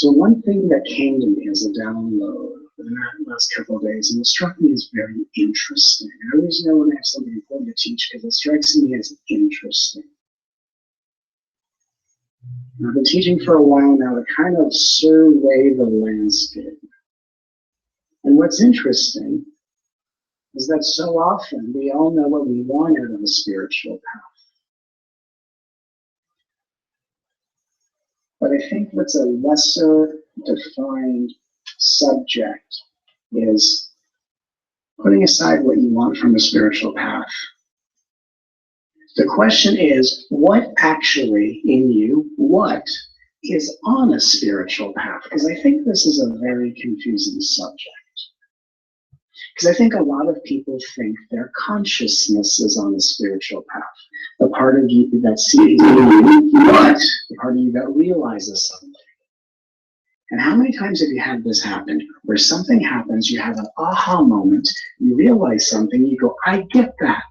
So one thing that came to me as a download in the last couple of days, and it struck me as very interesting. I always know when I have something important to teach because it strikes me as interesting. And I've been teaching for a while now to kind of survey the landscape. And what's interesting is that so often we all know what we want out of a spiritual path. But I think what's a lesser defined subject is putting aside what you want from a spiritual path. The question is, what actually in you, what is on a spiritual path? Because I think this is a very confusing subject. Because I think a lot of people think their consciousness is on a spiritual path. The part of you that sees what? The part of you that realizes something. And how many times have you had this happen? Where something happens, you have an aha moment, you realize something, you go, I get that.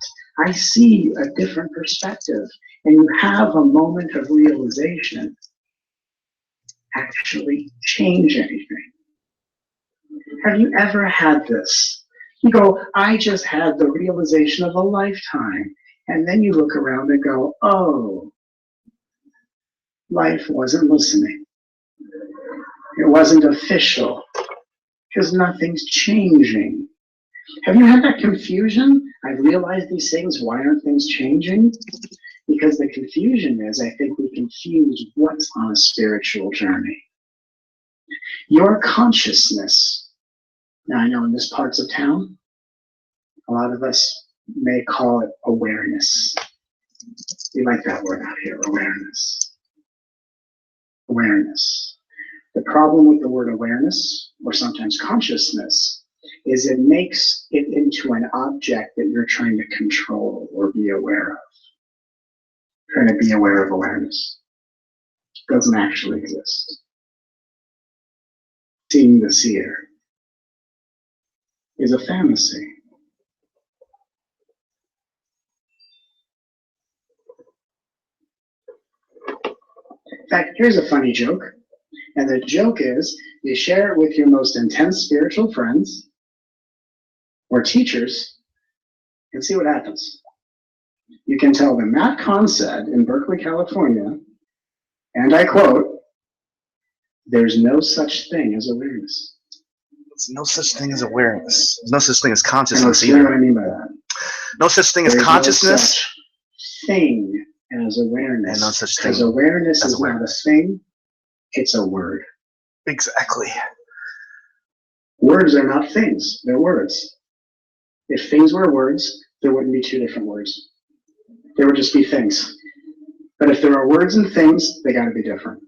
I see a different perspective. And you have a moment of realization. Actually change anything. Have you ever had this? You go, I just had the realization of a lifetime. And then you look around and go, oh, life wasn't listening. It wasn't official because nothing's changing. Have you had that confusion? I've realized these things. Why aren't things changing? Because the confusion is, I think we confuse what's on a spiritual journey. Your consciousness. Now I know in this parts of town, a lot of us may call it awareness. We like that word out here, awareness. Awareness. The problem with the word awareness, or sometimes consciousness, is it makes it into an object that you're trying to control or be aware of. Trying to be aware of awareness. It doesn't actually exist. Seeing the seer is a fantasy. In fact, here's a funny joke. And the joke is, you share it with your most intense spiritual friends or teachers and see what happens. You can tell them Matt Kahn said in Berkeley, California, and I quote, there's no such thing as awareness. There's no such thing as awareness. There's no such thing as consciousness either. either. What I mean by that. No such thing as consciousness. No such thing as awareness. And no such thing. Because awareness is not a thing, it's a word. Exactly. Words are not things, they're words. If things were words, there wouldn't be two different words. There would just be things. But if there are words and things, they gotta be different.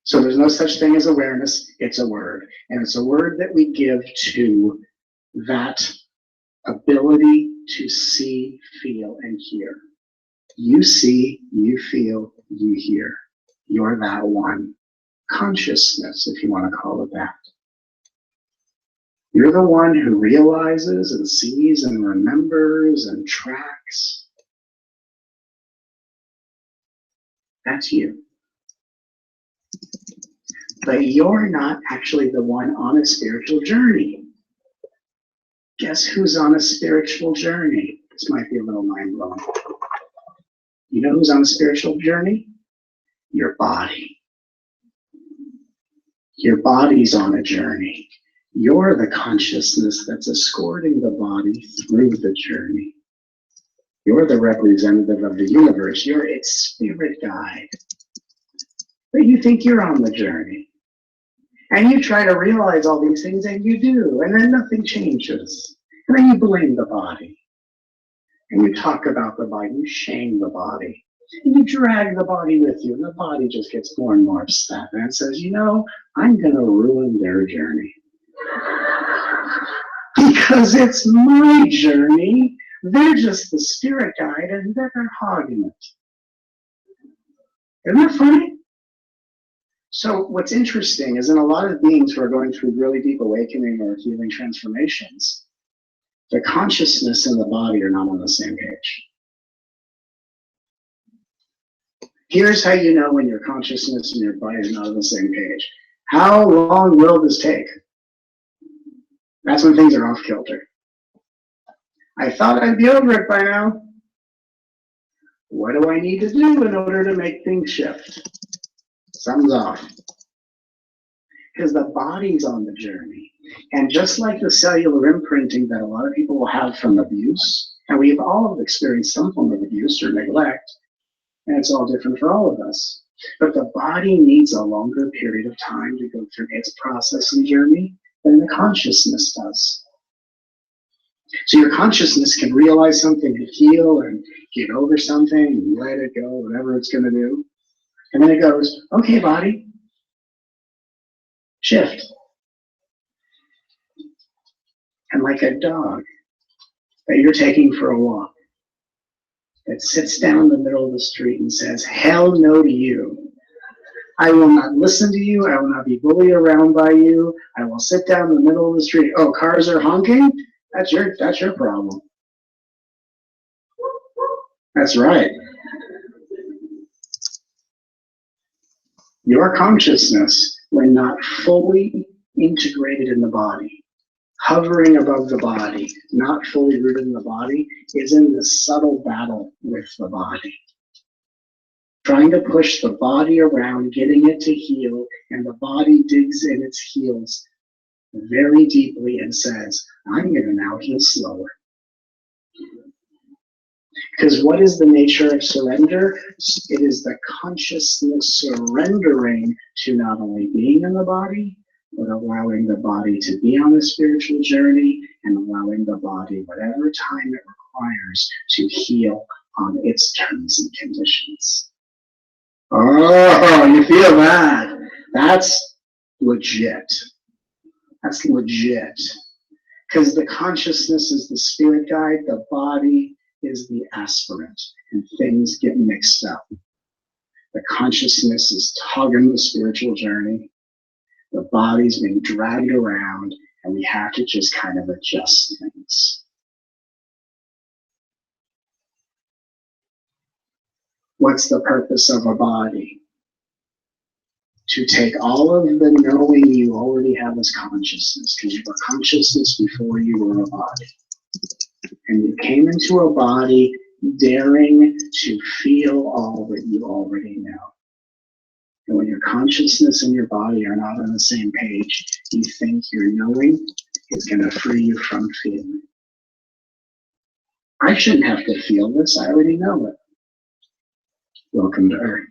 So there's no such thing as awareness, it's a word. And it's a word that we give to that ability to see, feel, and hear. You see, you feel, you hear. You're that one. Consciousness, if you want to call it that. You're the one who realizes and sees and remembers and tracks. That's you. But you're not actually the one on a spiritual journey. Guess who's on a spiritual journey? This might be a little mind-blowing. You know who's on a spiritual journey? Your body. Your body's on a journey. You're the consciousness that's escorting the body through the journey. You're the representative of the universe. You're its spirit guide. But you think you're on the journey. And you try to realize all these things, and you do, and then nothing changes. And then you blame the body. And you talk about the body, you shame the body. And you drag the body with you, and the body just gets more and more upset. And it says, you know, I'm going to ruin their journey. Because it's my journey. They're just the spirit guide, and they're hogging it. Isn't that funny? So what's interesting is in a lot of beings who are going through really deep awakening or healing transformations, the consciousness and the body are not on the same page. Here's how you know when your consciousness and your body are not on the same page. How long will this take? That's when things are off kilter. I thought I'd be over it by now. What do I need to do in order to make things shift? Something's off. Because the body's on the journey. And just like the cellular imprinting that a lot of people will have from abuse, and we've all experienced some form of abuse or neglect, and it's all different for all of us. But the body needs a longer period of time to go through its processing journey than the consciousness does. So your consciousness can realize something and heal and get over something and let it go, whatever it's going to do. And then it goes, okay, body, shift. And like a dog that you're taking for a walk, that sits down in the middle of the street and says, hell no to you. I will not listen to you. I will not be bullied around by you. I will sit down in the middle of the street. Oh, cars are honking? That's your problem. That's right. Your consciousness, when not fully integrated in the body, hovering above the body, not fully rooted in the body, is in this subtle battle with the body. Trying to push the body around, getting it to heal, and the body digs in its heels very deeply and says, I'm going to now heal slower. Because what is the nature of surrender? It is the consciousness surrendering to not only being in the body, but allowing the body to be on a spiritual journey and allowing the body, whatever time it requires, to heal on its terms and conditions. Oh, you feel that? That's legit. That's legit. Because the consciousness is the spirit guide, the body is the aspirant, and things get mixed up. The consciousness is tugging the spiritual journey. The body's being dragged around, and we have to just kind of adjust things. What's the purpose of a body? To take all of the knowing you already have as consciousness, because you were consciousness before you were a body. And you came into a body daring to feel all that you already know. And when your consciousness and your body are not on the same page, you think your knowing is going to free you from feeling. I shouldn't have to feel this, I already know it. Welcome to Earth.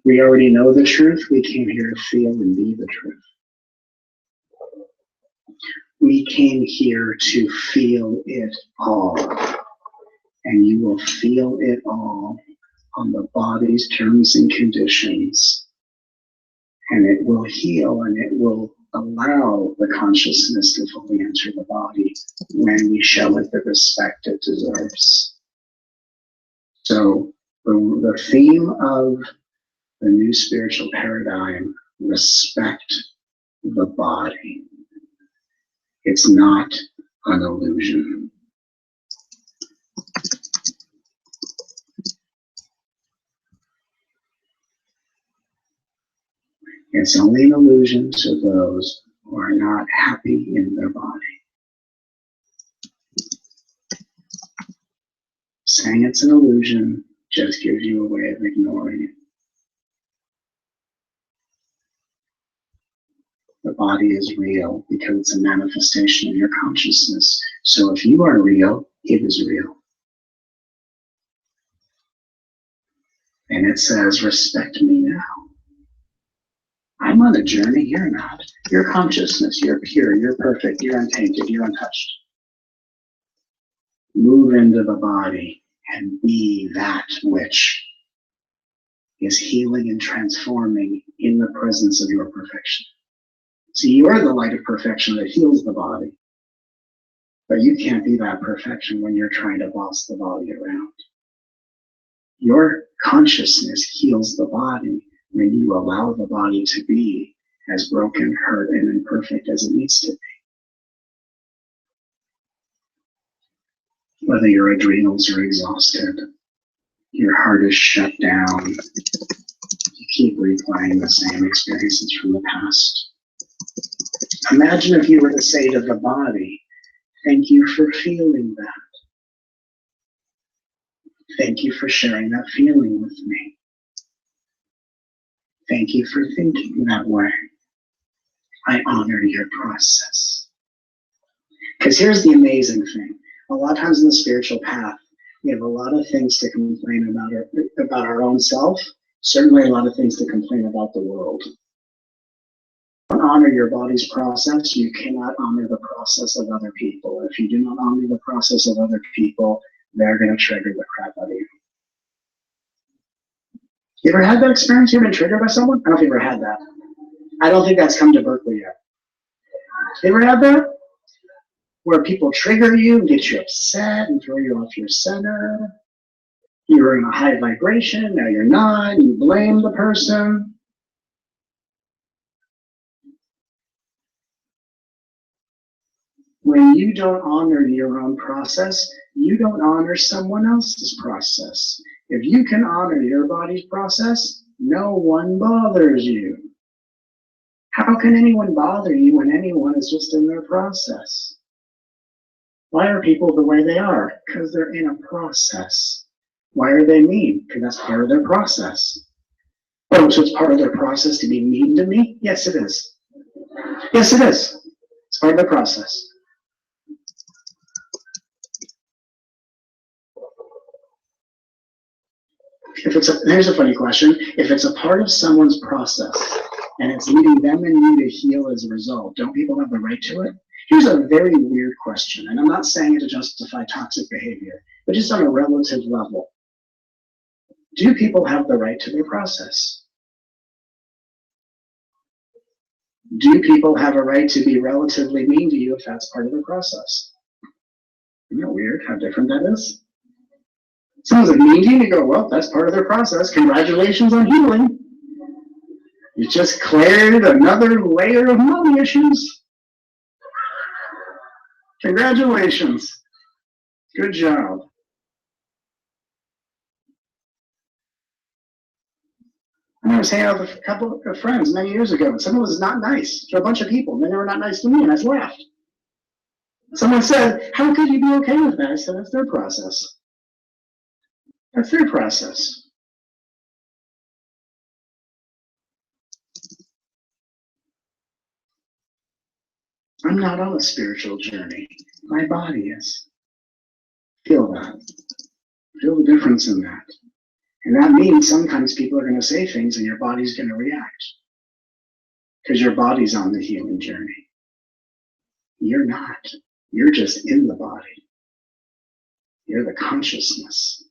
We already know the truth, we came here to feel and be the truth. We came here to feel it all. And you will feel it all on the body's terms and conditions. And it will heal and it will allow the consciousness to fully enter the body when we show it the respect it deserves. So the theme of the new spiritual paradigm, respect the body. It's not an illusion. It's only an illusion to those who are not happy in their body. Saying it's an illusion just gives you a way of ignoring it. The body is real because it's a manifestation of your consciousness. So if you are real, it is real. And it says, respect me now. I'm on a journey, you're not. Your consciousness, you're pure, you're perfect, you're untainted, you're untouched. Move into the body and be that which is healing and transforming in the presence of your perfection. See, you are the light of perfection that heals the body. But you can't be that perfection when you're trying to boss the body around. Your consciousness heals the body when you allow the body to be as broken, hurt, and imperfect as it needs to be. Whether your adrenals are exhausted, Your heart is shut down. You keep replaying the same experiences from the past. Imagine if you were to say to the body, thank you for feeling that. Thank you for sharing that feeling with me. Thank you for thinking that way. I honor your process. Because here's the amazing thing. A lot of times in the spiritual path, we have a lot of things to complain about our own self, certainly a lot of things to complain about the world. Honor your body's process, you cannot honor the process of other people. If you do not honor the process of other people, they're going to trigger the crap out of you. You ever had that experience? You ever been triggered by someone? I don't know if you ever had that. I don't think that's come to Berkeley yet. You ever had that? Where people trigger you and get you upset and throw you off your center. You were in a high vibration, now you're not, you blame the person. When you don't honor your own process, you don't honor someone else's process. If you can honor your body's process, no one bothers you. How can anyone bother you when anyone is just in their process? Why are people the way they are? Because they're in a process. Why are they mean? Because that's part of their process. Oh, so it's part of their process to be mean to me? Yes, it is. Yes, it is. It's part of the process. Here's a funny question. If it's a part of someone's process and it's leading them and you to heal as a result, don't people have the right to it? Here's a very weird question, and I'm not saying it to justify toxic behavior, but just on a relative level. Do people have the right to their process? Do people have a right to be relatively mean to you if that's part of the process? Isn't that weird how different that is? Someone's mean to you, you go, well, that's part of their process. Congratulations on healing. You just cleared another layer of mommy issues. Congratulations. Good job. I was hanging out with a couple of friends many years ago, and someone was not nice to a bunch of people, and then they were not nice to me, and I just laughed. Someone said, how could you be okay with that? I said, that's their process. That's their process. I'm not on a spiritual journey. My body is. Feel that. Feel the difference in that. And that means sometimes people are going to say things and your body's going to react. Because your body's on the healing journey. You're not. You're just in the body. You're the consciousness.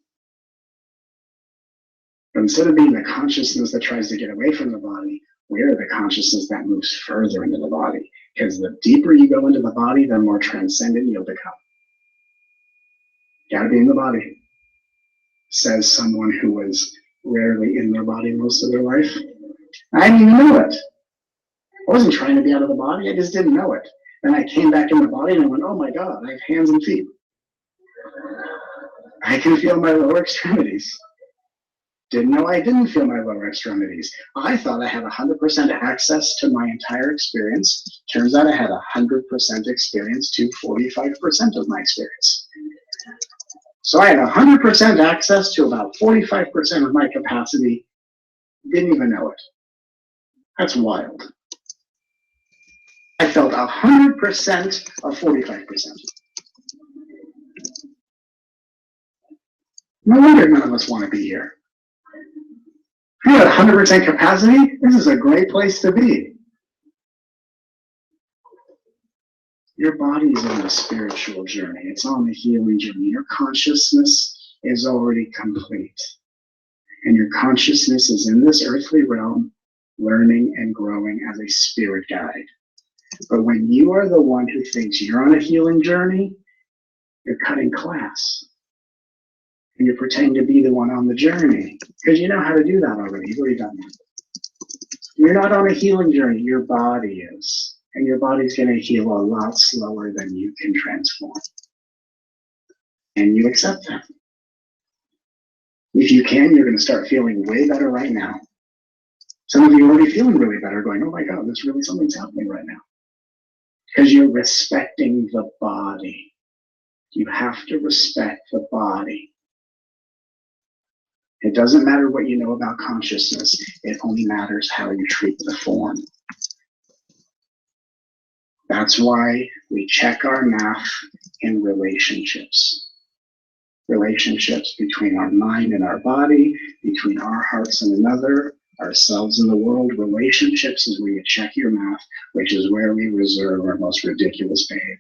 But instead of being the consciousness that tries to get away from the body, we're the consciousness that moves further into the body. Because the deeper you go into the body, the more transcendent you'll become. Gotta be in the body. Says someone who was rarely in their body most of their life. I didn't even know it. I wasn't trying to be out of the body, I just didn't know it. Then I came back in the body and I went, oh my God, I have hands and feet. I can feel my lower extremities. Didn't know I didn't feel my lower extremities. I thought I had 100% access to my entire experience. Turns out I had 100% experience to 45% of my experience. So I had 100% access to about 45% of my capacity. Didn't even know it. That's wild. I felt 100% of 45%. No wonder none of us want to be here. If you have 100% capacity, this is a great place to be. Your body's on a spiritual journey. It's on a healing journey. Your consciousness is already complete. And your consciousness is in this earthly realm, learning and growing as a spirit guide. But when you are the one who thinks you're on a healing journey, you're cutting class. And you're pretending to be the one on the journey. Because you know how to do that already. You've already done that. You're not on a healing journey. Your body is. And your body's going to heal a lot slower than you can transform. And you accept that. If you can, you're going to start feeling way better right now. Some of you are already feeling really better, going, oh my God, there's really something's happening right now. Because you're respecting the body. You have to respect the body. It doesn't matter what you know about consciousness. It only matters how you treat the form. That's why we check our math in relationships. Relationships between our mind and our body, between our hearts and another, ourselves and the world. Relationships is where you check your math, which is where we reserve our most ridiculous behavior.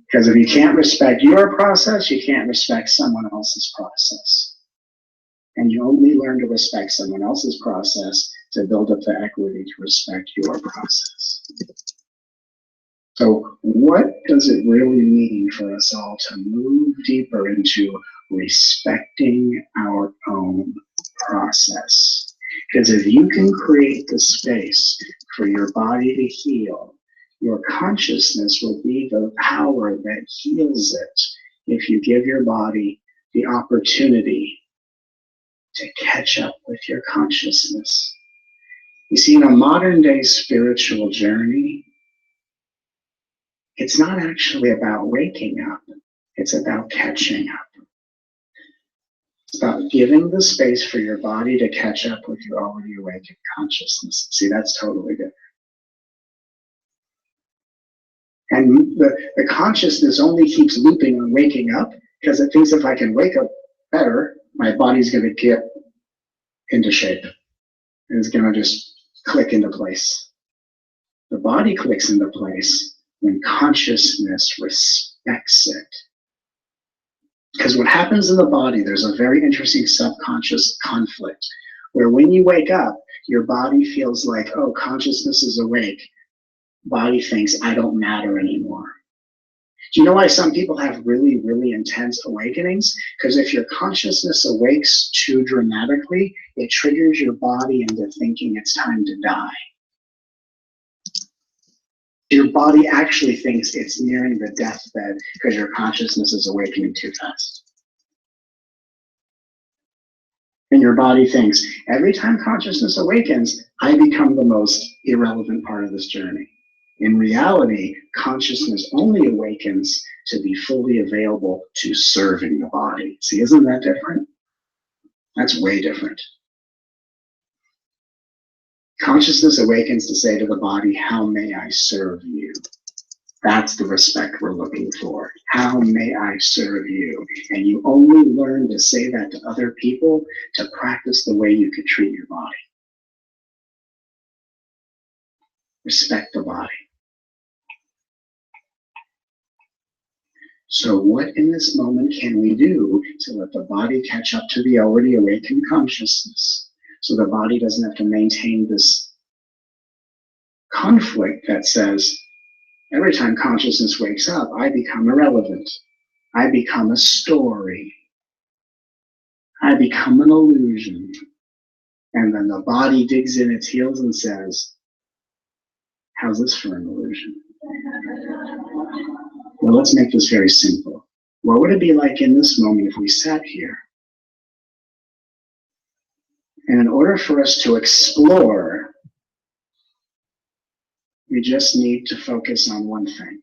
Because if you can't respect your process, you can't respect someone else's process. And you only learn to respect someone else's process to build up the equity to respect your process. So what does it really mean for us all to move deeper into respecting our own process? Because if you can create the space for your body to heal, your consciousness will be the power that heals it if you give your body the opportunity to catch up with your consciousness. You see, in a modern day spiritual journey, it's not actually about waking up. It's about catching up. It's about giving the space for your body to catch up with your already awakened consciousness. See, that's totally different. And the consciousness only keeps looping on waking up because it thinks if I can wake up better, my body's going to get into shape. And it's going to just click into place. The body clicks into place when consciousness respects it. Because what happens in the body, there's a very interesting subconscious conflict where when you wake up, your body feels like, oh, consciousness is awake. Body thinks, I don't matter anymore. Do you know why some people have really, really intense awakenings? Because if your consciousness awakes too dramatically, it triggers your body into thinking it's time to die. Your body actually thinks it's nearing the deathbed because your consciousness is awakening too fast. And your body thinks, every time consciousness awakens, I become the most irrelevant part of this journey. In reality, consciousness only awakens to be fully available to serving the body. See, isn't that different? That's way different. Consciousness awakens to say to the body, how may I serve you? That's the respect we're looking for. How may I serve you? And you only learn to say that to other people to practice the way you could treat your body. Respect the body. So what in this moment can we do to let the body catch up to the already awakened consciousness so the body doesn't have to maintain this conflict that says, every time consciousness wakes up, I become irrelevant. I become a story. I become an illusion. And then the body digs in its heels and says, how's this for an illusion? Well, let's make this very simple. What would it be like in this moment if we sat here? And in order for us to explore, we just need to focus on one thing.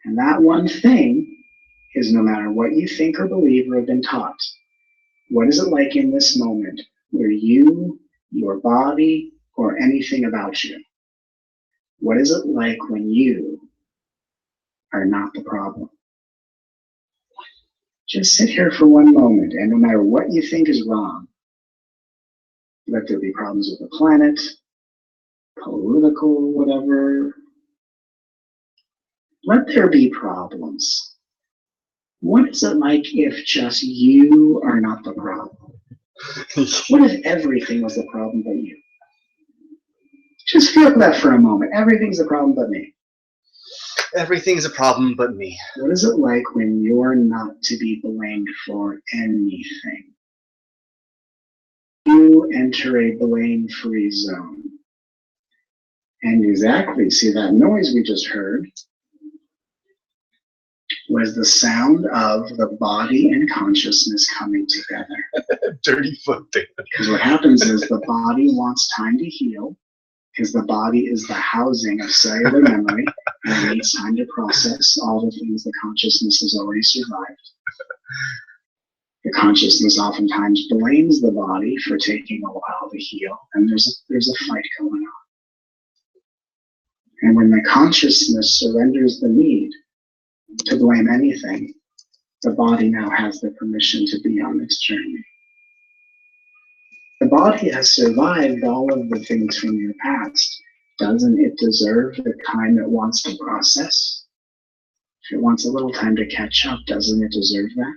And that one thing is no matter what you think or believe or have been taught, what is it like in this moment where you, your body, or anything about you, what is it like when you are not the problem? Just sit here for one moment, and no matter what you think is wrong, let there be problems with the planet, political, whatever, let there be problems. What is it like if just you are not the problem? What if everything was the problem but you? Just feel that for a moment. Everything's a problem but me. Everything's a problem but me. What is it like when you're not to be blamed for anything? You enter a blame-free zone. And exactly, see that noise we just heard? was the sound of the body and consciousness coming together. Dirty foot there. Because what happens is the body wants time to heal, because the body is the housing of cellular memory, and it needs time to process all the things the consciousness has already survived. The consciousness oftentimes blames the body for taking a while to heal, and there's a fight going on. And when the consciousness surrenders the need to blame anything, the body now has the permission to be on this journey. The body has survived all of the things from your past. Doesn't it deserve the time it wants to process? If it wants a little time to catch up, doesn't it deserve that?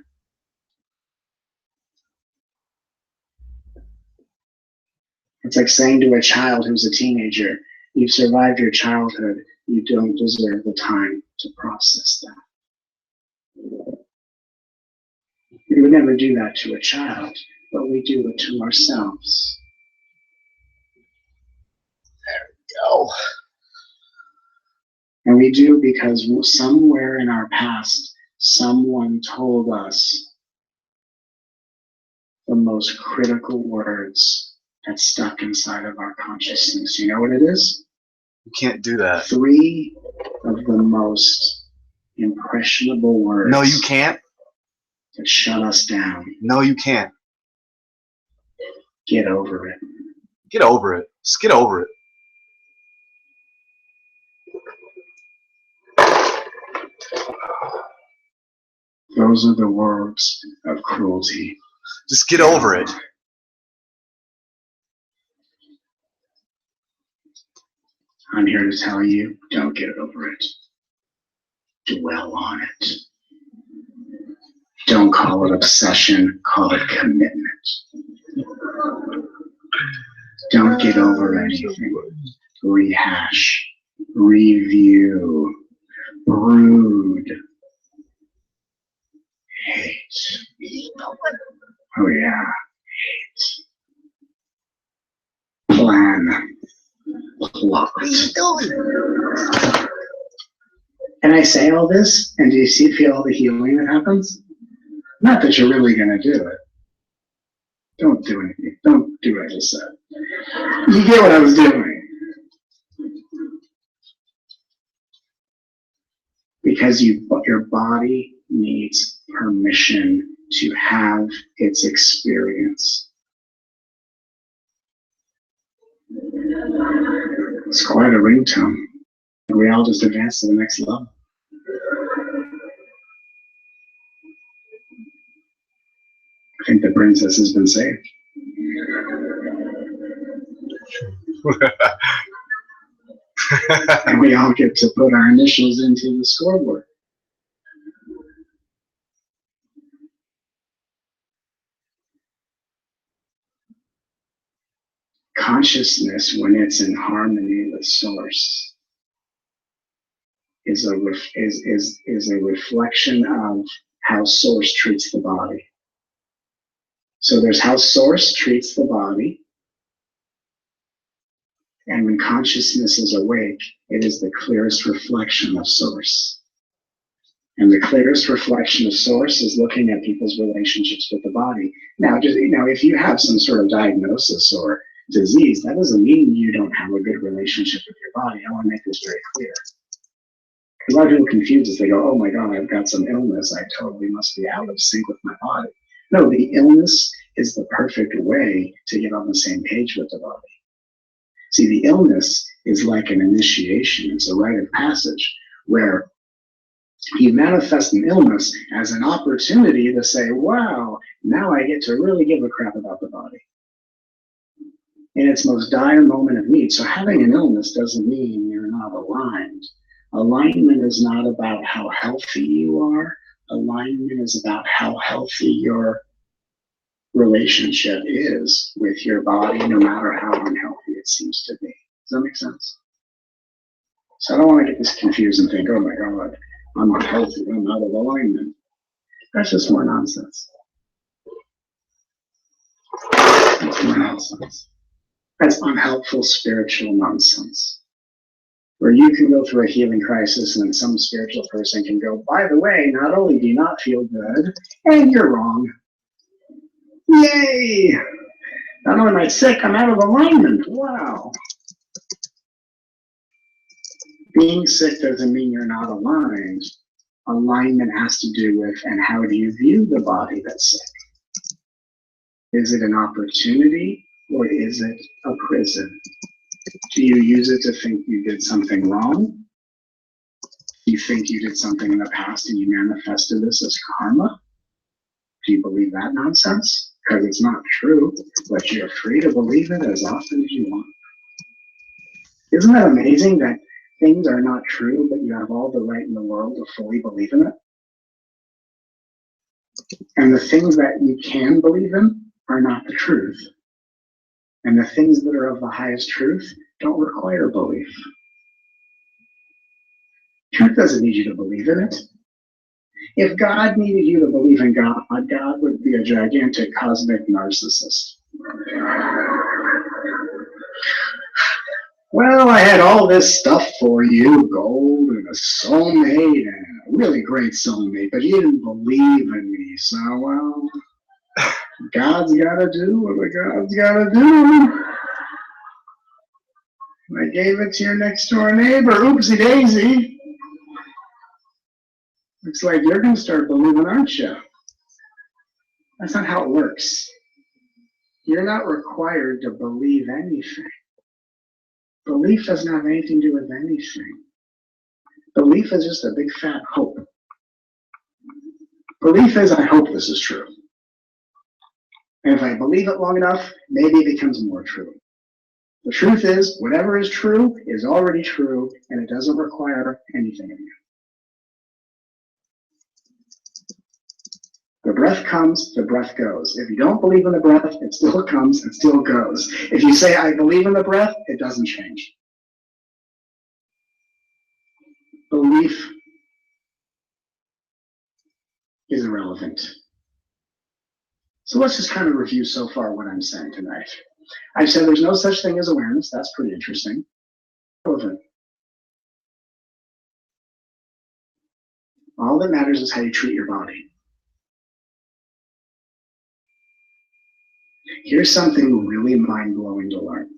It's like saying to a child who's a teenager, you've survived your childhood, you don't deserve the time to process that. We would never do that to a child, but we do it to ourselves. Go. And we do because somewhere in our past, someone told us the most critical words that stuck inside of our consciousness. You know what it is? You can't do that. 3 of the most impressionable words. No, you can't. That shut us down. No, you can't. Get over it. Get over it. Just get over it. Those are the words of cruelty. Just get over it. I'm here to tell you, don't get over it. Dwell on it. Don't call it obsession, call it commitment. Don't get over anything. Rehash, review, brood, hate. Oh yeah, hate. Plan. Plot. And I say all this, and do you feel all the healing that happens? Not that you're really going to do it. Don't do anything. Don't do what I just said. You get what I was doing. Because your body needs permission to have its experience. It's quite a ringtone. We all just advance to the next level. I think the princess has been saved. And we all get to put our initials into the scoreboard. Consciousness, when it's in harmony with Source, is a reflection of how Source treats the body. So there's how Source treats the body, and when consciousness is awake, it is the clearest reflection of Source. And the clearest reflection of Source is looking at people's relationships with the body. Now, just, if you have some sort of diagnosis or disease, that doesn't mean you don't have a good relationship with your body. I want to make this very clear. A lot of people confuse as they go, oh my God, I've got some illness. I totally must be out of sync with my body. No, the illness is the perfect way to get on the same page with the body. See, the illness is like an initiation. It's a rite of passage where you manifest an illness as an opportunity to say, wow, now I get to really give a crap about the body in its most dire moment of need. So having an illness doesn't mean you're not aligned. Alignment is not about how healthy you are. Alignment is about how healthy your relationship is with your body, no matter how unhealthy it seems to be. Does that make sense? So I don't want to get this confused and think, oh my God, I'm unhealthy, I'm out of alignment. That's just more nonsense. That's more nonsense. That's unhelpful spiritual nonsense. Where you can go through a healing crisis and some spiritual person can go, by the way, not only do you not feel good, and you're wrong. Yay! Not only am I sick, I'm out of alignment. Wow. Being sick doesn't mean you're not aligned. Alignment has to do with, and how do you view the body that's sick? Is it an opportunity or is it a prison? Do you use it to think you did something wrong? Do you think you did something in the past and you manifested this as karma? Do you believe that nonsense? Because it's not true, but you're free to believe it as often as you want. Isn't that amazing that things are not true, but you have all the right in the world to fully believe in it? And the things that you can believe in are not the truth. And the things that are of the highest truth don't require belief. Truth doesn't need you to believe in it. If God needed you to believe in God, God would be a gigantic cosmic narcissist. Well, I had all this stuff for you, gold and a soulmate and a really great soulmate, but you didn't believe in me, so, well, God's got to do what God's got to do. I gave it to your next door neighbor, oopsie daisy. Looks like you're going to start believing, aren't you? That's not how it works. You're not required to believe anything. Belief doesn't have anything to do with anything. Belief is just a big fat hope. Belief is, I hope this is true. And if I believe it long enough, maybe it becomes more true. The truth is, whatever is true is already true, and it doesn't require anything of you. The breath comes, the breath goes. If you don't believe in the breath, it still comes, it still goes. If you say, I believe in the breath, it doesn't change. Belief is irrelevant. So let's just kind of review so far what I'm saying tonight. I said there's no such thing as awareness. That's pretty interesting. Irrelevant. All that matters is how you treat your body. Here's something really mind-blowing to learn.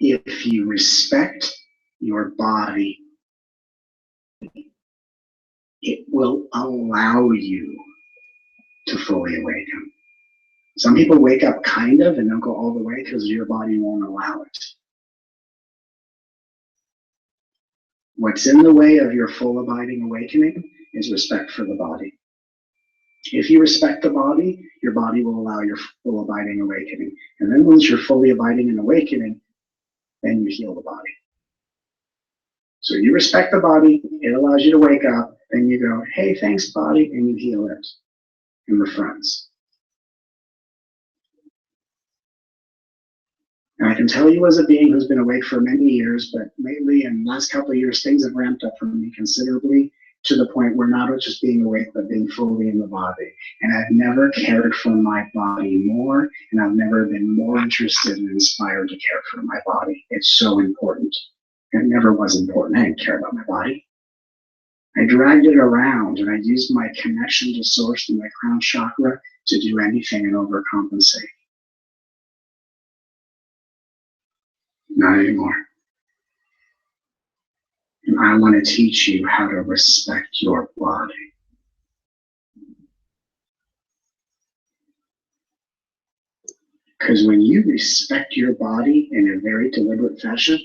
If you respect your body, it will allow you to fully awaken. Some people wake up kind of and don't go all the way because your body won't allow it. What's in the way of your full abiding awakening is respect for the body. If you respect the body, your body will allow your full abiding awakening. And then once you're fully abiding and awakening, then you heal the body. So you respect the body, it allows you to wake up, then you go, hey, thanks, body, and you heal it. And we're friends. And I can tell you as a being who's been awake for many years, but lately in the last couple of years, things have ramped up for me considerably to the point where not just being awake, but being fully in the body. And I've never cared for my body more, and I've never been more interested and inspired to care for my body. It's so important. It never was important. I didn't care about my body. I dragged it around, and I used my connection to source and my crown chakra to do anything and overcompensate. Not anymore. And I want to teach you how to respect your body. Because when you respect your body in a very deliberate fashion,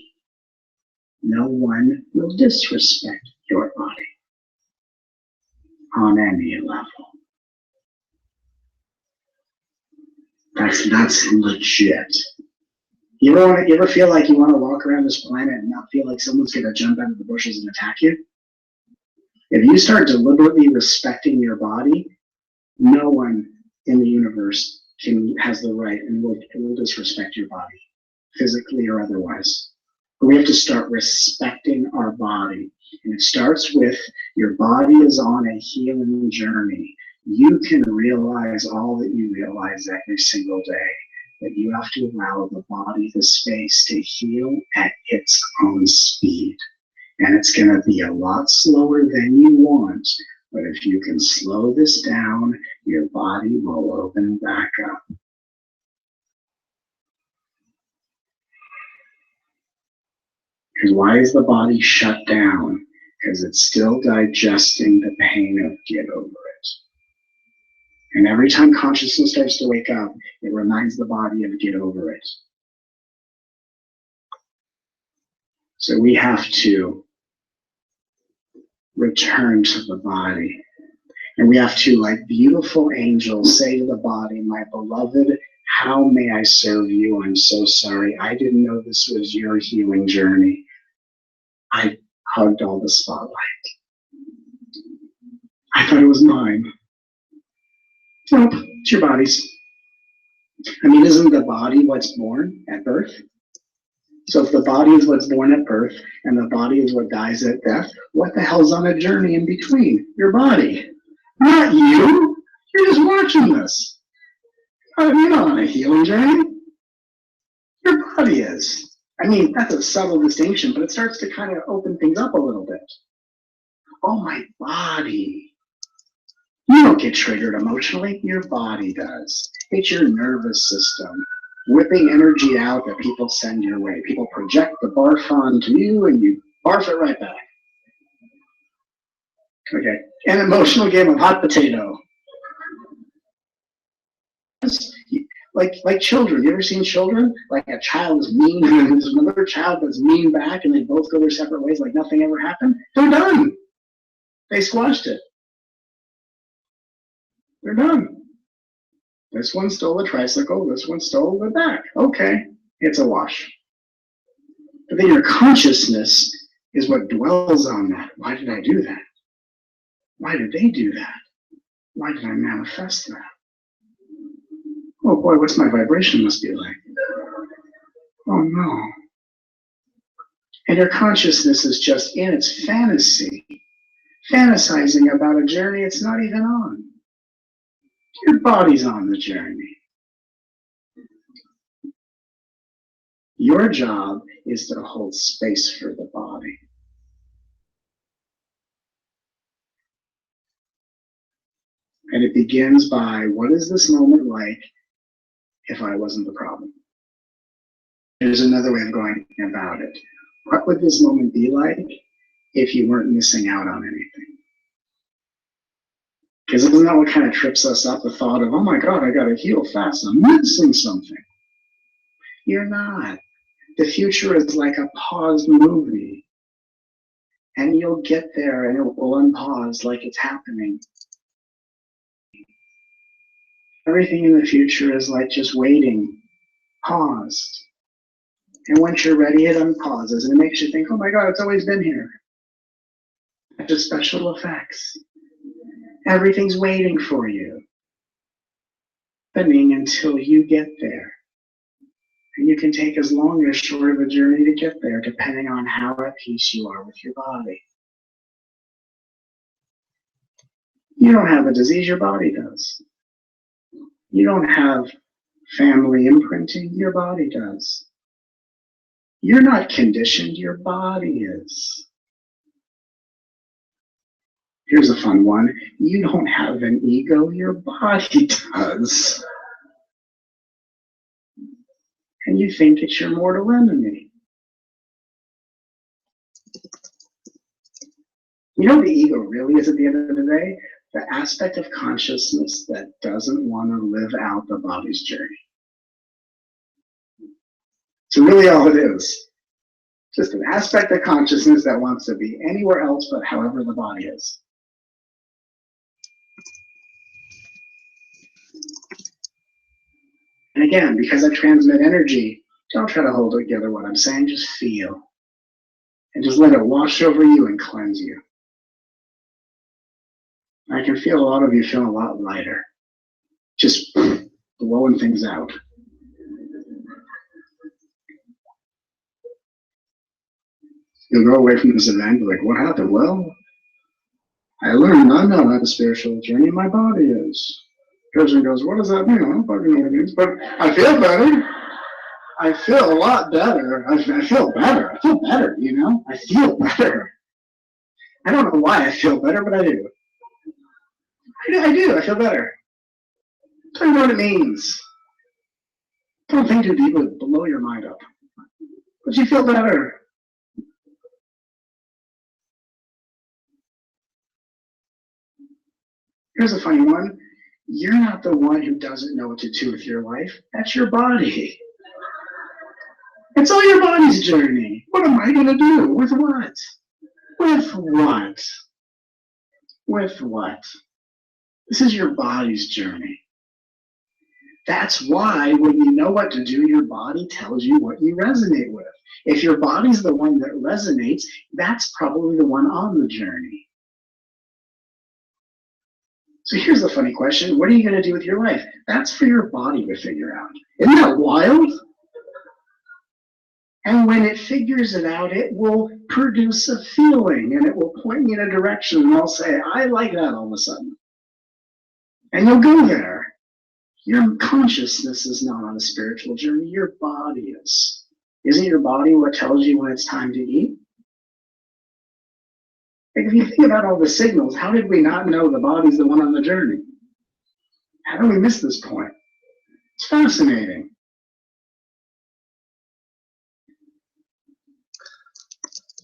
no one will disrespect your body on any level. That's legit. You ever feel like you want to walk around this planet and not feel like someone's going to jump out of the bushes and attack you? If you start deliberately respecting your body, no one in the universe has the right and will disrespect your body, physically or otherwise. But we have to start respecting our body. And it starts with your body is on a healing journey. You can realize all that you realize every single day that you have to allow the body the space to heal at its own speed. And it's going to be a lot slower than you want, but if you can slow this down, your body will open back up. Because why is the body shut down? Because it's still digesting the pain of get over it. And every time consciousness starts to wake up, it reminds the body of get over it. So we have to return to the body. And we have to, like beautiful angels, say to the body, my beloved, how may I serve you? I'm so sorry. I didn't know this was your healing journey. I hugged all the spotlight. I thought it was mine. Nope, it's your body's. I mean, isn't the body what's born at birth? So if the body is what's born at birth and the body is what dies at death, what the hell's on a journey in between? Your body. Not you. You're just watching this. You're not on a healing journey. Your body is. I mean, that's a subtle distinction, but it starts to kind of open things up a little bit. Oh, my body. You don't get triggered emotionally. Your body does. It's your nervous system whipping energy out that people send your way. People project the barf onto you and you barf it right back. Okay, an emotional game of hot potato. Like children, you ever seen children? Like a child is mean and there's another child that's mean back and they both go their separate ways like nothing ever happened? They're done. They squashed it. They're done. This one stole a tricycle, this one stole the back. Okay, it's a wash. But then your consciousness is what dwells on that. Why did I do that? Why did they do that? Why did I manifest that? Oh boy, what's my vibration must be like? Oh no. And your consciousness is just in its fantasy, fantasizing about a journey it's not even on. Your body's on the journey. Your job is to hold space for the body. And it begins by, what is this moment like if I wasn't the problem? There's another way of going about it. What would this moment be like if you weren't missing out on anything? Because isn't that what kind of trips us up, the thought of, oh my God, I gotta heal fast, I'm missing something. You're not. The future is like a paused movie. And you'll get there and it will unpause like it's happening. Everything in the future is like just waiting, paused. And once you're ready, it unpauses and it makes you think, oh my God, it's always been here. Just special effects. Everything's waiting for you. Happening until you get there. And you can take as long or short of a journey to get there, depending on how at peace you are with your body. You don't have a disease, your body does. You don't have family imprinting, your body does. You're not conditioned, your body is. Here's a fun one. You don't have an ego, your body does. And you think it's your mortal enemy. You know what the ego really is at the end of the day? The aspect of consciousness that doesn't want to live out the body's journey. So really all it is, just an aspect of consciousness that wants to be anywhere else but however the body is. And again, because I transmit energy, don't try to hold together what I'm saying, just feel. And just let it wash over you and cleanse you. I can feel a lot of you feeling a lot lighter. Just blowing things out. You'll go away from this event like, what happened? Well, I learned I'm not on a spiritual journey, my body is. person goes, what does that mean? I don't fucking know what it means, but I feel better. I feel a lot better. I feel better. I feel better, you know? I feel better. I don't know why I feel better, but I do. I do. I feel better. Tell you what it means. Don't think too deeply. Blow your mind up. But you feel better. Here's a funny one. You're not the one who doesn't know what to do with your life. That's your body. It's all your body's journey. What am I going to do? With what? With what? With what? This is your body's journey. That's why when you know what to do, your body tells you what you resonate with. If your body's the one that resonates, that's probably the one on the journey. So here's the funny question. What are you going to do with your life? That's for your body to figure out. Isn't that wild? And when it figures it out, it will produce a feeling and it will point you in a direction and I'll say, I like that all of a sudden. And you'll go there. Your consciousness is not on a spiritual journey. Your body is. Isn't your body what tells you when it's time to eat? Like if you think about all the signals, how did we not know the body's the one on the journey? How do we miss this point? It's fascinating.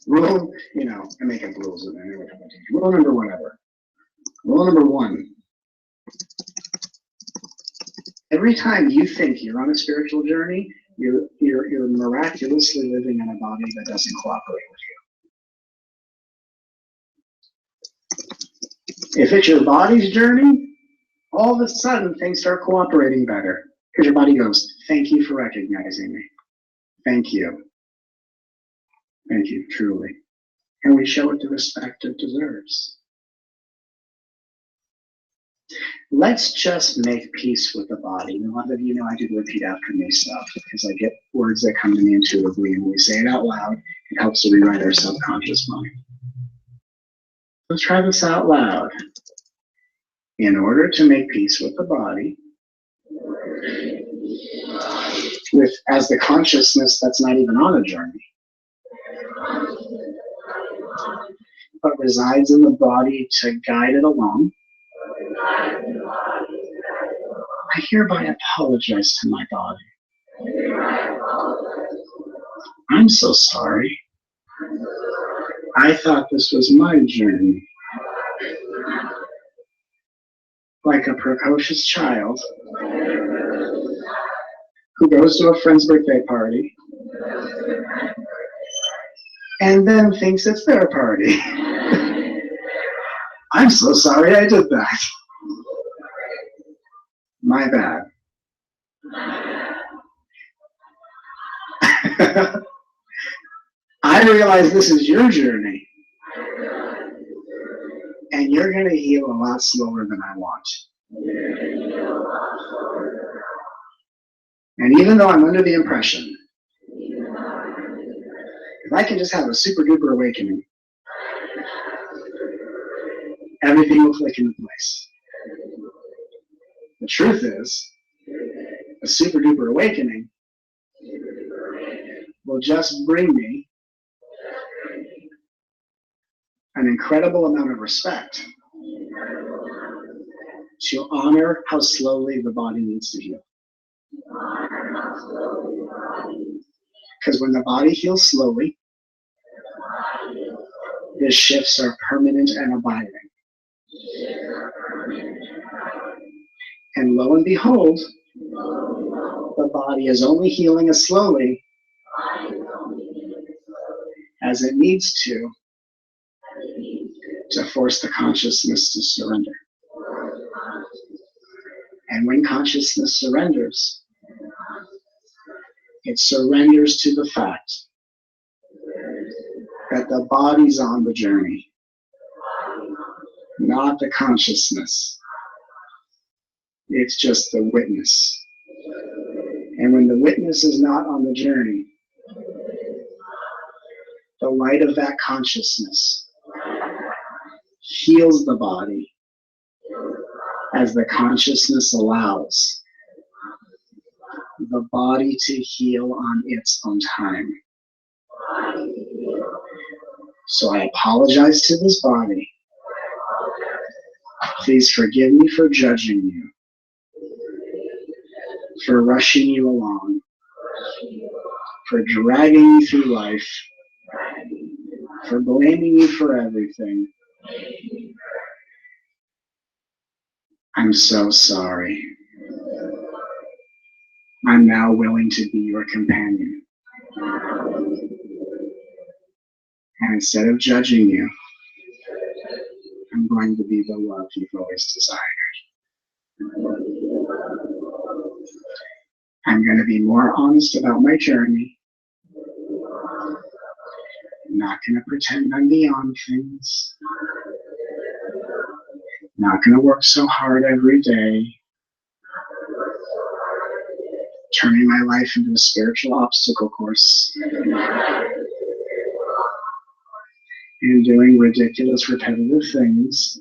Rule, I'm making rules in there. Rule number whatever. Rule number one. Every time you think you're on a spiritual journey, you're miraculously living in a body that doesn't cooperate with you. If it's your body's journey, all of a sudden things start cooperating better. Because your body goes, thank you for recognizing me. Thank you. Thank you, truly. And we show it the respect it deserves. Let's just make peace with the body. And a lot of you know I do repeat after me stuff because I get words that come to me intuitively and we say it out loud. It helps to rewrite our subconscious mind. Let's try this out loud. In order to make peace with the body, as the consciousness that's not even on a journey, but resides in the body to guide it along, I hereby apologize to my body. I'm so sorry. I thought this was my journey. Like a precocious child who goes to a friend's birthday party and then thinks it's their party. I'm so sorry I did that. My bad. I realize this is your journey. And you're going to heal a lot slower than I want. And even though I'm under the impression, if I can just have a super duper awakening, everything will click into place. The truth is, a super duper awakening will just bring me an incredible amount of respect to honor how slowly the body needs to heal. Because when the body heals slowly, the shifts are permanent and abiding. And lo and behold, the body is only healing as slowly as it needs to force the consciousness to surrender. And when consciousness surrenders, it surrenders to the fact that the body's on the journey, not the consciousness. It's just the witness. And when the witness is not on the journey, the light of that consciousness heals the body as the consciousness allows the body to heal on its own time. So I apologize to this body. Please forgive me for judging you, for rushing you along, for dragging you through life, for blaming you for everything. I'm so sorry. I'm now willing to be your companion. And instead of judging you, I'm going to be the love you've always desired. I'm going to be more honest about my journey. I'm not going to pretend I'm beyond things. Not going to work so hard every day, turning my life into a spiritual obstacle course, and doing ridiculous, repetitive things.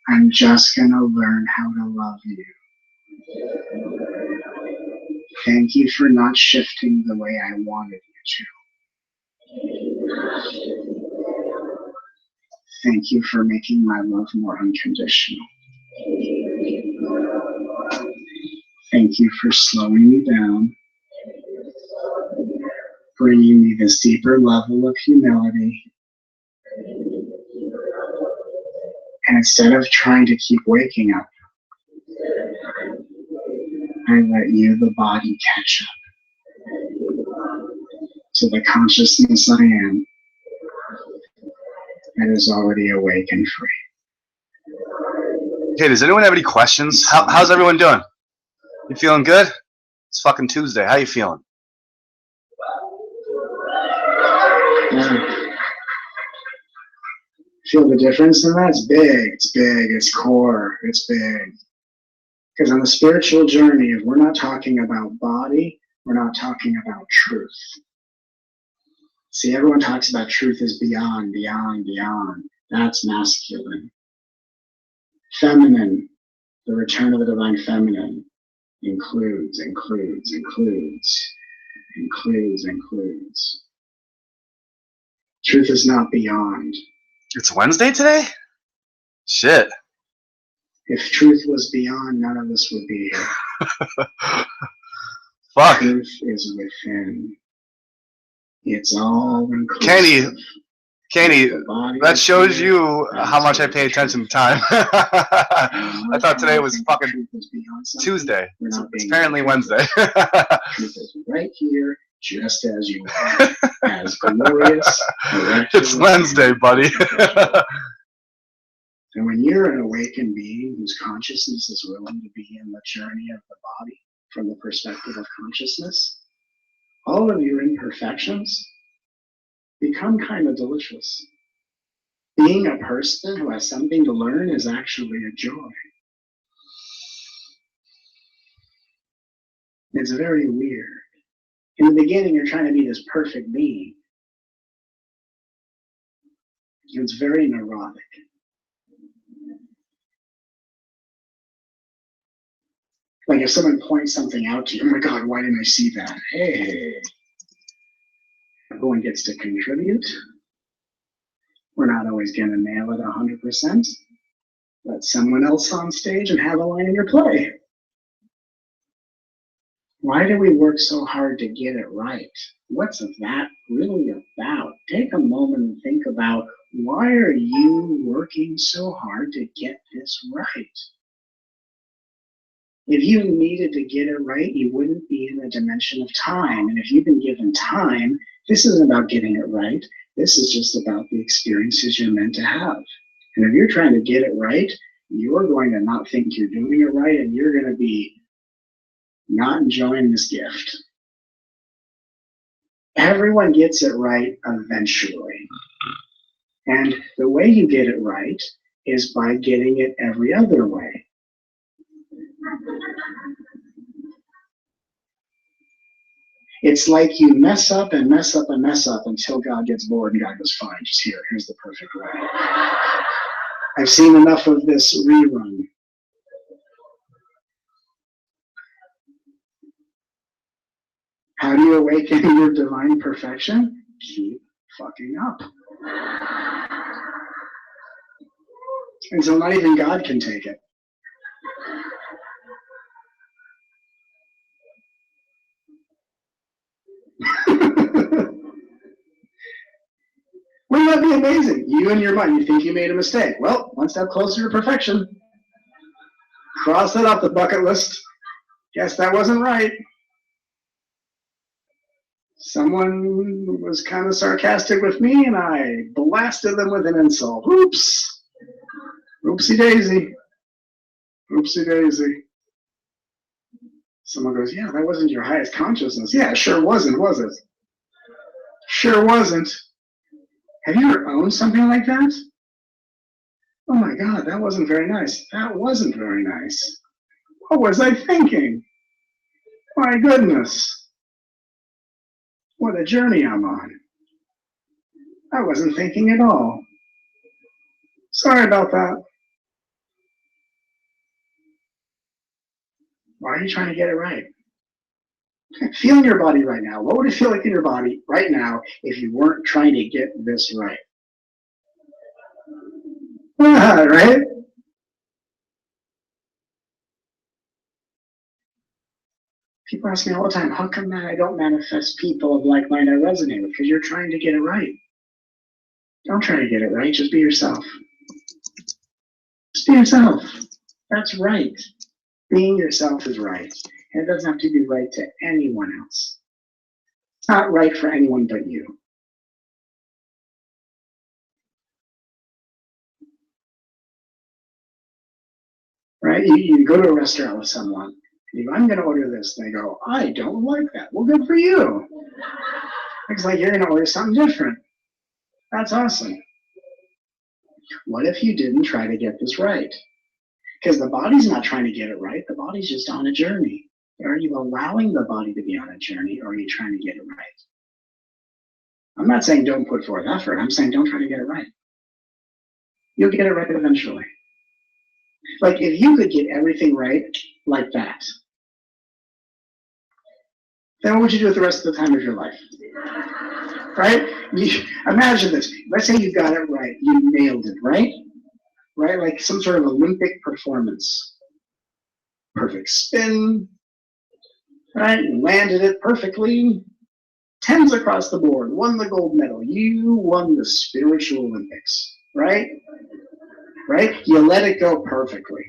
I'm just going to learn how to love you. Thank you for not shifting the way I wanted you to. Thank you for making my love more unconditional. Thank you for slowing me down, bringing me this deeper level of humility. And instead of trying to keep waking up, I let you, the body, catch up to the consciousness I am that is already awake and free. Okay, does anyone have any questions? How's everyone doing? You feeling good? It's fucking Tuesday. How you feeling? Feel the difference in that? It's big, it's big, it's core, it's big. Because on the spiritual journey, if we're not talking about body, we're not talking about truth. See, everyone talks about truth as beyond, beyond, beyond. That's masculine. Feminine, the return of the divine feminine, includes. Truth is not beyond. It's Wednesday today? Shit. If truth was beyond, none of us would be here. Fuck. Truth is within. It's all inclusive. Kenny, that shows you how much I pay attention to time. I thought today was fucking Tuesday. It's apparently Wednesday. Truth is right here, just as you are, as glorious. It's Wednesday, buddy. And when you're an awakened being whose consciousness is willing to be in the journey of the body from the perspective of consciousness, all of your imperfections become kind of delicious. Being a person who has something to learn is actually a joy. It's very weird. In the beginning, you're trying to be this perfect being. It's very neurotic. Like if someone points something out to you, oh my God, why didn't I see that? Hey, everyone gets to contribute. We're not always going to nail it 100%. Let someone else on stage and have a line in your play. Why do we work so hard to get it right? What's that really about? Take a moment and think about, why are you working so hard to get this right? If you needed to get it right, you wouldn't be in a dimension of time. And if you've been given time, this isn't about getting it right. This is just about the experiences you're meant to have. And if you're trying to get it right, you're going to not think you're doing it right, and you're going to be not enjoying this gift. Everyone gets it right eventually. And the way you get it right is by getting it every other way. It's like you mess up and mess up and mess up until God gets bored and God goes, fine, just here's the perfect way. I've seen enough of this rerun. How do you awaken your divine perfection? Keep fucking up. Until not even God can take it. Wouldn't that be amazing? You and your mind, you think you made a mistake. Well, one step closer to perfection. Cross that off the bucket list. Guess that wasn't right. Someone was kind of sarcastic with me and I blasted them with an insult. Oops. Oopsie daisy. Oopsie daisy. Someone goes, yeah, that wasn't your highest consciousness. Yeah, it sure wasn't, was it? Sure wasn't. Have you ever owned something like that? Oh my God, that wasn't very nice. That wasn't very nice. What was I thinking? My goodness. What a journey I'm on. I wasn't thinking at all. Sorry about that. Why are you trying to get it right? Feel in your body right now. What would it feel like in your body right now if you weren't trying to get this right? Right? People ask me all the time, how come that I don't manifest people of like mind I resonate with? Because you're trying to get it right. Don't try to get it right. Just be yourself. Just be yourself. That's right. Being yourself is right. And it doesn't have to be right to anyone else. It's not right for anyone but you. Right? You go to a restaurant with someone, and you go, I'm going to order this. And they go, I don't like that. Well, good for you. It's like you're going to order something different. That's awesome. What if you didn't try to get this right? Because the body's not trying to get it right. The body's just on a journey. Are you allowing the body to be on a journey, or are you trying to get it right? I'm not saying don't put forth effort. I'm saying don't try to get it right. You'll get it right eventually. Like if you could get everything right like that, then what would you do with the rest of the time of your life? Right? Imagine this. Let's say you got it right. You nailed it, right? Right? Like some sort of Olympic performance. Perfect spin. Right? Landed it perfectly. 10s across the board. Won the gold medal. You won the spiritual Olympics. Right? Right? You let it go perfectly.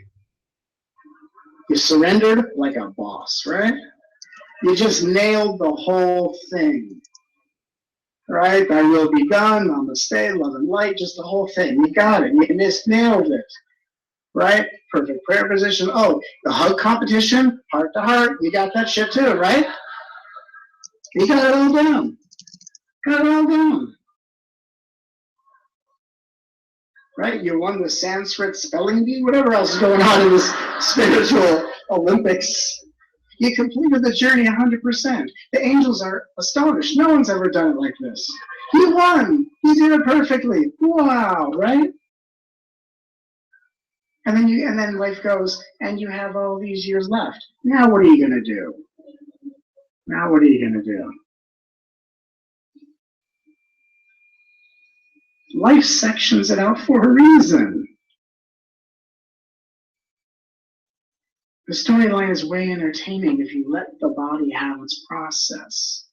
You surrendered like a boss, right? You just nailed the whole thing. Right? Thy will be done, namaste, love and light, just the whole thing. You got it. You just nailed it. Right? Perfect prayer position. Oh, the hug competition, heart to heart. You got that shit too, right? You got it all down. Got it all down. Right? You won the Sanskrit spelling bee, whatever else is going on in this spiritual Olympics. You completed the journey 100%. The angels are astonished. No one's ever done it like this. You won. You did it perfectly. Wow, right? And then life goes, and you have all these years left. Now what are you going to do? Now what are you going to do? Life sections it out for a reason. The storyline is way entertaining if you let the body have its process.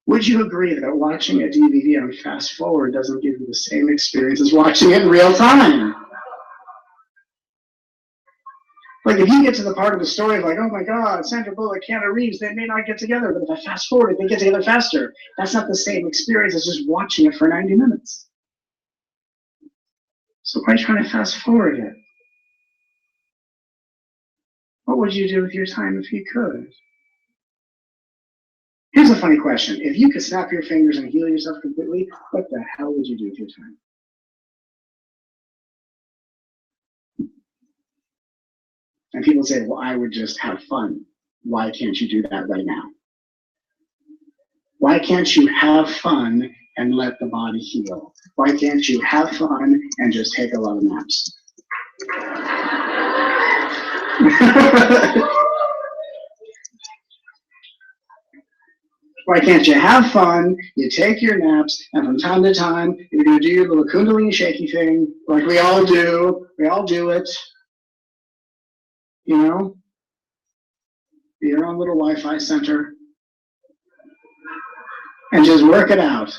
Would you agree that watching a DVD on fast forward doesn't give you the same experience as watching it in real time? Like if you get to the part of the story of like, oh my God, Sandra Bullock, Keanu Reeves, they may not get together, but if I fast forward, they get together faster. That's not the same experience as just watching it for 90 minutes. So why trying to fast forward it? What would you do with your time if you could? Here's a funny question. If you could snap your fingers and heal yourself completely, what the hell would you do with your time? And people say, well, I would just have fun. Why can't you do that right now? Why can't you have fun and let the body heal? Why can't you have fun and just take a lot of naps? Why can't you have fun, you take your naps, and from time to time, you're going to do your little kundalini shaky thing, like we all do it, you know? Be your own little Wi-Fi center, and just work it out.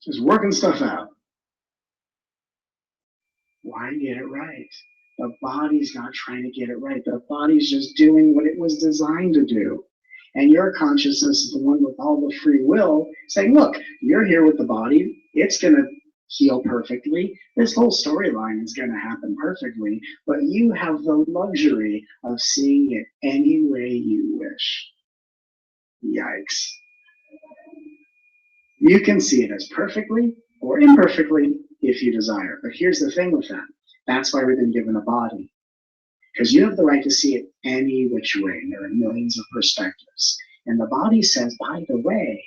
Just working stuff out. Why get it right? The body's not trying to get it right. The body's just doing what it was designed to do. And your consciousness is the one with all the free will saying, look, you're here with the body. It's going to heal perfectly. This whole storyline is going to happen perfectly. But you have the luxury of seeing it any way you wish. Yikes. You can see it as perfectly or imperfectly if you desire. But here's the thing with that. That's why we've been given a body. Because you have the right to see it any which way. There are millions of perspectives. And the body says, by the way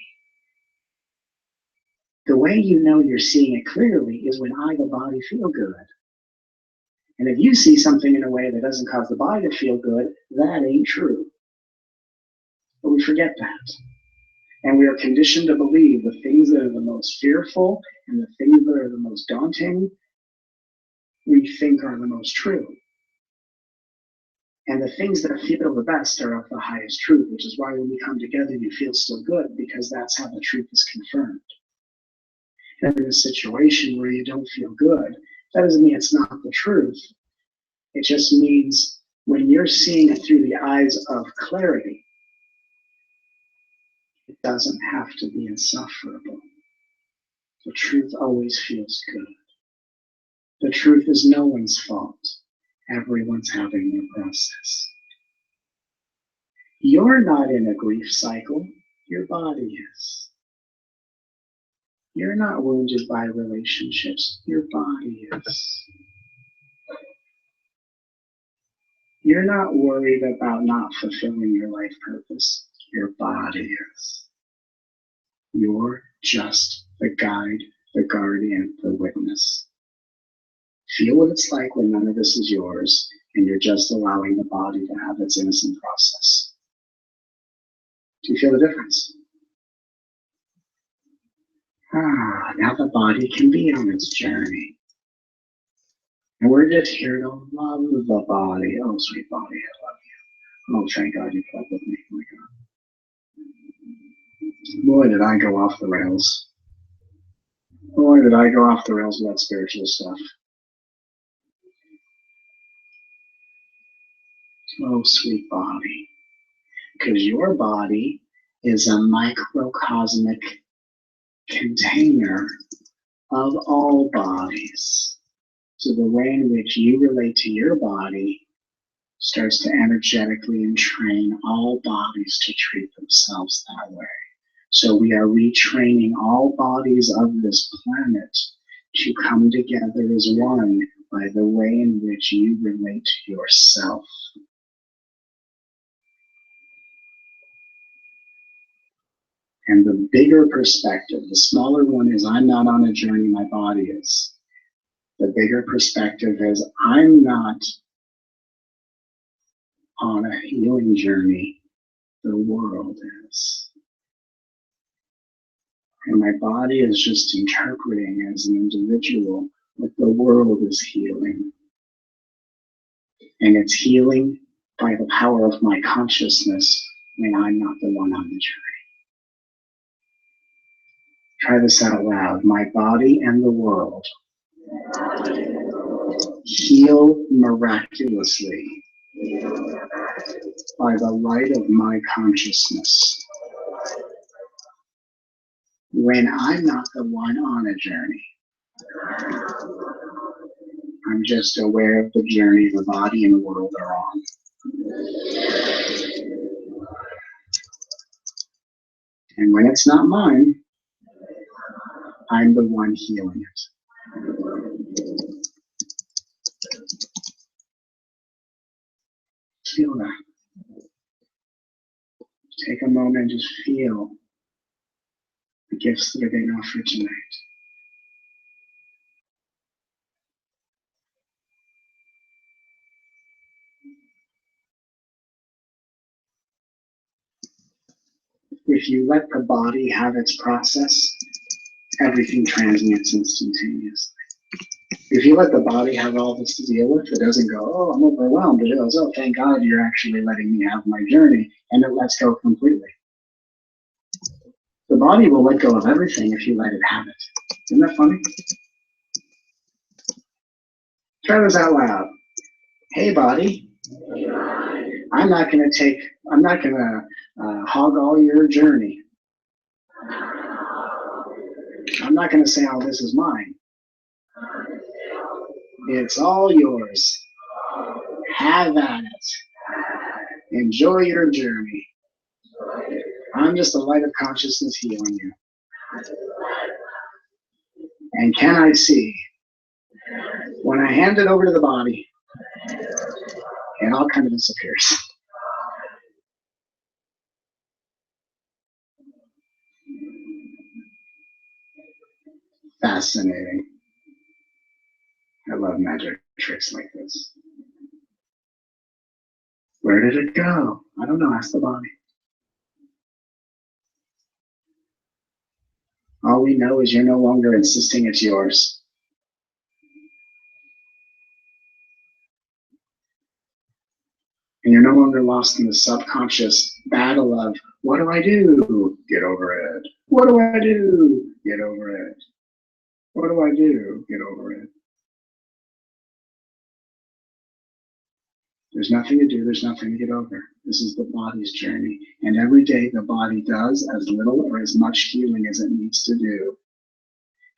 you know you're seeing it clearly is when I, the body, feel good. And if you see something in a way that doesn't cause the body to feel good, that ain't true. But we forget that. And we are conditioned to believe the things that are the most fearful and the things that are the most daunting, we think are the most true. And the things that feel the best are of the highest truth, which is why when we come together, you feel so good, because that's how the truth is confirmed. And in a situation where you don't feel good, that doesn't mean it's not the truth. It just means when you're seeing it through the eyes of clarity, it doesn't have to be insufferable. The truth always feels good. The truth is no one's fault. Everyone's having their process. You're not in a grief cycle. Your body is. You're not wounded by relationships. Your body is. You're not worried about not fulfilling your life purpose. Your body is. You're just the guide, the guardian, the witness. Feel what it's like when none of this is yours and you're just allowing the body to have its innocent process. Do you feel the difference? Now the body can be on its journey. And we're just here to love the body. Oh, sweet body, I love you. Oh, thank God you put up with me. Oh my God. Boy, did I go off the rails. Boy, did I go off the rails with that spiritual stuff. Oh, sweet body. Because your body is a microcosmic container of all bodies. So the way in which you relate to your body starts to energetically entrain all bodies to treat themselves that way. So we are retraining all bodies of this planet to come together as one by the way in which you relate to yourself. And the bigger perspective, the smaller one is I'm not on a journey, my body is. The bigger perspective is I'm not on a healing journey, the world is. And my body is just interpreting as an individual what the world is healing. And it's healing by the power of my consciousness when I'm not the one on the journey. Try this out loud. My body and the world heal miraculously by the light of my consciousness when I'm not the one on a journey. I'm just aware of the journey the body and the world are on. And when it's not mine, I'm the one healing it. Feel that. Take a moment, just feel the gifts that are being offered tonight. If you let the body have its process, everything transmutes instantaneously. If you let the body have all this to deal with, it doesn't go, oh, I'm overwhelmed. It goes, oh, thank God you're actually letting me have my journey, and it lets go completely. The body will let go of everything if you let it have it. Isn't that funny? Try this out loud. Hey, body. I'm not going to hog all your journey. I'm not going to say, oh, this is mine. It's all yours. Have at it. Enjoy your journey. I'm just a light of consciousness healing you. And can I see, when I hand it over to the body, it all kind of disappears. Fascinating. I love magic tricks like this. Where did it go? I don't know, ask the body. All we know is you're no longer insisting it's yours. And you're no longer lost in the subconscious battle of, what do I do? Get over it. What do I do? Get over it. What do I do? Get over it. There's nothing to do, there's nothing to get over. This is the body's journey. And every day the body does as little or as much healing as it needs to do.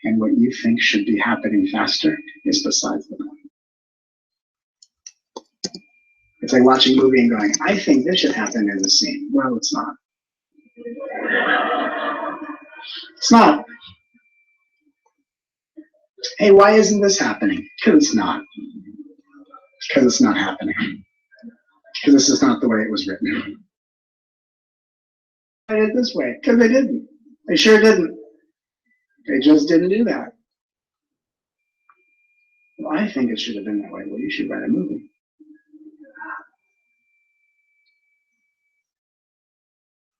And what you think should be happening faster is besides the point. It's like watching a movie and going, I think this should happen in the scene. Well, it's not. It's not. Hey, why isn't this happening? Because it's not. Because it's not happening. Because this is not the way it was written. I did it this way. Because they didn't. They sure didn't. They just didn't do that. Well, I think it should have been that way. Well, you should write a movie.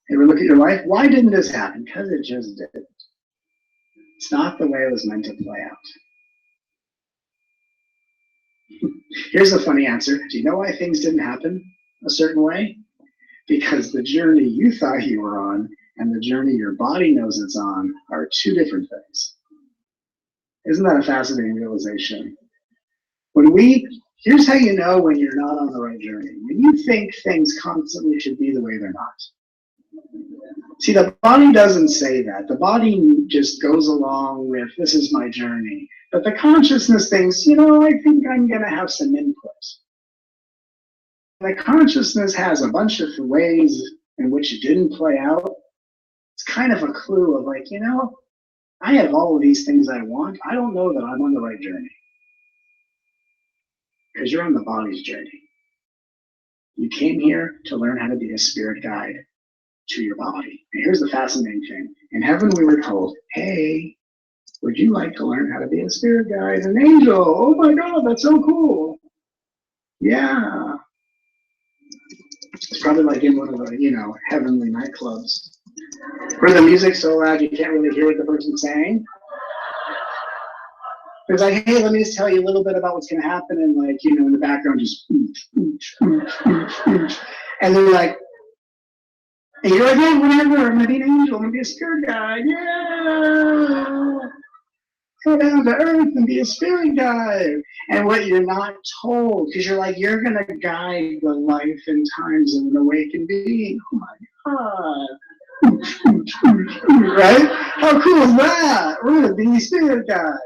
Ever look at your life? Why didn't this happen? Because it just didn't. It's not the way it was meant to play out. Here's a funny answer. Do you know why things didn't happen a certain way? Because the journey you thought you were on and the journey your body knows it's on are two different things. Isn't that a fascinating realization? Here's how you know when you're not on the right journey. When you think things constantly should be the way they're not. See, the body doesn't say that. The body just goes along with, this is my journey. But the consciousness thinks, I think I'm going to have some input. The consciousness has a bunch of ways in which it didn't play out. It's kind of a clue of like, I have all of these things I want. I don't know that I'm on the right journey. Because you're on the body's journey. You came here to learn how to be a spirit guide to your body. And here's the fascinating thing. In heaven, we were told, hey, would you like to learn how to be a spirit guide, an angel? Oh my God, that's so cool. Yeah. It's probably like in one of the, heavenly nightclubs where the music's so loud you can't really hear what the person's saying. It's like, hey, let me just tell you a little bit about what's going to happen. And like, in the background, just, and they're like, and you're like, hey, whatever, I'm going to be an angel, I'm going to be a spirit guide, yeah! Go down to earth and be a spirit guide. And what you're not told, because you're like, you're going to guide the life and times of an awakened being. Oh my God. Right? How cool is that? We're going to be spirit guides.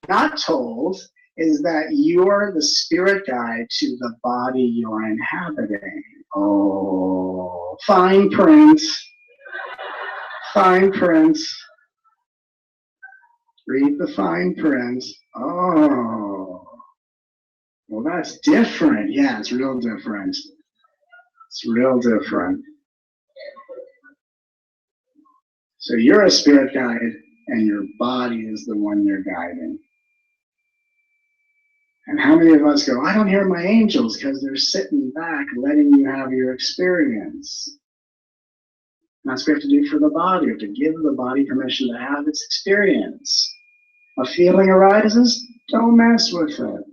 Not told is that you're the spirit guide to the body you're inhabiting. Oh, fine print. Fine print. Read the fine print. Oh, well, that's different. Yeah, it's real different. It's real different. So you're a spirit guide, and your body is the one you're guiding. And how many of us go, I don't hear my angels because they're sitting back letting you have your experience. And that's what we have to do for the body. We have to give the body permission to have its experience. A feeling arises, don't mess with it.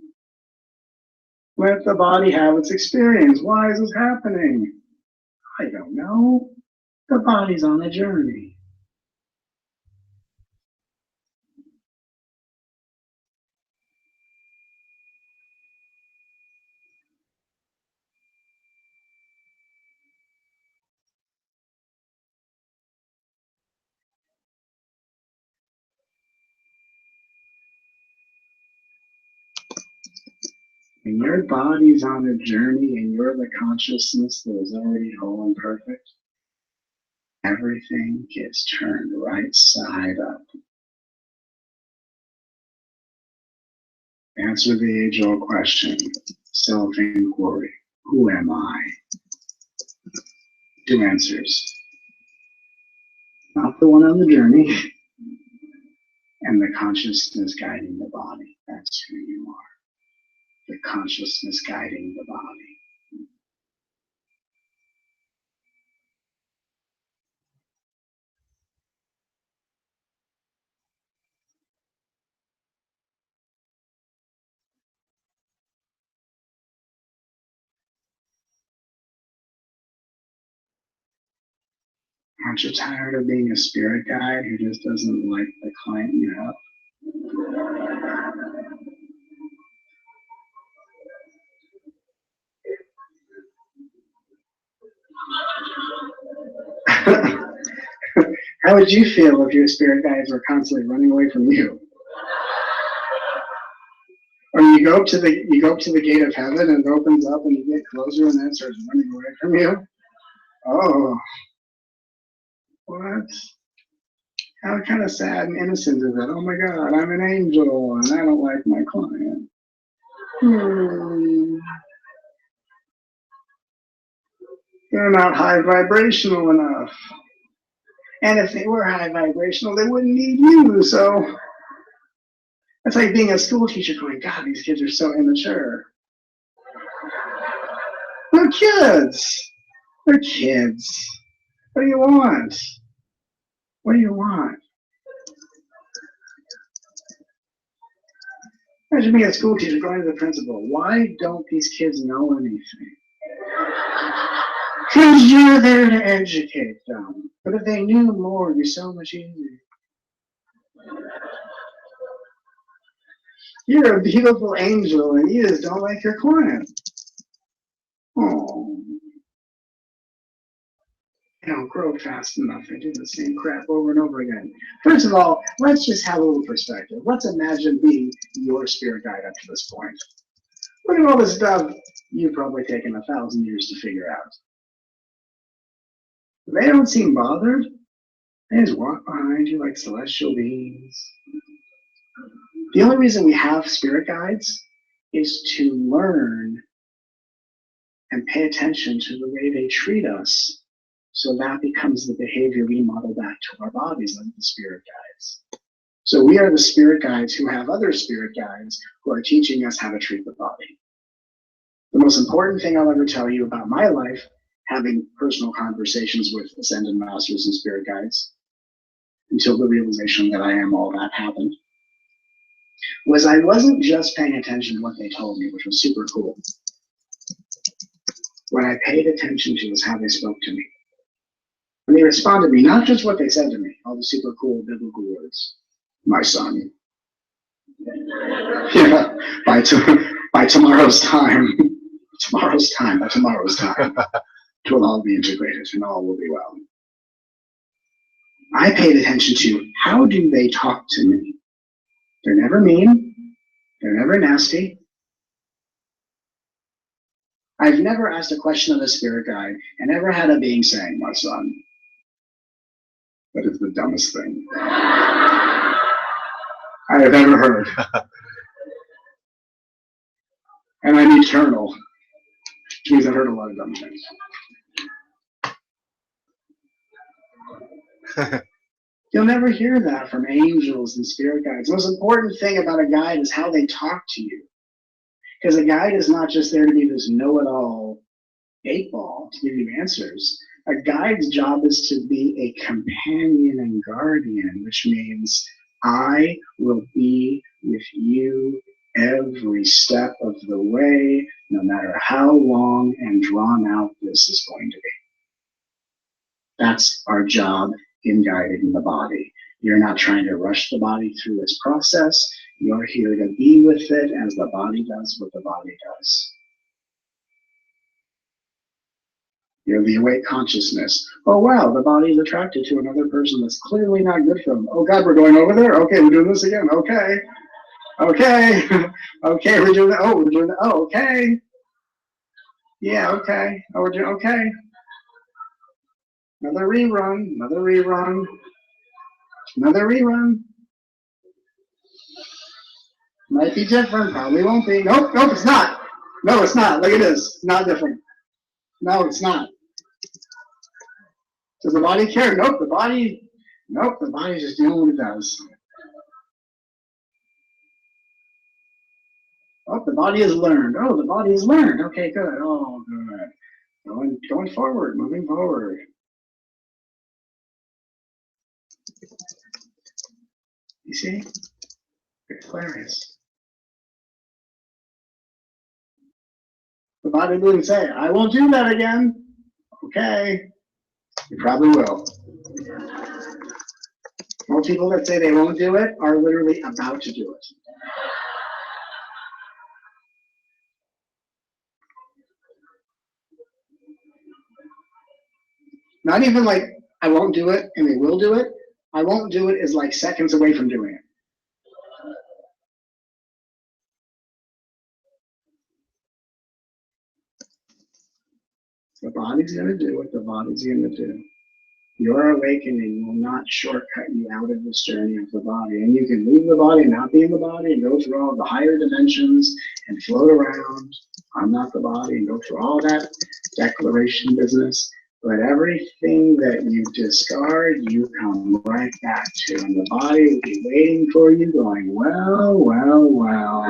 Let the body have its experience. Why is this happening? I don't know. The body's on a journey. When your body's on a journey and you're the consciousness that is already whole and perfect, everything gets turned right side up. Answer the age-old question, self-inquiry. Who am I? Two answers. Not the one on the journey, and the consciousness guiding the body. That's who you are. The consciousness guiding the body. Aren't you tired of being a spirit guide who just doesn't like the client you have? How would you feel if your spirit guides were constantly running away from you? Or you go up to the gate of heaven and it opens up and you get closer and then it starts running away from you? Oh, what? How kind of sad and innocent is that? Oh my God, I'm an angel and I don't like my client. They're not high vibrational enough. And if they were high vibrational, they wouldn't need you. So it's like being a school teacher going, God, these kids are so immature. They're kids. They're kids. What do you want? What do you want? Imagine being a school teacher going to the principal. Why don't these kids know anything? Because you're there to educate them. But if they knew more, it'd be so much easier. You're a beautiful angel and you just don't like your client. Oh. They don't grow fast enough. They do the same crap over and over again. First of all, let's just have a little perspective. Let's imagine being your spirit guide up to this point. Look at all this stuff you've probably taken 1,000 years to figure out. They don't seem bothered. They just walk behind you like celestial beings. The only reason we have spirit guides is to learn and pay attention to the way they treat us, so that becomes the behavior we model back to our bodies like the spirit guides. So we are the spirit guides who have other spirit guides who are teaching us how to treat the body. The most important thing I'll ever tell you about my life, having personal conversations with ascended masters and spirit guides, until the realization that I am all that happened, was I wasn't just paying attention to what they told me, which was super cool. What I paid attention to was how they spoke to me. And they responded to me, not just what they said to me, all the super cool biblical words. My son. Yeah, by tomorrow's time, by tomorrow's time, it will all be integrated and all will be well. I paid attention to how do they talk to me. They're never mean. They're never nasty. I've never asked a question of a spirit guide and never had a being saying, my son. That is the dumbest thing I have ever heard. And I'm eternal, which means I've heard a lot of dumb things. You'll never hear that from angels and spirit guides. The most important thing about a guide is how they talk to you. Because a guide is not just there to be this know-it-all 8-ball to give you answers. A guide's job is to be a companion and guardian, which means I will be with you every step of the way, no matter how long and drawn out this is going to be. That's our job in guiding the body. You're not trying to rush the body through its process. You're here to be with it as the body does what the body does. You're the awake consciousness. Oh, wow, the body's attracted to another person that's clearly not good for them. Oh, God, we're going over there? Okay, we're doing this again. Okay. Okay. Okay, we're doing that. Oh, we're doing that. Oh, okay. Yeah, okay. Oh, we're doing, okay. Another rerun, another rerun, another rerun. Might be different, probably won't be. Nope, nope, it's not. No, it's not. Look at this. It's not different. No, it's not. Does the body care? Nope, the body's just doing what it does. Oh, the body has learned. Oh, the body has learned. Okay, good. Oh, good. Going forward, moving forward. You see? It's hilarious. The body didn't say, I won't do that again. Okay. You probably will. Most people that say they won't do it are literally about to do it. Not even like, I won't do it and they will do it. I won't do it is like seconds away from doing it. The body's going to do what the body's going to do. Your awakening will not shortcut you out of this journey of the body. And you can leave the body and not be in the body and go through all the higher dimensions and float around. I'm not the body and go through all that declaration business. But everything that you discard, you come right back to. And the body will be waiting for you going, well, well, well.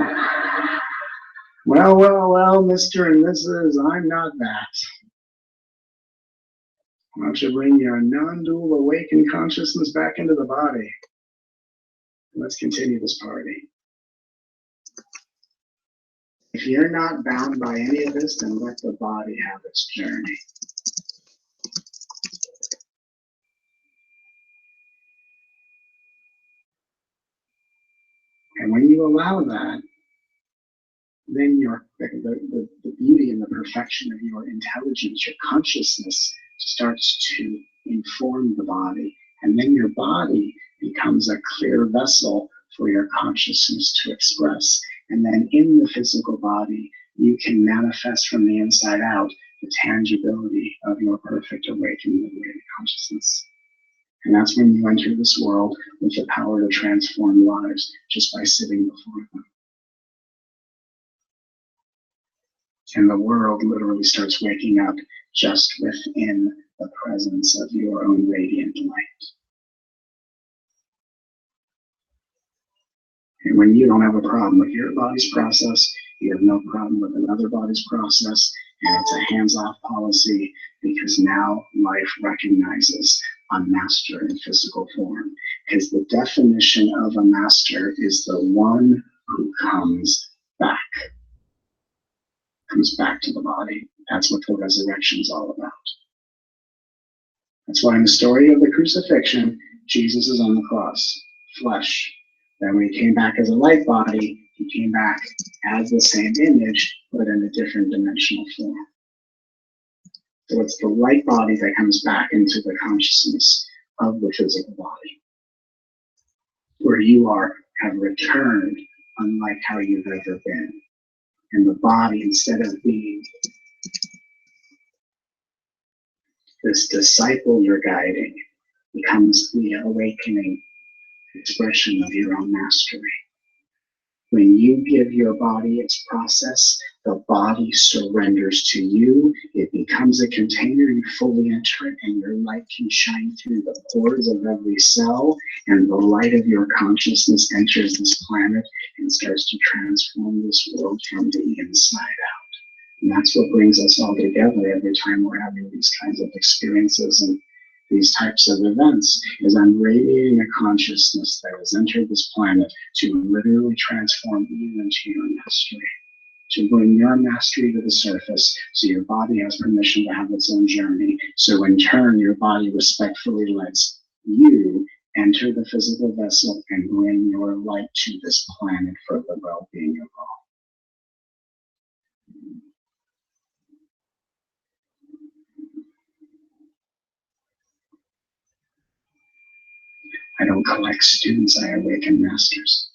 Well, well, well, Mr. and Mrs., I'm not that. Why don't you bring your non-dual awakened consciousness back into the body? Let's continue this party. If you're not bound by any of this, then let the body have its journey. And when you allow that, then the beauty and the perfection of your intelligence, your consciousness starts to inform the body. And then your body becomes a clear vessel for your consciousness to express. And then in the physical body, you can manifest from the inside out the tangibility of your perfect awakening of awakened consciousness. And that's when you enter this world with the power to transform lives just by sitting before them. And the world literally starts waking up just within the presence of your own radiant light. And when you don't have a problem with your body's process, you have no problem with another body's process, and it's a hands-off policy because now life recognizes a master in physical form. Because the definition of a master is the one who comes back to the body. That's what the resurrection is all about. That's why in the story of the crucifixion, Jesus is on the cross, flesh. Then when he came back as a light body, he came back as the same image, but in a different dimensional form. So it's the light body that comes back into the consciousness of the physical body, where you have returned unlike how you've ever been. And the body, instead of being this disciple you're guiding, becomes the awakening expression of your own mastery. When you give your body its process, the body surrenders to you. It becomes a container, you fully enter it, and your light can shine through the pores of every cell, and the light of your consciousness enters this planet and starts to transform this world from the inside out. And that's what brings us all together every time we're having these kinds of experiences and these types of events, is I'm radiating a consciousness that has entered this planet to literally transform you into your mastery, to bring your mastery to the surface so your body has permission to have its own journey. So in turn, your body respectfully lets you enter the physical vessel and bring your light to this planet for the well-being of all. I don't collect students, I awaken masters.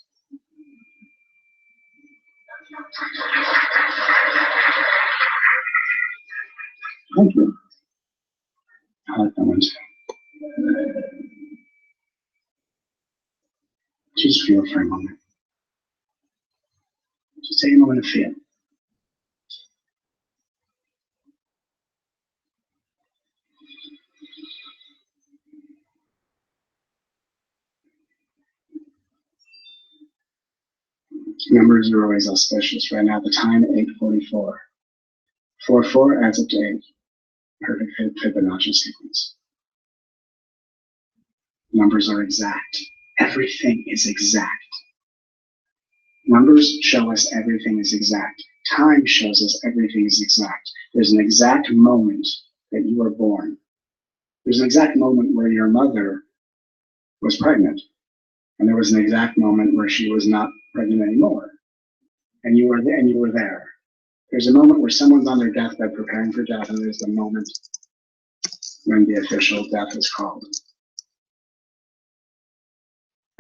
Thank you. I like that one too. Just feel for a moment. Just take a moment to feel. Numbers are always auspicious. Right now, the time 8:44. 4 adds up to 8. Perfect Fibonacci sequence. Numbers are exact. Everything is exact. Numbers show us everything is exact. Time shows us everything is exact. There's an exact moment that you were born. There's an exact moment where your mother was pregnant. And there was an exact moment where she was not pregnant anymore. And you were there. There's a moment where someone's on their deathbed preparing for death, and there's the moment when the official death is called.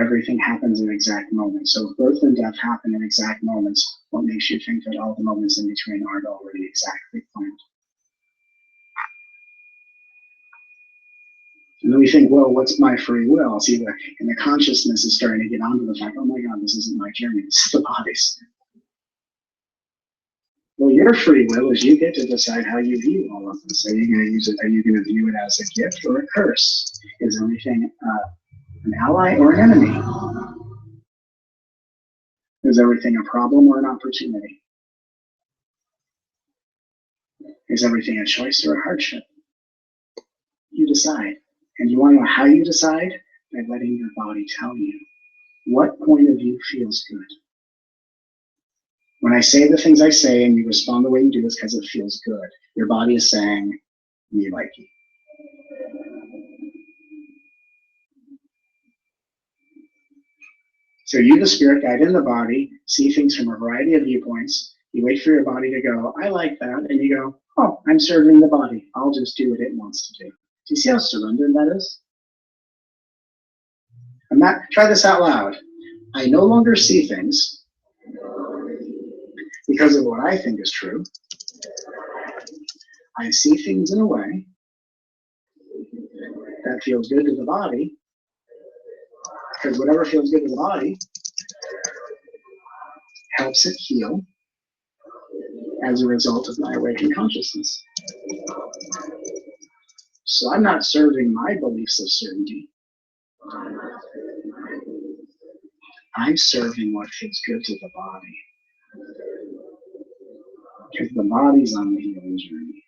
Everything happens in exact moments. So if birth and death happen in exact moments, what makes you think that all the moments in between aren't already exactly planned? And then we think, well, what's my free will? See, and the consciousness is starting to get onto the fact, oh my God, this isn't my journey, this is the body's. Well, your free will is you get to decide how you view all of this. Are you going to use it? Are you going to view it as a gift or a curse? Is everything an ally or an enemy? Is everything a problem or an opportunity? Is everything a choice or a hardship? You decide. And you want to know how you decide? By letting your body tell you what point of view feels good. When I say the things I say and you respond the way you do, it's because it feels good. Your body is saying, me like you. So you, the spirit guide in the body, see things from a variety of viewpoints. You wait for your body to go, I like that. And you go, oh, I'm serving the body. I'll just do what it wants to do. Do you see how surrendered that is? Try this out loud. I no longer see things because of what I think is true. I see things in a way that feels good to the body, because whatever feels good to the body helps it heal as a result of my awakened consciousness. So I'm not serving my beliefs of certainty. I'm serving what feels good to the body. Because the body's on the healing journey.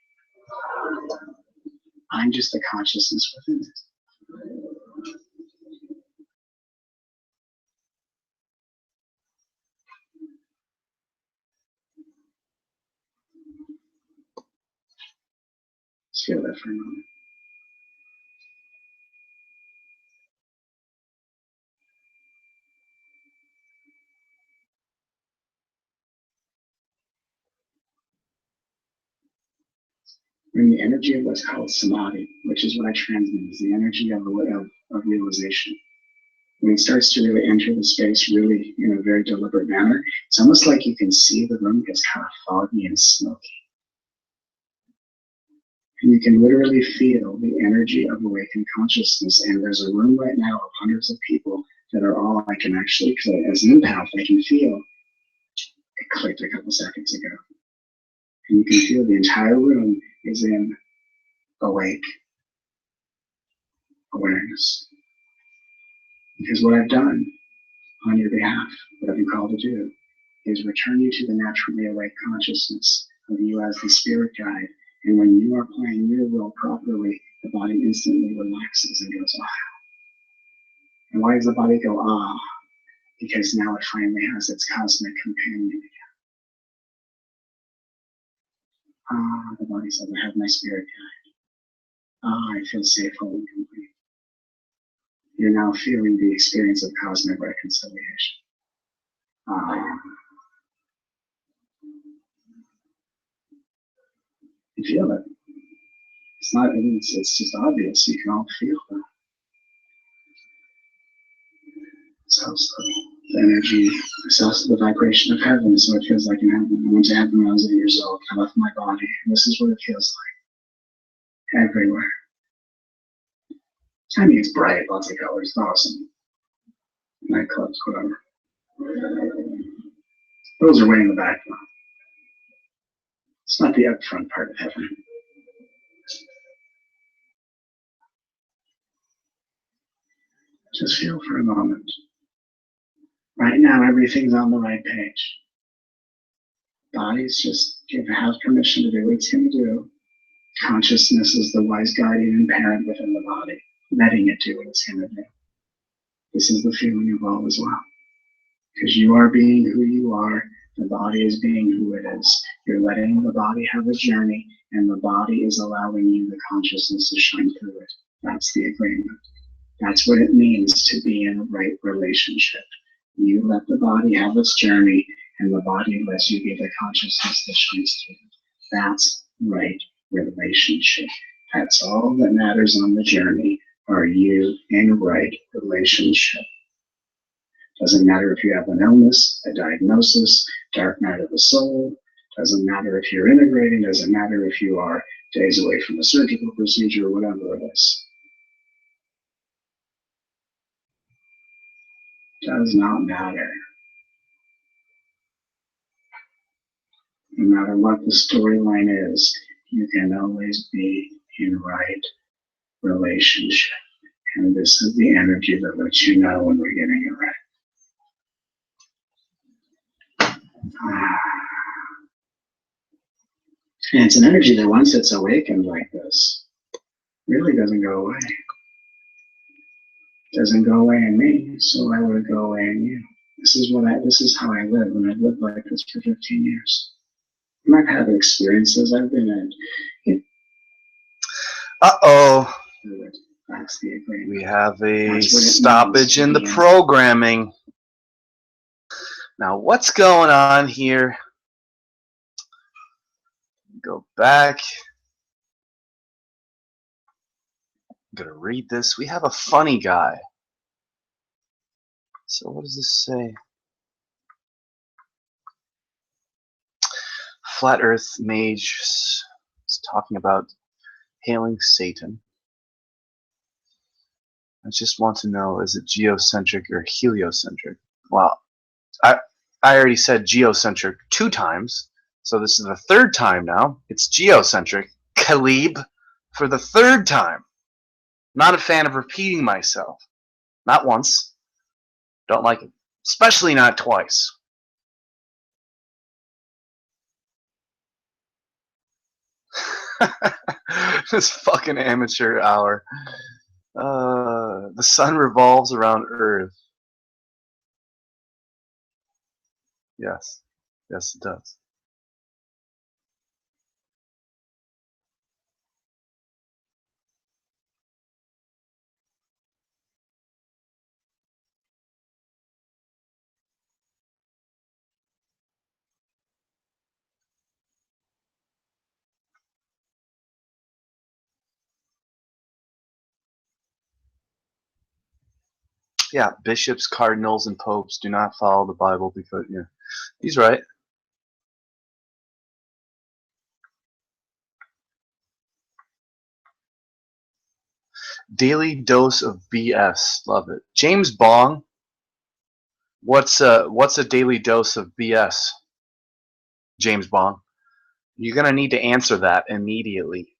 I'm just the consciousness within it. Let's feel that for a moment. And the energy of what's called samadhi, which is what I transmit, is the energy of realization. When it starts to really enter the space really in a very deliberate manner, it's almost like you can see the room gets kind of foggy and smoky. And you can literally feel the energy of awakened consciousness. And there's a room right now of hundreds of people that are all, I can actually, as an empath, I can feel it clicked a couple seconds ago. And you can feel the entire room is in awake awareness. Because what I've done on your behalf, what I've been called to do, is return you to the naturally awake consciousness of you as the spirit guide. And when you are playing your will properly, the body instantly relaxes and goes, ah. And why does the body go, ah? Because now it finally has its cosmic companion again. Ah, the body says, I have my spirit guide. Ah, I feel safe, whole, and complete. You're now feeling the experience of cosmic reconciliation. Ah. You feel it. It's not, it's just obvious. You can all feel that. It's also the energy, it's also the vibration of heaven, so it feels like in heaven. I went to heaven when I was 8 years old. I left my body, and this is what it feels like. Everywhere. I mean, it's bright, lots of colors, it's awesome. Nightclubs, whatever. Those are way in the background. It's not the upfront part of heaven. Just feel for a moment. Right now, everything's on the right page. Body's just have permission to do what it's going to do. Consciousness is the wise guardian and parent within the body, letting it do what it's going to do. This is the feeling of all as well. Because you are being who you are, the body is being who it is. You're letting the body have a journey, and the body is allowing you the consciousness to shine through it. That's the agreement. That's what it means to be in a right relationship. You let the body have its journey, and the body lets you be the consciousness that shines through it. That's right relationship. That's all that matters on the journey. Are you in right relationship? Doesn't matter if you have an illness, a diagnosis, dark night of the soul. Doesn't matter if you're integrating. Doesn't matter if you are days away from a surgical procedure, whatever it is. Does not matter. No matter what the storyline is, you can always be in right relationship. And this is the energy that lets you know when we're getting it right. And it's an energy that once it's awakened like this, really doesn't go away. It doesn't go away in me, so why would it go away in you? This is how I live, and I've lived like this for 15 years. And I've had experiences, I've been in. Uh-oh. That's the agreement. We have a stoppage in the programming. Now, what's going on here? Go back. I'm going to read this. We have a funny guy. So what does this say? Flat Earth Mage is talking about hailing Satan. I just want to know, is it geocentric or heliocentric? Well, I already said geocentric 2 times, so this is the 3rd time now. It's geocentric. Khalib, for the 3rd time. Not a fan of repeating myself. Not once. Don't like it. Especially not twice. This fucking amateur hour. The sun revolves around Earth. Yes. Yes, it does. Yeah, bishops, cardinals, and popes do not follow the Bible because, yeah, he's right. Daily dose of BS. Love it. James Bong. What's a daily dose of BS? James Bong. You're going to need to answer that immediately.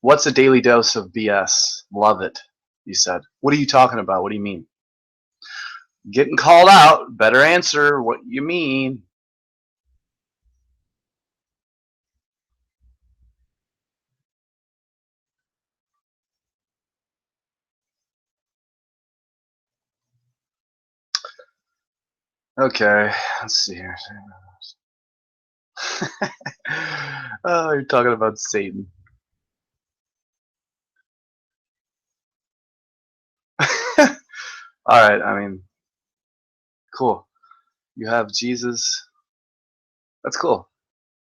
What's a daily dose of BS? Love it, you said. What are you talking about? What do you mean? Getting called out. Better answer what you mean. Okay, let's see here. Oh, you're talking about Satan. All right, I mean, cool. You have Jesus. That's cool.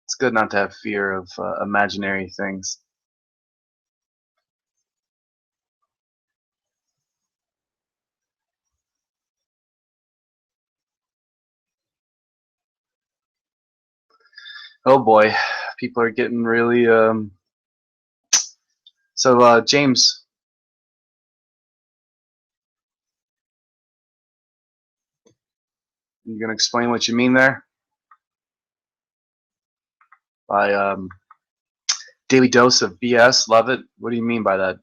It's good not to have fear of imaginary things. Oh boy, people are getting really. So, James, you gonna explain what you mean there by daily dose of BS? Love it. What do you mean by that?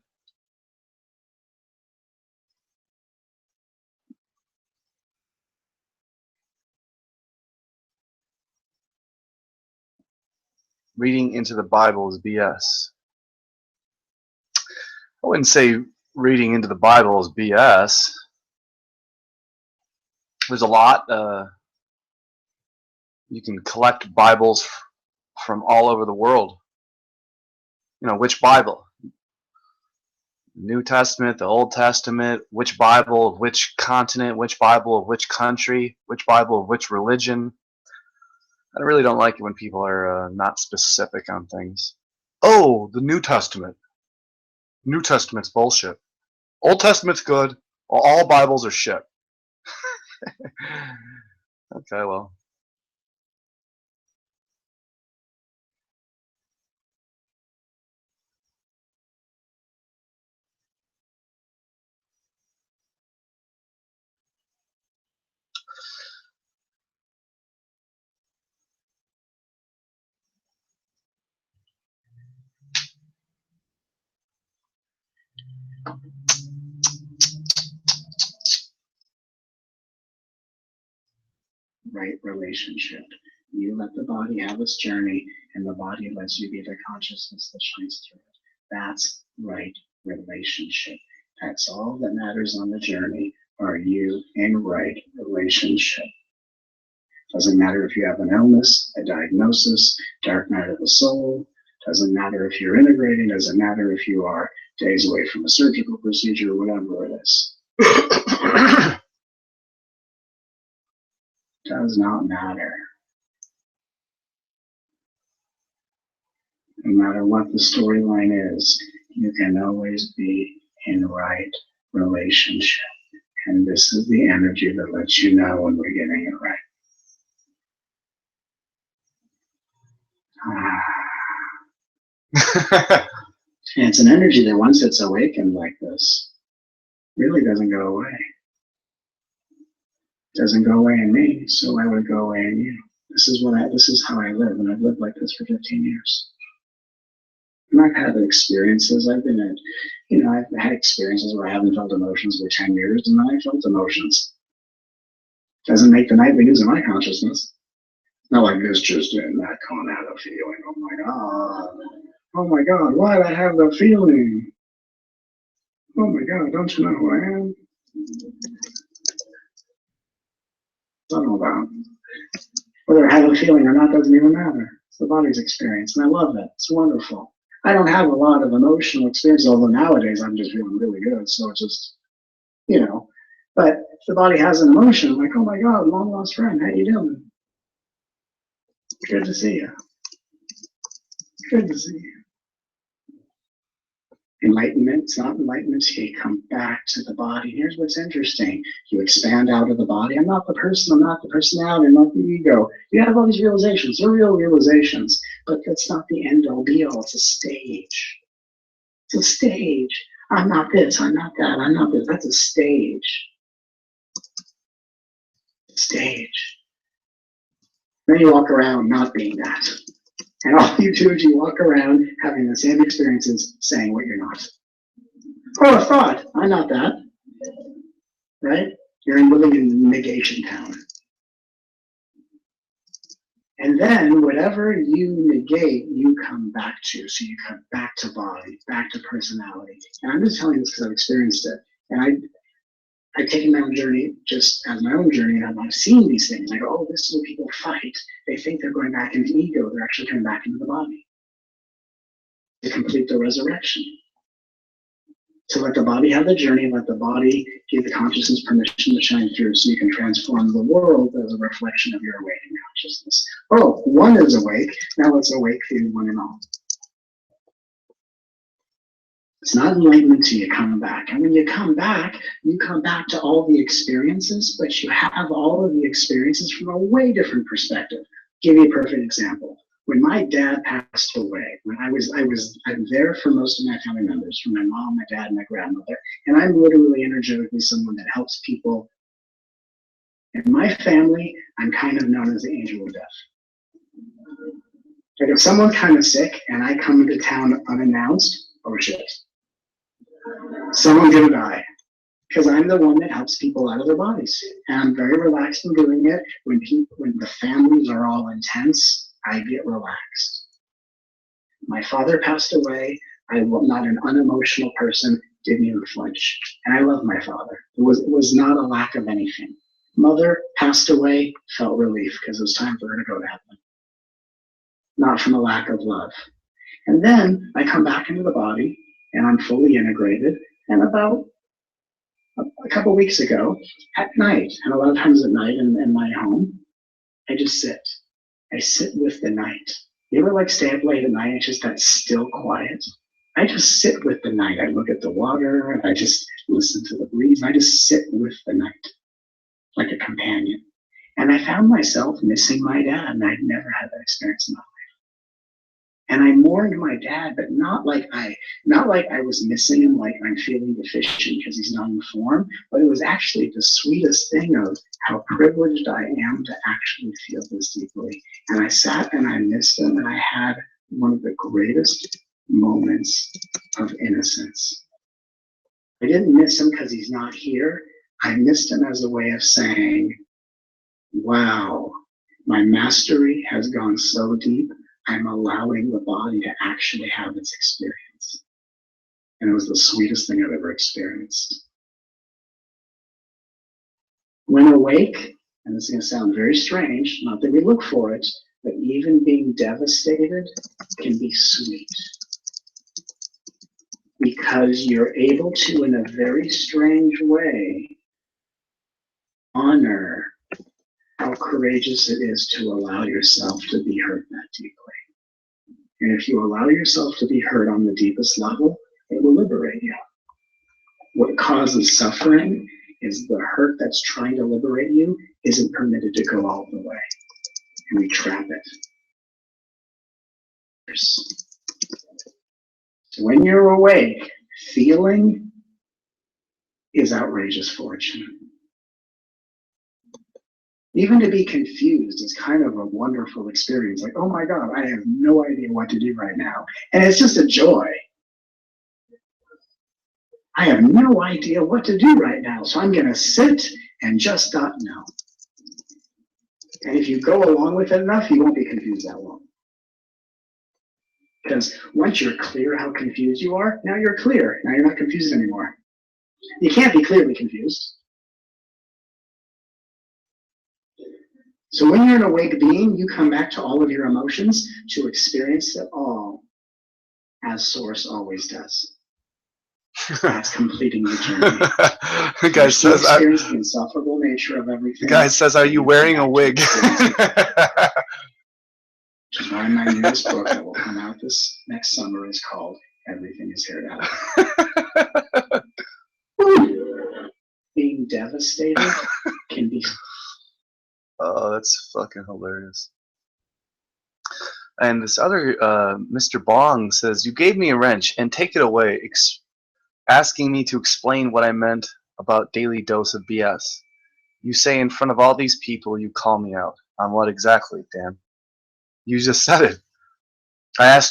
Reading into the Bible is BS. I wouldn't say reading into the Bible is BS. There's a lot. You can collect Bibles from all over the world. You know, which Bible? New Testament, the Old Testament, which Bible of which continent, which Bible of which country, which Bible of which religion. I really don't like it when people are not specific on things. Oh, the New Testament. New Testament's bullshit. Old Testament's good. All Bibles are shit. Okay, well. Right relationship. You let the body have its journey, and the body lets you be the consciousness that shines through it. That's right relationship. That's all that matters on the journey. Are you in right relationship? Doesn't matter if you have an illness, a diagnosis, dark night of the soul. Doesn't matter if you're integrating. Doesn't matter if you are days away from a surgical procedure, whatever it is. Does not matter. No matter what the storyline is, you can always be in right relationship. And this is the energy that lets you know when we're getting it right. And it's an energy that once it's awakened like this, really doesn't go away. It doesn't go away in me, so why would it go away in you? This is how I live, and I've lived like this for 15 years. And I've had experiences. I've had experiences where I haven't felt emotions for 10 years, and then I felt emotions. Doesn't make the nightly news in my consciousness. Not like this, just in that con had a feeling. Oh my God. Oh my God, why did I have the feeling? Oh my God, don't you know who I am? Don't know about. Whether I have a feeling or not doesn't even matter. It's the body's experience, and I love it. It's wonderful. I don't have a lot of emotional experience, although nowadays I'm just feeling really good. So it's just, but if the body has an emotion, I'm like, oh my God, long lost friend, how you doing? Good to see you. Good to see you. Enlightenment, it's not enlightenment. You come back to the body. Here's what's interesting. You expand out of the body. I'm not the person. I'm not the personality. I'm not the ego. You have all these realizations. They're real realizations, but that's not the end all be all. It's a stage. It's a stage. I'm not this. I'm not that. I'm not this. That's a stage. Stage. Then you walk around not being that. And all you do is you walk around having the same experiences saying what you're not. Oh, a thought. I'm not that. Right? You're living in negation town. And then whatever you negate, you come back to. So you come back to body, back to personality. And I'm just telling you this because I've experienced it. And I've taken my own journey just as my own journey, and I've seen these things. I go, oh, this is what people fight. They think they're going back into ego. They're actually coming back into the body to complete the resurrection. To let the body have the journey, let the body give the consciousness permission to shine through so you can transform the world as a reflection of your awakened consciousness. Oh, one is awake. Now let's awake the one and all. It's not enlightenment until you come back. And when you come back to all the experiences, but you have all of the experiences from a way different perspective. Give you a perfect example. When my dad passed away, when I'm there for most of my family members, for my mom, my dad, and my grandmother, and I'm literally energetically someone that helps people. In my family, I'm kind of known as the angel of death. Like if someone's kind of sick and I come into town unannounced, oh shit. Someone's gonna die. Because I'm the one that helps people out of their bodies. And I'm very relaxed in doing it. When the families are all intense, I get relaxed. My father passed away. I'm not an unemotional person, didn't even flinch. And I love my father. It was not a lack of anything. Mother passed away, felt relief because it was time for her to go to heaven. Not from a lack of love. And then I come back into the body and I'm fully integrated. And about a couple weeks ago, at night, and a lot of times at night in my home, I just sit. I sit with the night. You ever like stay up late at night and just that still quiet? I just sit with the night. I look at the water and I just listen to the breeze. I just sit with the night like a companion. And I found myself missing my dad, and I'd never had that experience in my life. And I mourned my dad, but not like I was missing him, like I'm feeling deficient because he's not in the form, but it was actually the sweetest thing of how privileged I am to actually feel this deeply. And I sat and I missed him, and I had one of the greatest moments of innocence. I didn't miss him because he's not here. I missed him as a way of saying, wow, my mastery has gone so deep. I'm allowing the body to actually have its experience. And it was the sweetest thing I've ever experienced. When awake, and this is going to sound very strange, not that we look for it, but even being devastated can be sweet. Because you're able to, in a very strange way, honor how courageous it is to allow yourself to be hurt that deeply. And if you allow yourself to be hurt on the deepest level, it will liberate you. What causes suffering is the hurt that's trying to liberate you isn't permitted to go all the way. And we trap it. So when you're awake, feeling is outrageous fortune. Even to be confused is kind of a wonderful experience. Like, oh my God, I have no idea what to do right now. And it's just a joy. I have no idea what to do right now. So I'm going to sit and just not know. And if you go along with it enough, you won't be confused that long. Because once you're clear how confused you are, now you're clear. Now you're not confused anymore. You can't be clearly confused. So when you're an awake being, you come back to all of your emotions to experience it all as Source always does. That's completing the journey. The guy says, experience the insufferable nature of everything. The guy says, are you wearing a wig? Which is why my newest book that will come out this next summer is called Everything is Here to Help. Being devastated can be... Oh, that's fucking hilarious. And this other Mr. Bong says, you gave me a wrench and take it away, asking me to explain what I meant about daily dose of BS. You say in front of all these people you call me out. On what exactly, Dan? You just said it. I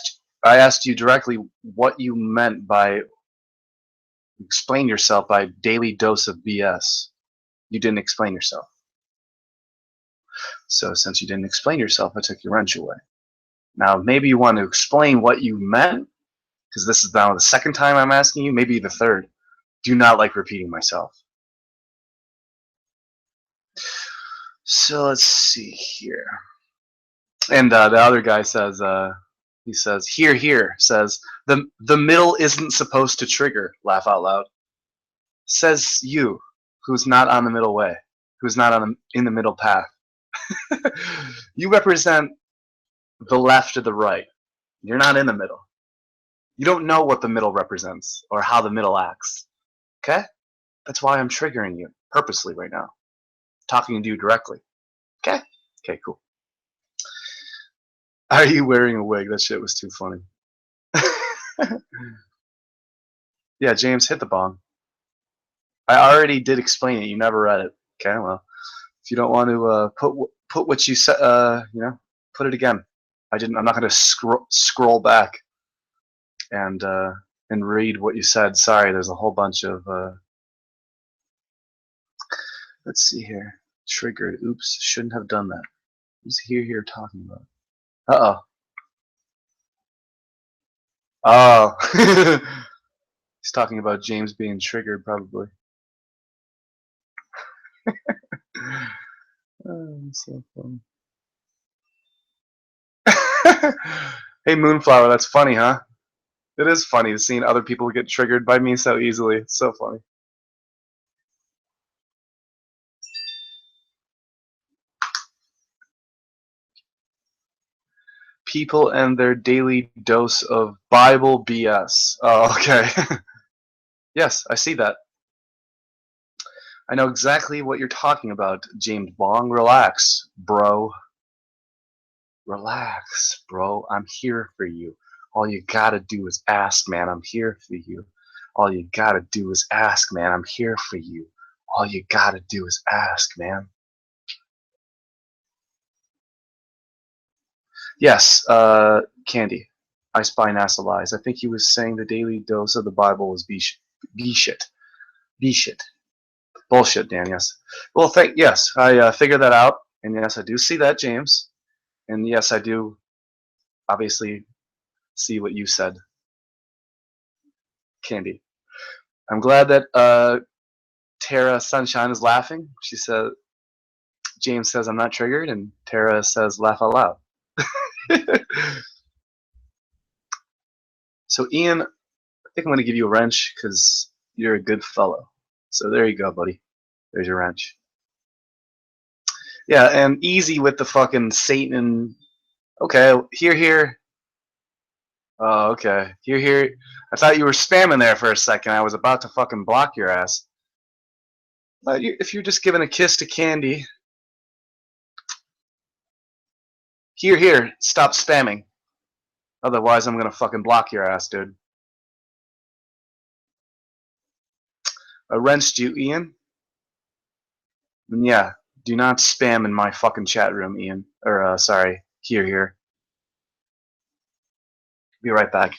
asked you directly what you meant by explain yourself by daily dose of BS. You didn't explain yourself. So since you didn't explain yourself, I took your wrench away. Now maybe you want to explain what you meant, because this is now the second time I'm asking you, maybe the third. Do not like repeating myself. So let's see here. And the other guy says, he says, here, says, the middle isn't supposed to trigger, laugh out loud. Says you, who's not on the middle way, who's not in the middle path. You represent the left or the right. You're not in the middle. You don't know what the middle represents or how the middle acts. Okay? That's why I'm triggering you purposely right now. Talking to you directly. Okay? Okay, cool. Are you wearing a wig? That shit was too funny. Yeah, James, hit the bong. I already did explain it. You never read it. Okay, well, if you don't want to put what you said, put it again. I'm not going to scroll back and read what you said. Sorry, there's a whole bunch of. Let's see here. Triggered. Oops, shouldn't have done that. Who's here talking about? Uh oh. Oh. He's talking about James being triggered, probably. Oh, so funny. Hey, Moonflower, that's funny, huh? It is funny seeing other people get triggered by me so easily. It's so funny. People and their daily dose of Bible BS. Oh, okay. Yes, I see that. I know exactly what you're talking about, James Bong. Relax, bro. Relax, bro. I'm here for you. All you gotta do is ask, man. I'm here for you. All you gotta do is ask, man. I'm here for you. All you gotta do is ask, man. Yes, Candy. I spy NASA lies. I think he was saying the daily dose of the Bible was B-shit. B-shit. Bullshit, Dan, yes. Well, yes, I figured that out. And yes, I do see that, James. And yes, I do obviously see what you said, Candy. I'm glad that Tara Sunshine is laughing. She said, James says I'm not triggered, and Tara says laugh out loud. So Ian, I think I'm going to give you a wrench because you're a good fellow. So there you go, buddy. There's your wrench. Yeah, and easy with the fucking Satan. Okay, here. Oh, okay. Here. I thought you were spamming there for a second. I was about to fucking block your ass. But if you're just giving a kiss to Candy. Here. Stop spamming. Otherwise, I'm gonna fucking block your ass, dude. I wrenched you, Ian. And yeah, do not spam in my fucking chat room, Ian. Or, sorry. Here. Be right back.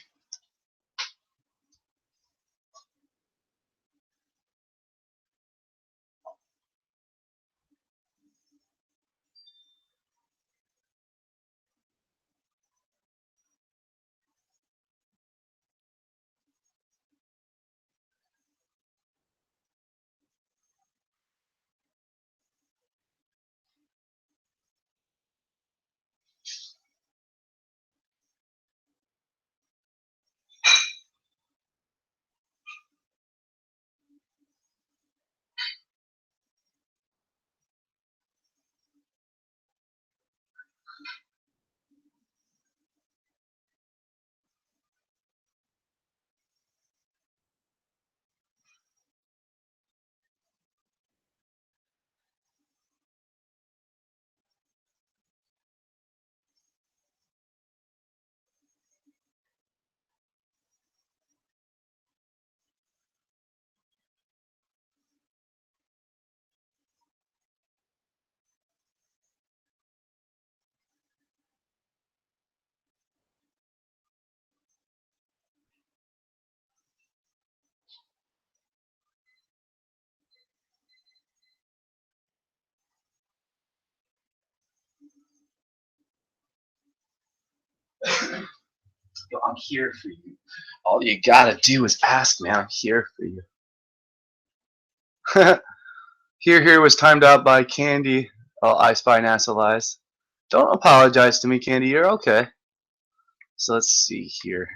Yo, I'm here for you. All you gotta do is ask, man. I'm here for you. Here was timed out by Candy. Oh, I Spy NASA Lies. Don't apologize to me, Candy. You're okay. So let's see here.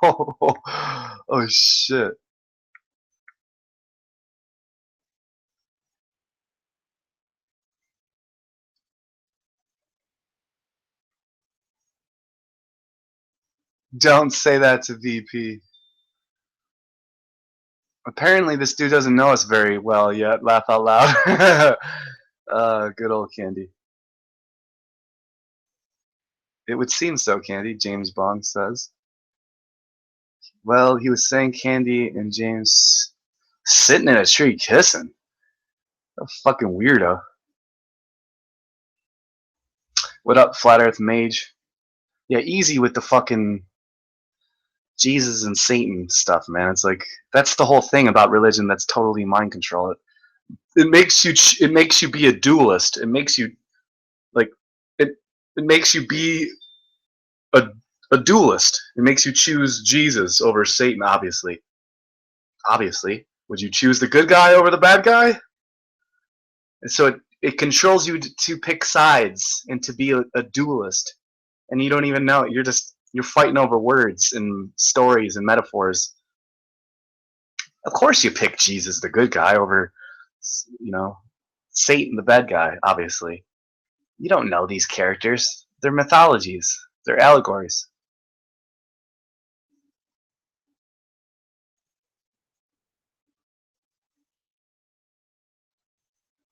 Oh shit. Don't say that to VP. Apparently this dude doesn't know us very well yet. Laugh out loud. Good old Candy. It would seem so, Candy, James Bond says. Well, he was saying Candy and James sitting in a tree kissing. A fucking weirdo. What up, Flat Earth Mage? Yeah, easy with the fucking Jesus and Satan stuff, man. It's like that's the whole thing about religion. That's totally mind control. It makes you be a dualist. It makes you like it. It makes you be a a dualist. It makes you choose Jesus over Satan. Obviously, would you choose the good guy over the bad guy? And so it controls you to pick sides and to be a dualist, and you don't even know it. You're fighting over words and stories and metaphors. Of course, you pick Jesus, the good guy, over Satan, the bad guy. Obviously, you don't know these characters. They're mythologies. They're allegories.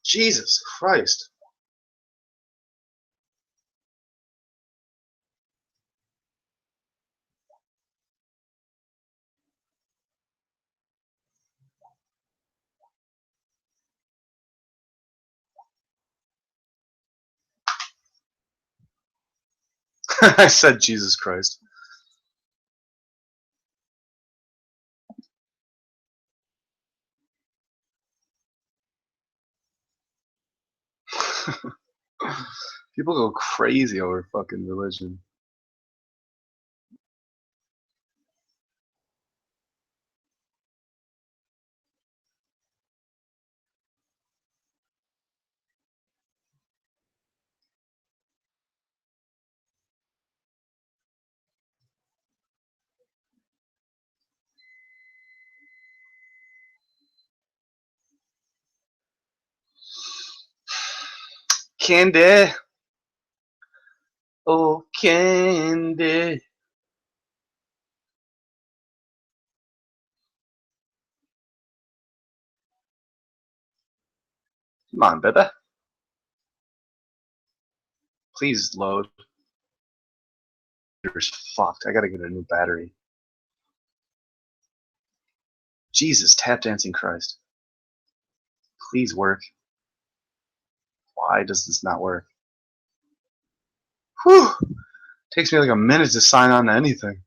Jesus Christ. I said Jesus Christ. People go crazy over fucking religion. Candy. Oh, Candy. Come on, baby. Please load. Computer's fucked. I gotta get a new battery. Jesus, tap dancing Christ. Please work. Why does this not work? Whew. Takes me like a minute to sign on to anything.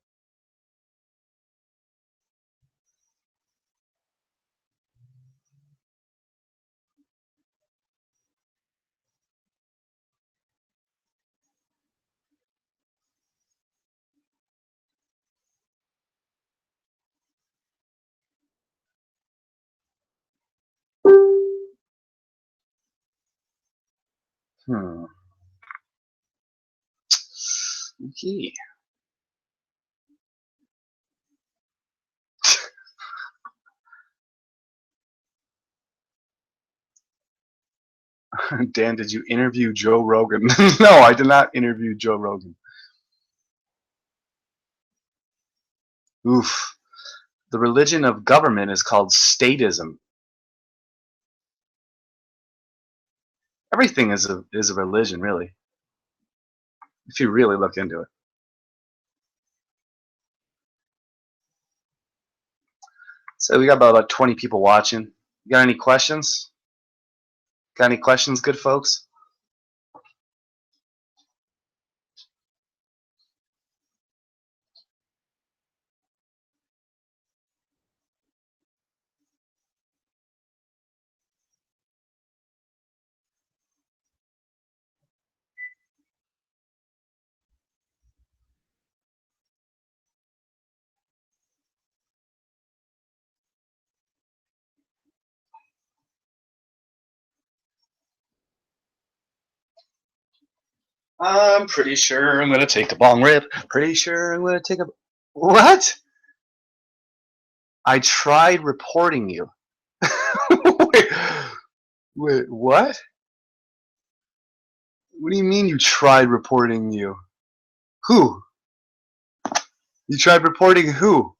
Hmm. Okay. Dan, did you interview Joe Rogan? No, I did not interview Joe Rogan. Oof. The religion of government is called statism. Everything is a religion, really, if you really look into it. So we got about 20 people watching. You got any questions? Got any questions, good folks? I'm pretty sure I'm gonna take a bong rip. Pretty sure I'm gonna take a. What? I tried reporting you. wait, wait, what? What do you mean you tried reporting you? Who? You tried reporting who?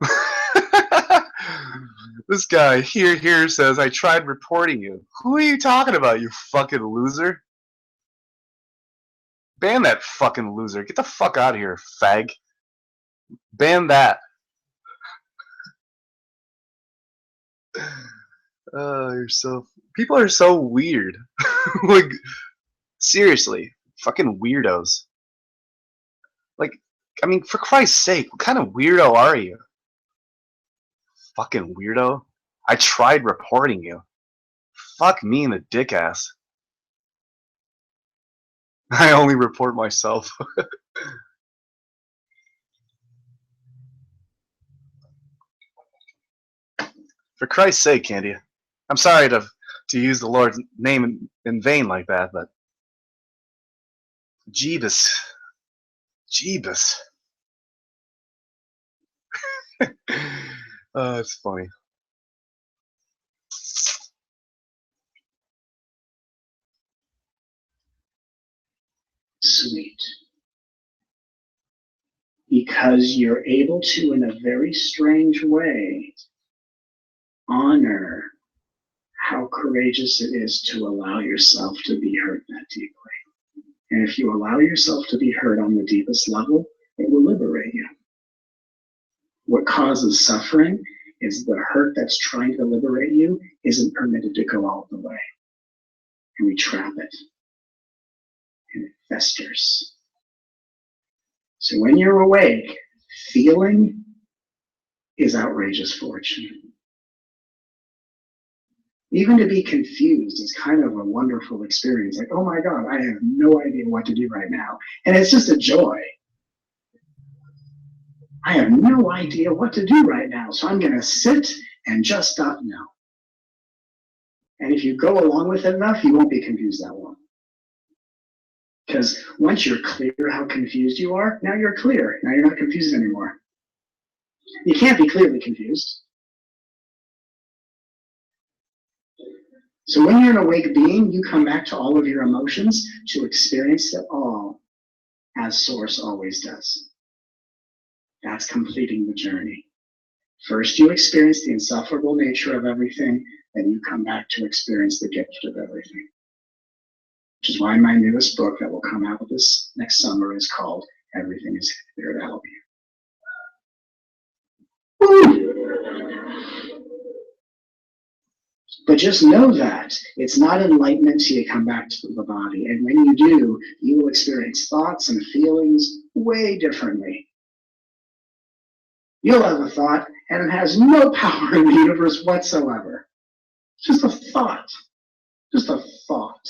This guy here says I tried reporting you. Who are you talking about, you fucking loser? Ban that fucking loser. Get the fuck out of here, fag. Ban that. You're so. People are so weird. Like, seriously, fucking weirdos. Like, I mean, for Christ's sake, what kind of weirdo are you? Fucking weirdo. I tried reporting you. Fuck me in the dick ass. I only report myself. For Christ's sake, Candy. I'm sorry to use the Lord's name in vain like that, but Jeebus. Jeebus. It's funny. Sweet. Because you're able to, in a very strange way, honor how courageous it is to allow yourself to be hurt that deeply. And if you allow yourself to be hurt on the deepest level, it will liberate you. What causes suffering is the hurt that's trying to liberate you isn't permitted to go all the way. And we trap it. And it festers. So when you're awake, feeling is outrageous fortune. Even to be confused is kind of a wonderful experience. Like, oh my God, I have no idea what to do right now. And it's just a joy. I have no idea what to do right now. So I'm going to sit and just not know. And if you go along with it enough, you won't be confused that long. Because once you're clear how confused you are, now you're clear. Now you're not confused anymore. You can't be clearly confused. So when you're an awake being, you come back to all of your emotions to experience it all as Source always does. That's completing the journey. First, you experience the insufferable nature of everything, then you come back to experience the gift of everything. Which is why my newest book that will come out this next summer is called Everything is Here to Help You. Woo! But just know that it's not enlightenment till you come back to the body. And when you do, you will experience thoughts and feelings way differently. You'll have a thought, and it has no power in the universe whatsoever. Just a thought. Just a thought.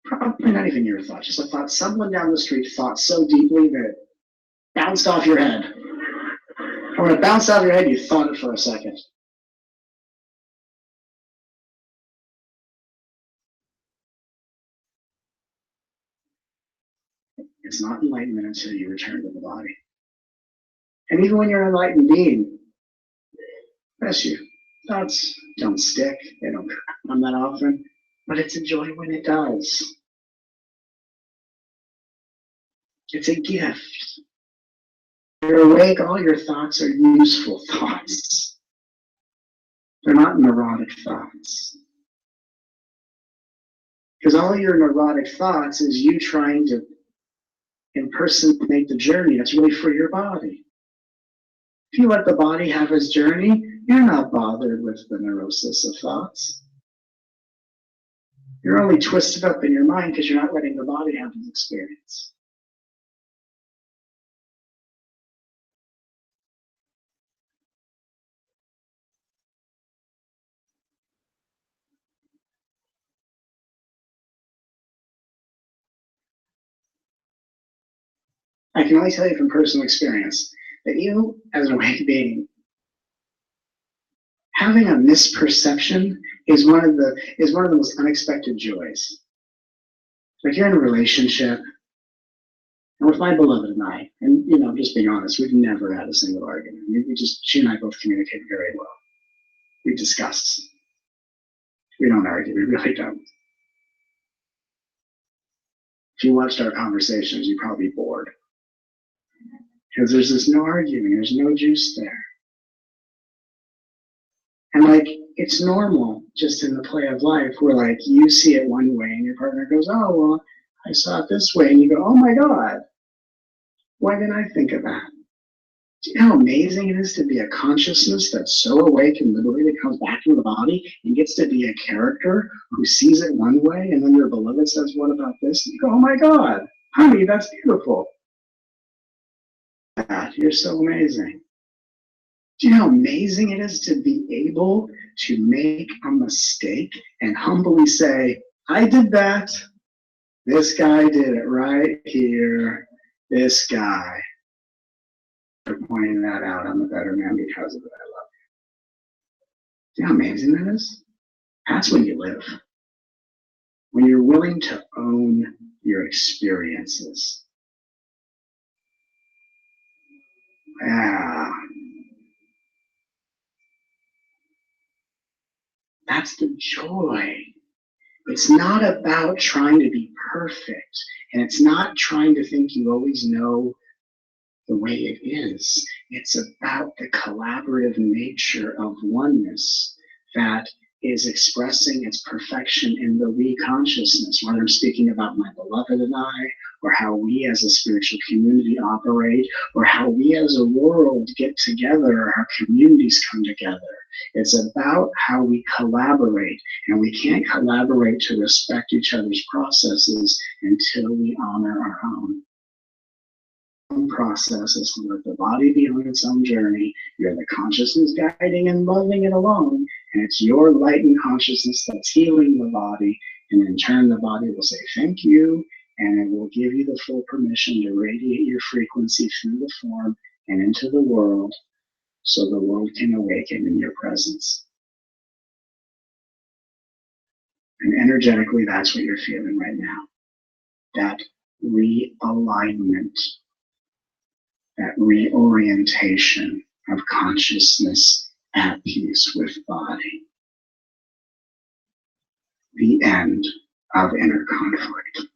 Probably not even your thought. Just a thought. Someone down the street thought so deeply that it bounced off your head. And when it bounced off your head, you thought it for a second. It's not enlightenment until you return to the body. And even when you're an enlightened being, bless you, thoughts don't stick. They don't come that often. But it's a joy when it does. It's a gift. You're awake, all your thoughts are useful thoughts. They're not neurotic thoughts. Because all your neurotic thoughts is you trying to impersonate the journey that's really for your body. If you let the body have its journey, you're not bothered with the neurosis of thoughts. You're only twisted up in your mind because you're not letting the body have its experience. I can only tell you from personal experience that you, as an awake being, having a misperception is one of the most unexpected joys. Like you're in a relationship And with my beloved and I, and just being honest, we've never had a single argument. She and I both communicate very well. We discuss. We don't argue. We really don't. If you watched our conversations, you'd probably be bored. Because there's just no arguing. There's no juice there. And it's normal just in the play of life where you see it one way and your partner goes, oh, well, I saw it this way. And you go, oh my God, why didn't I think of that? Do you know how amazing it is to be a consciousness that's so awake and liberated, comes back into the body and gets to be a character who sees it one way, and then your beloved says, what about this? And you go, oh my God, honey, that's beautiful. You're so amazing. Do you know how amazing it is to be able to make a mistake and humbly say, I did that. This guy did it right here. This guy. For pointing that out, I'm a better man because of it. I love you. Do you know how amazing that is? That's when you live. When you're willing to own your experiences. Yeah. That's the joy. It's not about trying to be perfect. And it's not trying to think you always know the way it is. It's about the collaborative nature of oneness that is expressing its perfection in the we consciousness, whether I'm speaking about my beloved and I, or how we as a spiritual community operate, or how we as a world get together, or how communities come together. It's about how we collaborate, and we can't collaborate to respect each other's processes until we honor our own. Process is to let the body be on its own journey. You're the consciousness guiding and loving it alone, and it's your light and consciousness that's healing the body, and in turn the body will say thank you, and it will give you the full permission to radiate your frequency through the form and into the world, so the world can awaken in your presence. And energetically, that's what you're feeling right now. That realignment, that reorientation of consciousness at peace with body. The end of inner conflict.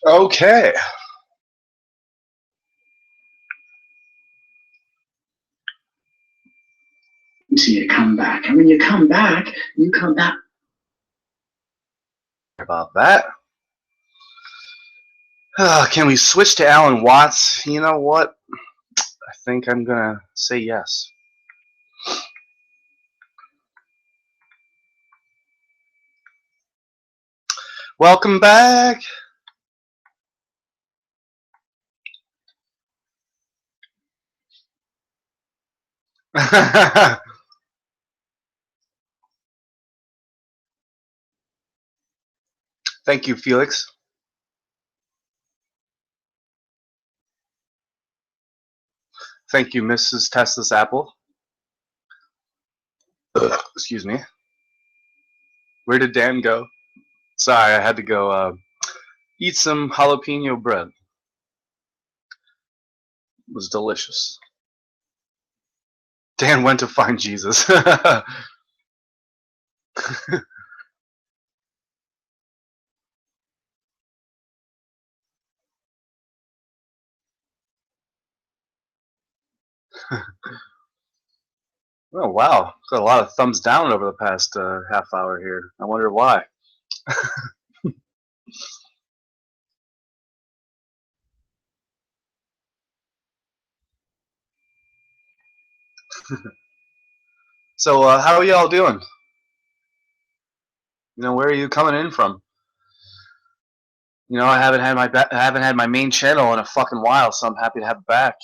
Okay. So you come back. And when you come back. About that. Can we switch to Alan Watts? You know what? I think I'm going to say yes. Welcome back. Thank you, Felix. Thank you, Mrs. Tesla's Apple. Excuse me. Where did Dan go? Sorry, I had to go eat some jalapeno bread. It was delicious. Dan went to find Jesus. Oh, wow. Got a lot of thumbs down over the past half hour here. I wonder why. So, how are y'all doing? You know, where are you coming in from? You know, I haven't had my main channel in a fucking while, so I'm happy to have it back.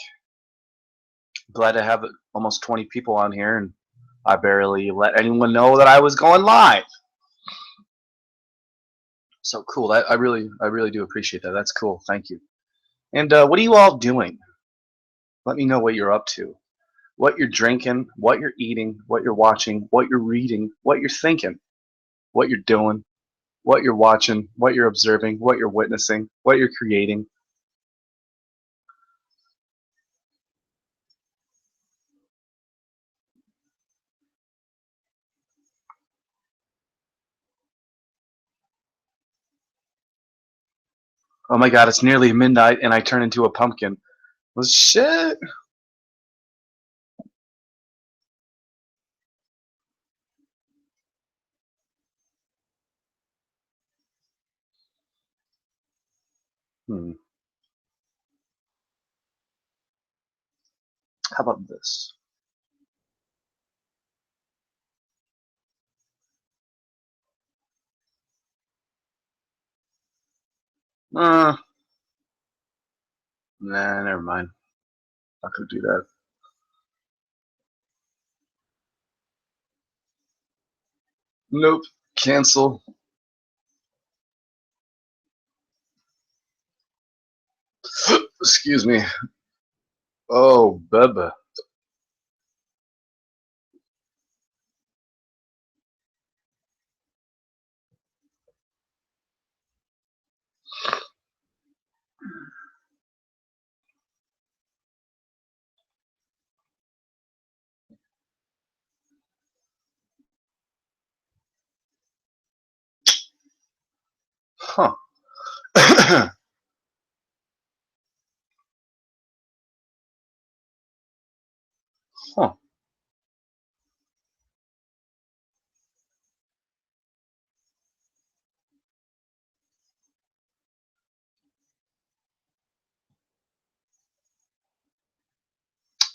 Glad to have almost 20 people on here, and I barely let anyone know that I was going live. So cool. I really do appreciate that. That's cool. Thank you. And what are you all doing? Let me know what you're up to, what you're drinking, what you're eating, what you're watching, what you're reading, what you're thinking, what you're doing, what you're watching, what you're observing, what you're witnessing, what you're creating. Oh my god, it's nearly midnight and I turn into a pumpkin. Well, shit. Hmm. How about this? Uh, nah, never mind. Not gonna do that. Nope. Cancel. Excuse me. Oh, Bubba. Huh. Huh.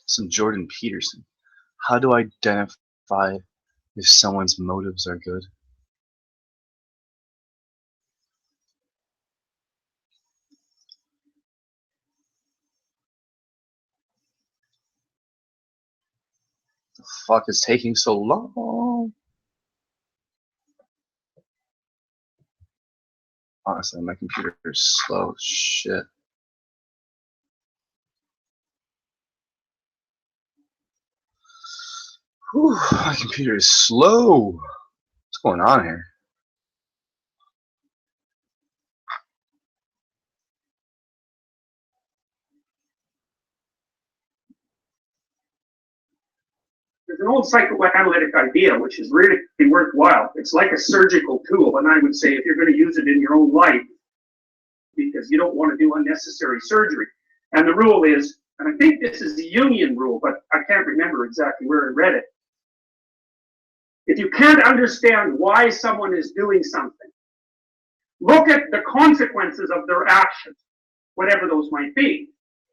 Some Jordan Peterson. How do I identify if someone's motives are good? The fuck is taking so long? Honestly, my computer is slow. Shit. Whew, my computer is slow. What's going on here? There's an old psychoanalytic idea which is really worthwhile. It's like a surgical tool, and I would say if you're going to use it in your own life, because you don't want to do unnecessary surgery. And the rule is, and I think this is the Jungian rule, but I can't remember exactly where I read it. If you can't understand why someone is doing something, look at the consequences of their actions, whatever those might be,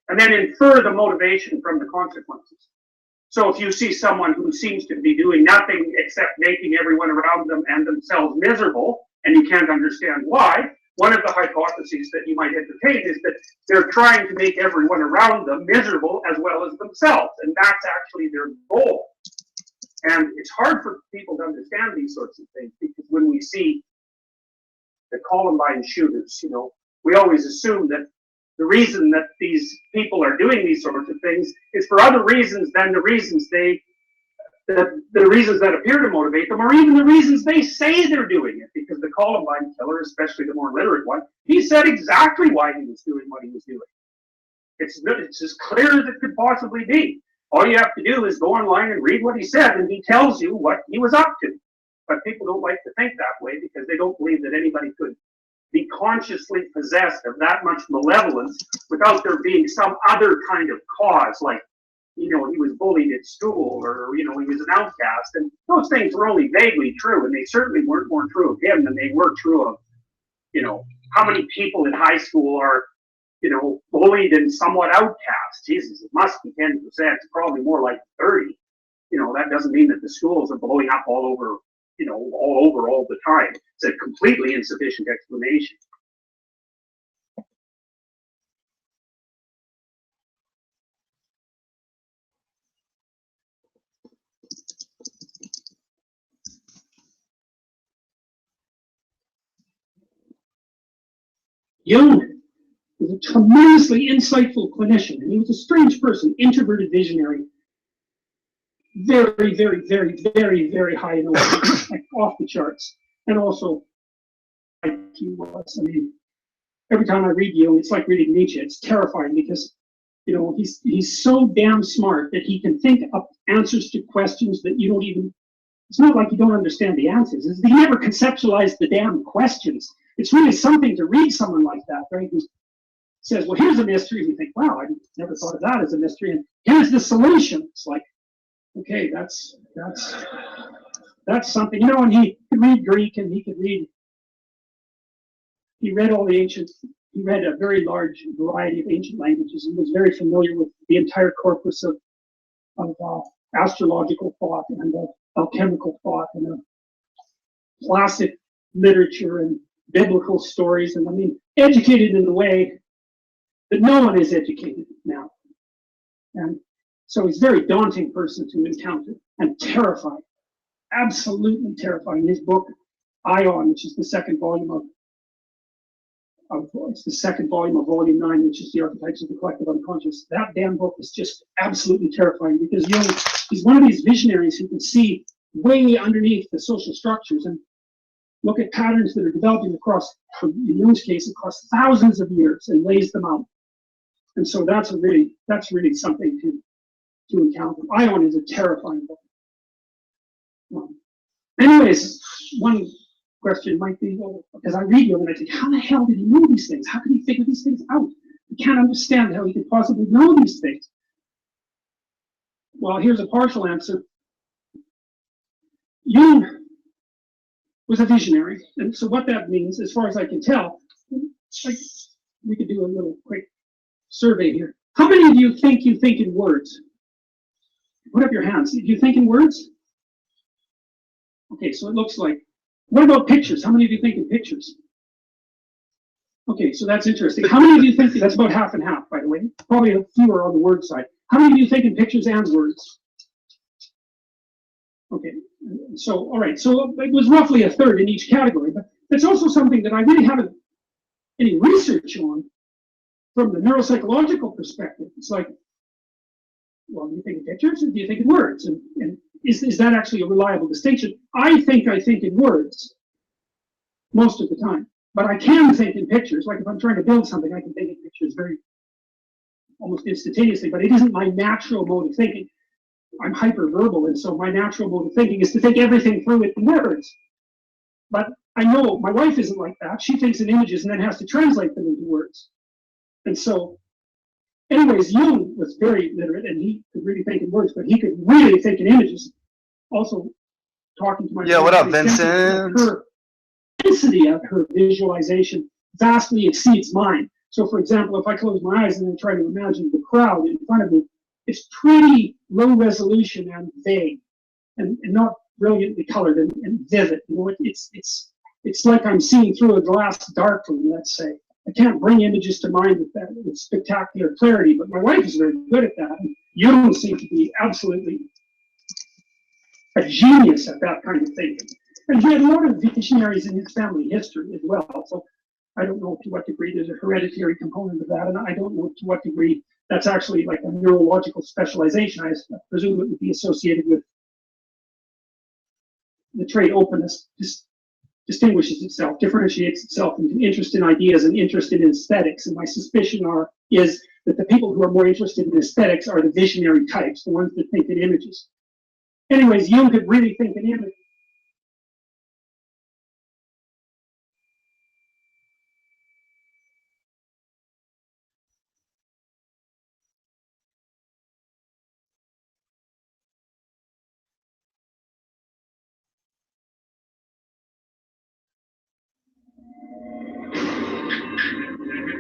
and then infer the motivation from the consequences. So if you see someone who seems to be doing nothing except making everyone around them and themselves miserable, and you can't understand why, one of the hypotheses that you might entertain is that they're trying to make everyone around them miserable as well as themselves, and that's actually their goal. And it's hard for people to understand these sorts of things because when we see the Columbine shooters, we always assume that the reason that these people are doing these sorts of things is for other reasons than the reasons the reasons that appear to motivate them, or even the reasons they say they're doing it. Because the Columbine killer, especially the more literate one, he said exactly why he was doing what he was doing. It's as clear as it could possibly be. All you have to do is go online and read what he said, and he tells you what he was up to. But people don't like to think that way because they don't believe that anybody could be consciously possessed of that much malevolence without there being some other kind of cause, like, he was bullied at school, or, he was an outcast. And those things were only vaguely true, and they certainly weren't more true of him than they were true of, how many people in high school are, bullied and somewhat outcast. Jesus, it must be 10%. It's probably more like 30. That doesn't mean that the schools are blowing up all over all the time. It's a completely insufficient explanation. Jung was a tremendously insightful clinician, and he was a strange person, introverted visionary, very, very, very, very, very high in IQ, like off the charts, and also IQ was. I mean, every time I read Jung, it's like reading Nietzsche. It's terrifying because, you know, he's so damn smart that he can think up answers to questions that you don't even. It's not like you don't understand the answers. It's, he never conceptualized the damn questions. It's really something to read someone like that, right? Who says, "Well, here's a mystery." You think, "Wow, I never thought of that as a mystery." And here's the solution. It's like, okay, that's something, you know. And he could read Greek, and he could read. He read all the ancient. He read a very large variety of ancient languages, and was very familiar with the entire corpus of astrological thought and alchemical thought and classic literature and biblical stories. And I mean, educated in a way that no one is educated now. And so he's a very daunting person to encounter and terrifying, absolutely terrifying. His book, Ion, which is the second volume of volume 9, which is the archetypes of the collective unconscious. That damn book is just absolutely terrifying because Jung, he's one of these visionaries who can see way underneath the social structures and look at patterns that are developing across, in Jung's case, across thousands of years and lays them out. And so that's really something to encounter. Ion is a terrifying book. Anyways, one question might be, well, because I read Jung and I think, how the hell did he know these things? How could he figure these things out? I can't understand how he could possibly know these things. Well, here's a partial answer. Jung was a visionary, and so what that means, as far as I can tell, we could do a little quick survey here. How many of you think in words? Put up your hands. Do you think in words? Okay, so it looks like. What about pictures? How many of you think in pictures? Okay, so that's interesting. How many of you think, that's about half and half, by the way. Probably a fewer on the word side. How many of you think in pictures and words? Okay, so, all right, so it was roughly a third in each category, but it's also something that I really haven't any research on from the neuropsychological perspective. It's like, well, do you think in pictures or do you think in words? And is that actually a reliable distinction? I think in words most of the time, but I can think in pictures. Like if I'm trying to build something, I can think in pictures very almost instantaneously, but it isn't my natural mode of thinking. I'm hyperverbal, and so my natural mode of thinking is to think everything through in words. But I know my wife isn't like that. She thinks in images and then has to translate them into words. And so, anyways, Jung was very literate, and he could really think in words, but he could really think in images. Also, talking to my yeah, what up, Vincent? Her density of her visualization vastly exceeds mine. So, for example, if I close my eyes and then try to imagine the crowd in front of me, it's pretty low resolution and vague, and not brilliantly colored and vivid. You know, it's like I'm seeing through a glass darkly. Let's say I can't bring images to mind with spectacular clarity, but my wife is very good at that. And Jung seemed to be absolutely a genius at that kind of thinking. And he had a lot of visionaries in his family history as well. So I don't know to what degree there's a hereditary component of that, and I don't know to what degree that's actually like a neurological specialization. I presume it would be associated with the trait openness. Distinguishes itself, differentiates itself into interest in ideas and interest in aesthetics. And my suspicion is that the people who are more interested in aesthetics are the visionary types, the ones that think in images. Anyways, Jung could really think in images.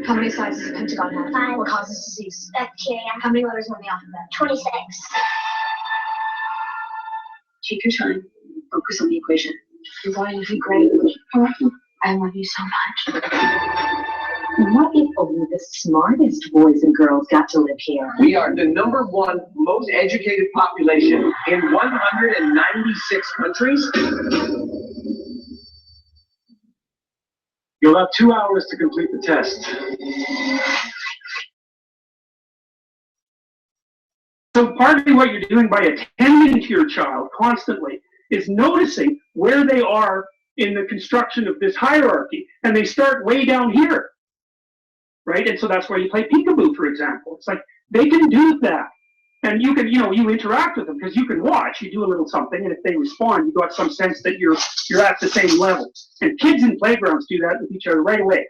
How many sides does a pentagon have? 5. What causes disease? Bacteria. How many letters are in the alphabet? 26. Take your time. Focus on the equation. You're going to be great. I love you so much. What if only the smartest boys and girls got to live here? We are the #1 most educated population in 196 countries. You'll have 2 hours to complete the test. So partly what you're doing by attending to your child constantly is noticing where they are in the construction of this hierarchy, and they start way down here, right? And so that's why you play peekaboo, for example. It's like they can do that, and you can, you interact with them because you can watch. You do a little something, and if they respond, you got some sense that you're at the same level. And kids in playgrounds do that with each other right away.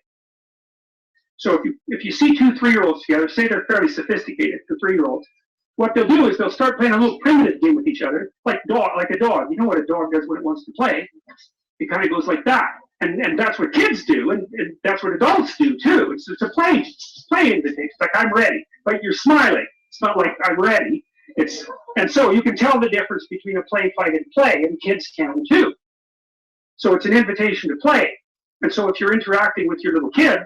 So if you see 2 3-year-olds together, say they're fairly sophisticated for 3-year-olds. What they'll do is they'll start playing a little primitive game with each other, like a dog. You know what a dog does when it wants to play? It kind of goes like that, and that's what kids do, and that's what adults do too. It's a play invitation. It's like, I'm ready, but you're smiling. It's not like I'm ready. And so you can tell the difference between a play, fight, and play, and kids can too. So it's an invitation to play, and so if you're interacting with your little kid,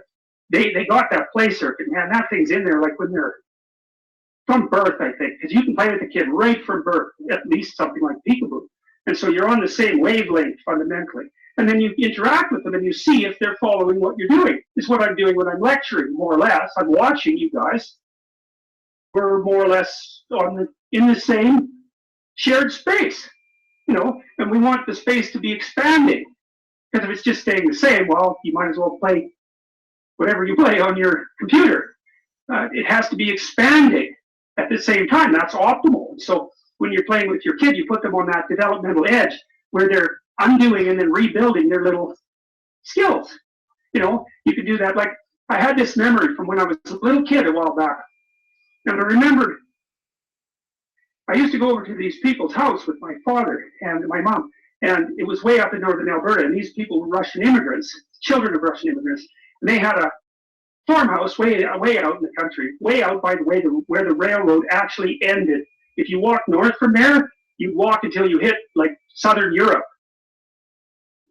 they got that play circuit, man. That thing's in there like when they're from birth, I think, because you can play with a kid right from birth, at least something like peekaboo. And so you're on the same wavelength fundamentally. And then you interact with them and you see if they're following what you're doing. It's what I'm doing when I'm lecturing, more or less. I'm watching you guys. We're more or less in the same shared space, and we want the space to be expanding. Because if it's just staying the same, well, you might as well play whatever you play on your computer. It has to be expanding at the same time. That's optimal. So when you're playing with your kid, you put them on that developmental edge where they're undoing and then rebuilding their little skills. You can do that. Like, I had this memory from when I was a little kid a while back. And I remembered I used to go over to these people's house with my father and my mom. And it was way up in northern Alberta. And these people were Russian immigrants, children of Russian immigrants. And they had a farmhouse way out in the country, way out, by the way, where the railroad actually ended. If you walk north from there, you walk until you hit like southern Europe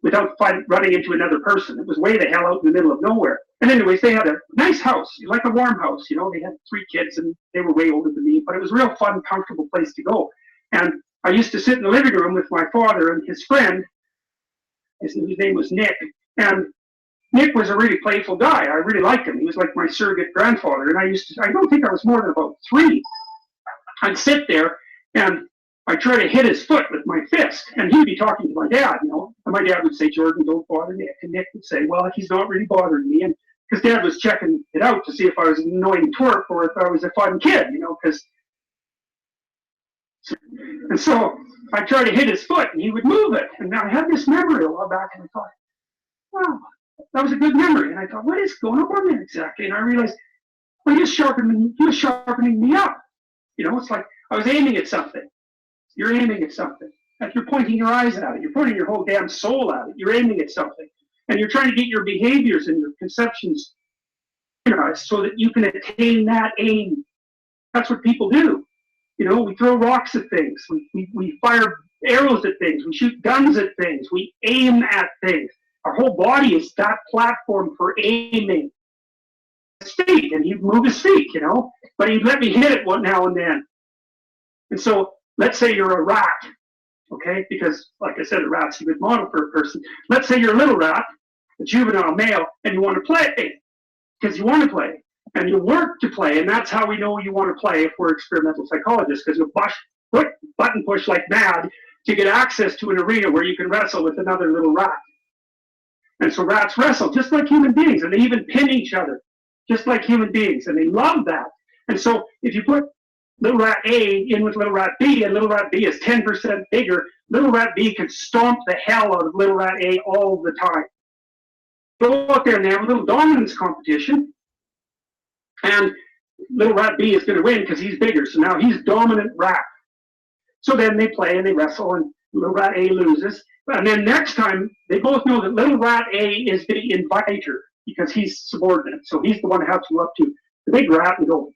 without running into another person. It was way the hell out in the middle of nowhere. And anyways, they had a nice house, like a warm house. They had 3 kids and they were way older than me, but it was a real fun, comfortable place to go. And I used to sit in the living room with my father and his friend. His name was Nick. And Nick was a really playful guy. I really liked him. He was like my surrogate grandfather. And I don't think I was more than about 3. I'd sit there and I'd try to hit his foot with my fist. And he'd be talking to my dad, And my dad would say, Jordan, don't bother Nick. And Nick would say, well, he's not really bothering me. And because Dad was checking it out to see if I was an annoying twerp or if I was a fun kid, And so I tried to hit his foot and he would move it. And I had this memory a while back and I thought, wow, that was a good memory. And I thought, what is going on there exactly? And I realized, well, he was sharpening me up. It's like I was aiming at something. You're aiming at something. Like you're pointing your eyes at it. You're pointing your whole damn soul at it. You're aiming at something. And you're trying to get your behaviors and your conceptions so that you can attain that aim. That's what people do. We throw rocks at things. We fire arrows at things. We shoot guns at things. We aim at things. Our whole body is that platform for aiming. His feet, and he'd move his feet, but he'd let me hit it one now and then. And so, let's say you're a rat, okay? Because, like I said, a rat's a good model for a person. Let's say you're a little rat, a juvenile male, and you want to play, because you want to play, and you work to play, and that's how we know you want to play if we're experimental psychologists, because you'll button push like mad to get access to an arena where you can wrestle with another little rat. And so rats wrestle just like human beings, and they even pin each other just like human beings, and they love that. And so if you put little rat A in with little rat B, and little rat B is 10% bigger, little rat B can stomp the hell out of little rat A all the time. Go out there and they have a little dominance competition, and little rat B is going to win because he's bigger, so now he's dominant rat. So then they play and they wrestle, and little rat A loses. And then next time, they both know that little rat A is the inviter because he's subordinate. So he's the one who has to go up to the big rat and go,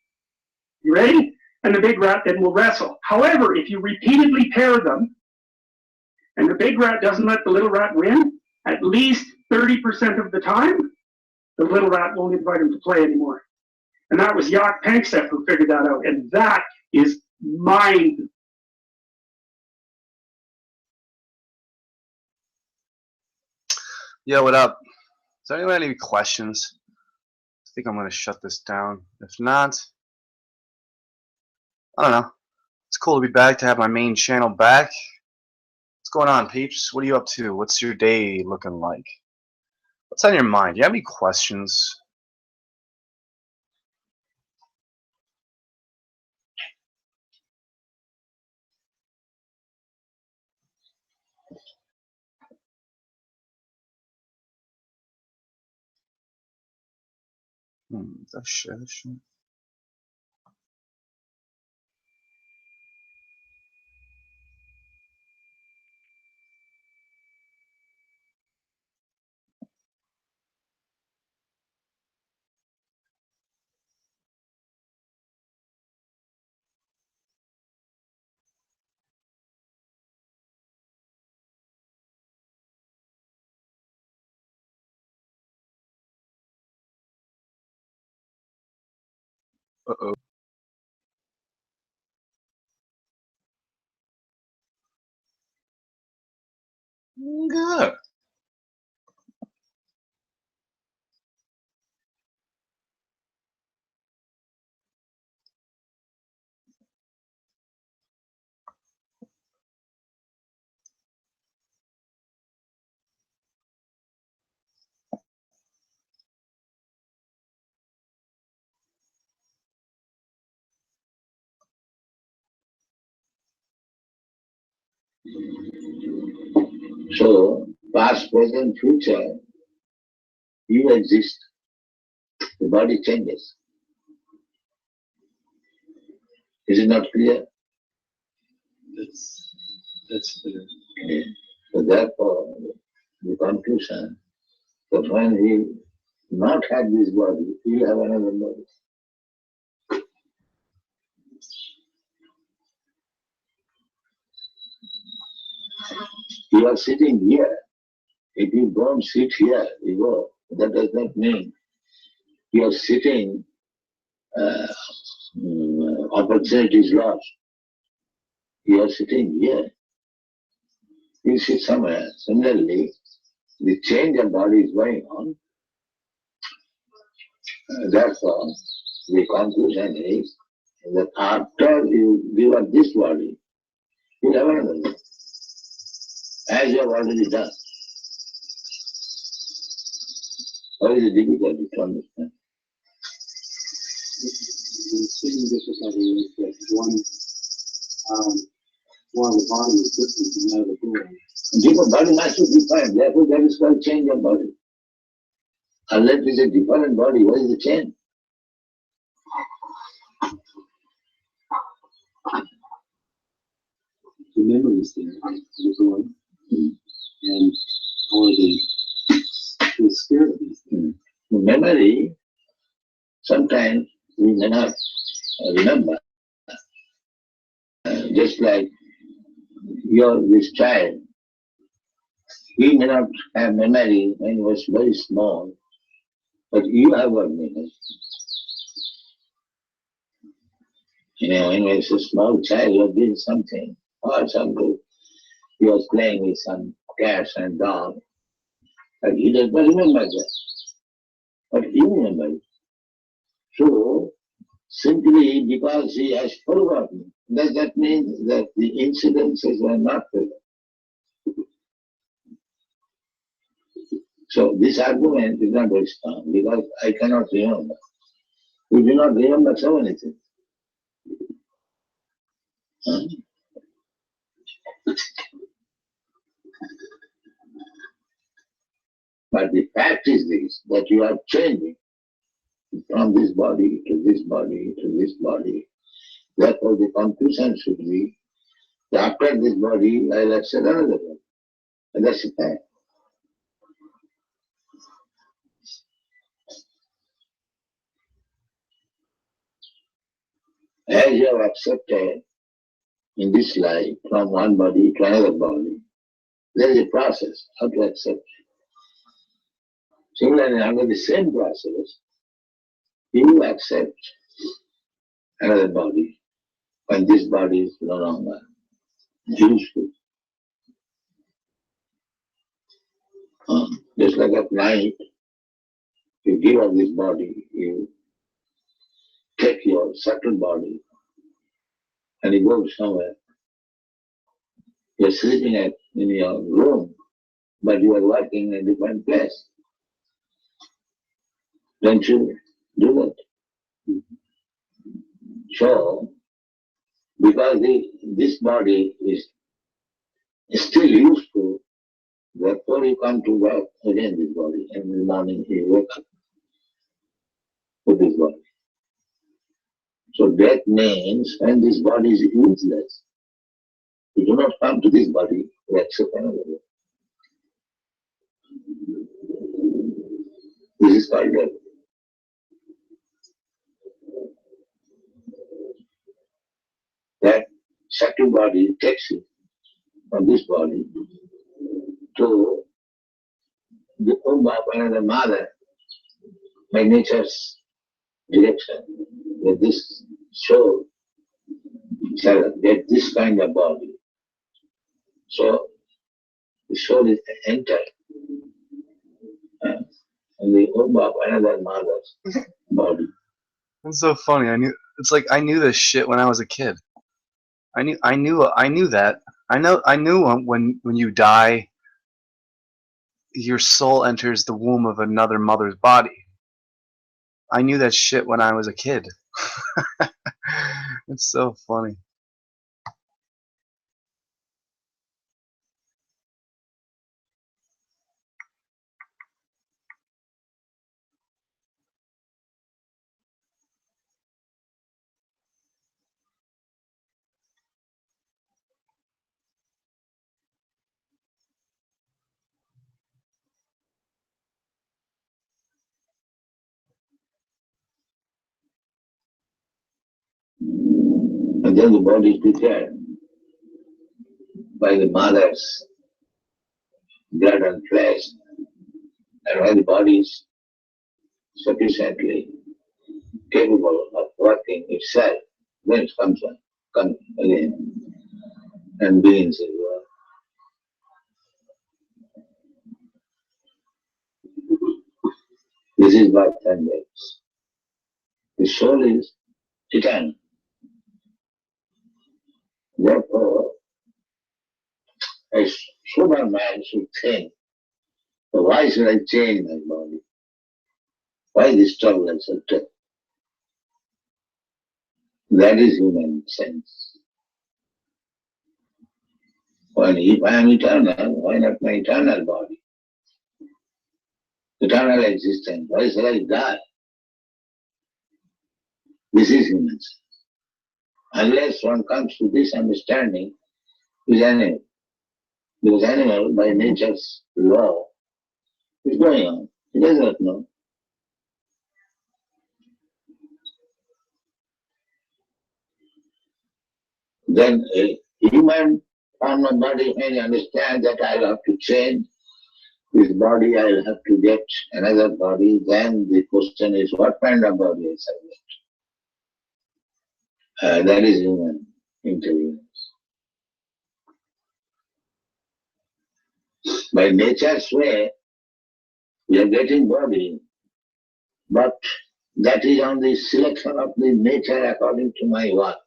you ready? And the big rat then will wrestle. However, if you repeatedly pair them, and the big rat doesn't let the little rat win, at least 30% of the time, the little rat won't invite him to play anymore. And that was Jaak Panksepp who figured that out. And that is mind. Yo, what up? Does anyone have any questions? I think I'm going to shut this down. If not, I don't know. It's cool to be back, to have my main channel back. What's going on, peeps? What are you up to? What's your day looking like? What's on your mind? Do you have any questions? That's shit. Uh-oh. Good. So, past, present, future, you exist. The body changes. Is it not clear? That's clear. Yeah. So therefore, the conclusion that when he not had this body, he will have another body. You are sitting here. If you don't sit here, you go. That does not mean you are sitting, opportunity is lost. You are sitting here. You sit somewhere. Similarly, the change of body is going on. Therefore, the conclusion is that after you give up this body, you have another body, as you have already done. How is it difficult to understand? The same difficulty is that one the body is different from the other body. Different body must be defined, therefore that is called change of body. Unless it is a different body, what is the change? The memory is there, the going, and or the spirit is there. The memory, sometimes we may not remember. Just like this child, he may not have memory when he was very small, but you have got memory. When he was a small child, you did something, or something. He was playing with some cats and dogs, but he does not remember that. But you remember it. So, simply because he has forgotten, does that mean that the incidences were not present? So this argument is not very strong because I cannot remember. We do not remember so many things. Huh? But the fact is this, that you are changing from this body to this body to this body. Therefore the conclusion should be that after this body I will accept another body. And that's the fact. As you have accepted in this life from one body to another body, there is a process how to accept. Similarly, under the same process, you accept another body when this body is no longer useful. Just like at night, You give up this body, you take your subtle body, and you go somewhere. You're sleeping in your room, but you are working in a different place. Don't you do that? So, because this body is still useful, therefore you come to work again this body. Every morning you wake up with this body. So that means when this body is useless, you do not come to this body to accept another body. This is called death. That subtle body takes you from this body to the womb of another mother by nature's direction. That this soul shall get this kind of body. So the soul is entered in the womb of another mother's body. That's so funny. I knew this shit when I was a kid. I knew that. I knew when you die, your soul enters the womb of another mother's body. I knew that shit when I was a kid. It's so funny. And then the body is prepared by the mother's blood and flesh. And when the body is sufficiently capable of working itself, then it comes again and begins its work. This is birth and death. The soul is eternal. Therefore, a sober man should think, so why should I change my body? Why this trouble and such? That is human sense. Well, if I am eternal, why not my eternal body? Eternal existence, why shall I die? This is human sense. Unless one comes to this understanding, is animal. Because animal, by nature's law, is going on. It does not know. Then a human form of body, when you understand that I'll have to change this body, I'll have to get another body, then the question is, what kind of body I shall get? That is human intelligence. By nature's way, we are getting body, but that is on the selection of the nature according to my work.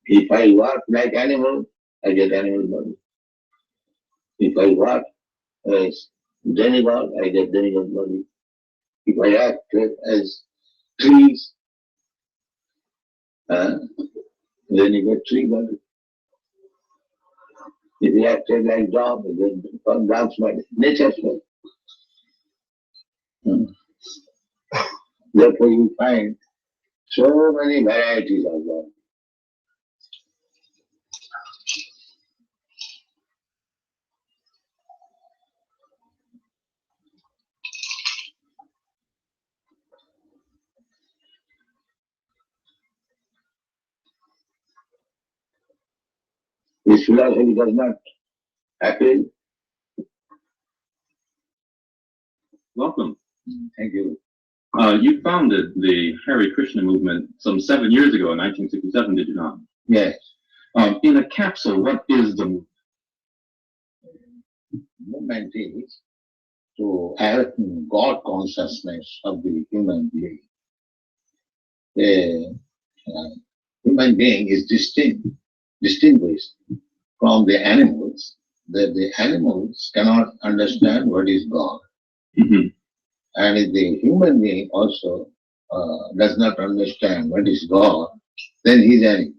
If I work like animal, I get animal body. If I work as demigod, I get demigod body. If I act as trees, then you get tree body. If you acted like dog, then become dog's body. Nature's body. Therefore you find so many varieties of body. This philosophy does not appeal. Welcome. Thank you. You founded the Hare Krishna movement some 7 years ago in 1967, did you not? Yes. In a capsule, what is the movement? Movement is to have God consciousness of the human being. The human being is distinguished from the animals, that the animals cannot understand what is God. Mhm. And if the human being also does not understand what is God, then he's animal.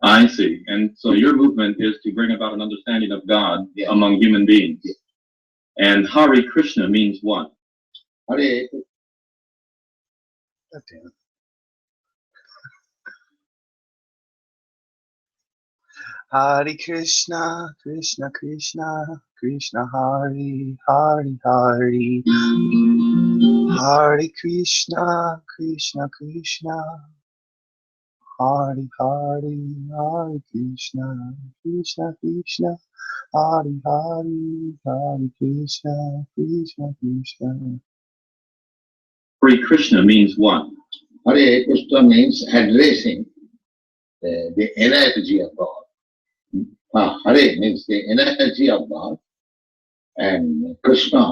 I see. And so your movement is to bring about an understanding of God Yeah. among human beings. Yeah. And Hare Krishna means what? Hare, God damn it. Hare Krishna, Krishna Krishna, Krishna Hare, Hare Hare. Hare Krishna, Krishna Krishna, Hare Hare, Hare Krishna, Krishna Krishna, Hare Hare, Hare Krishna, Krishna Krishna. Hare Krishna means what? Hare Krishna means addressing the energy of God. Hare means the energy of God, and Krishna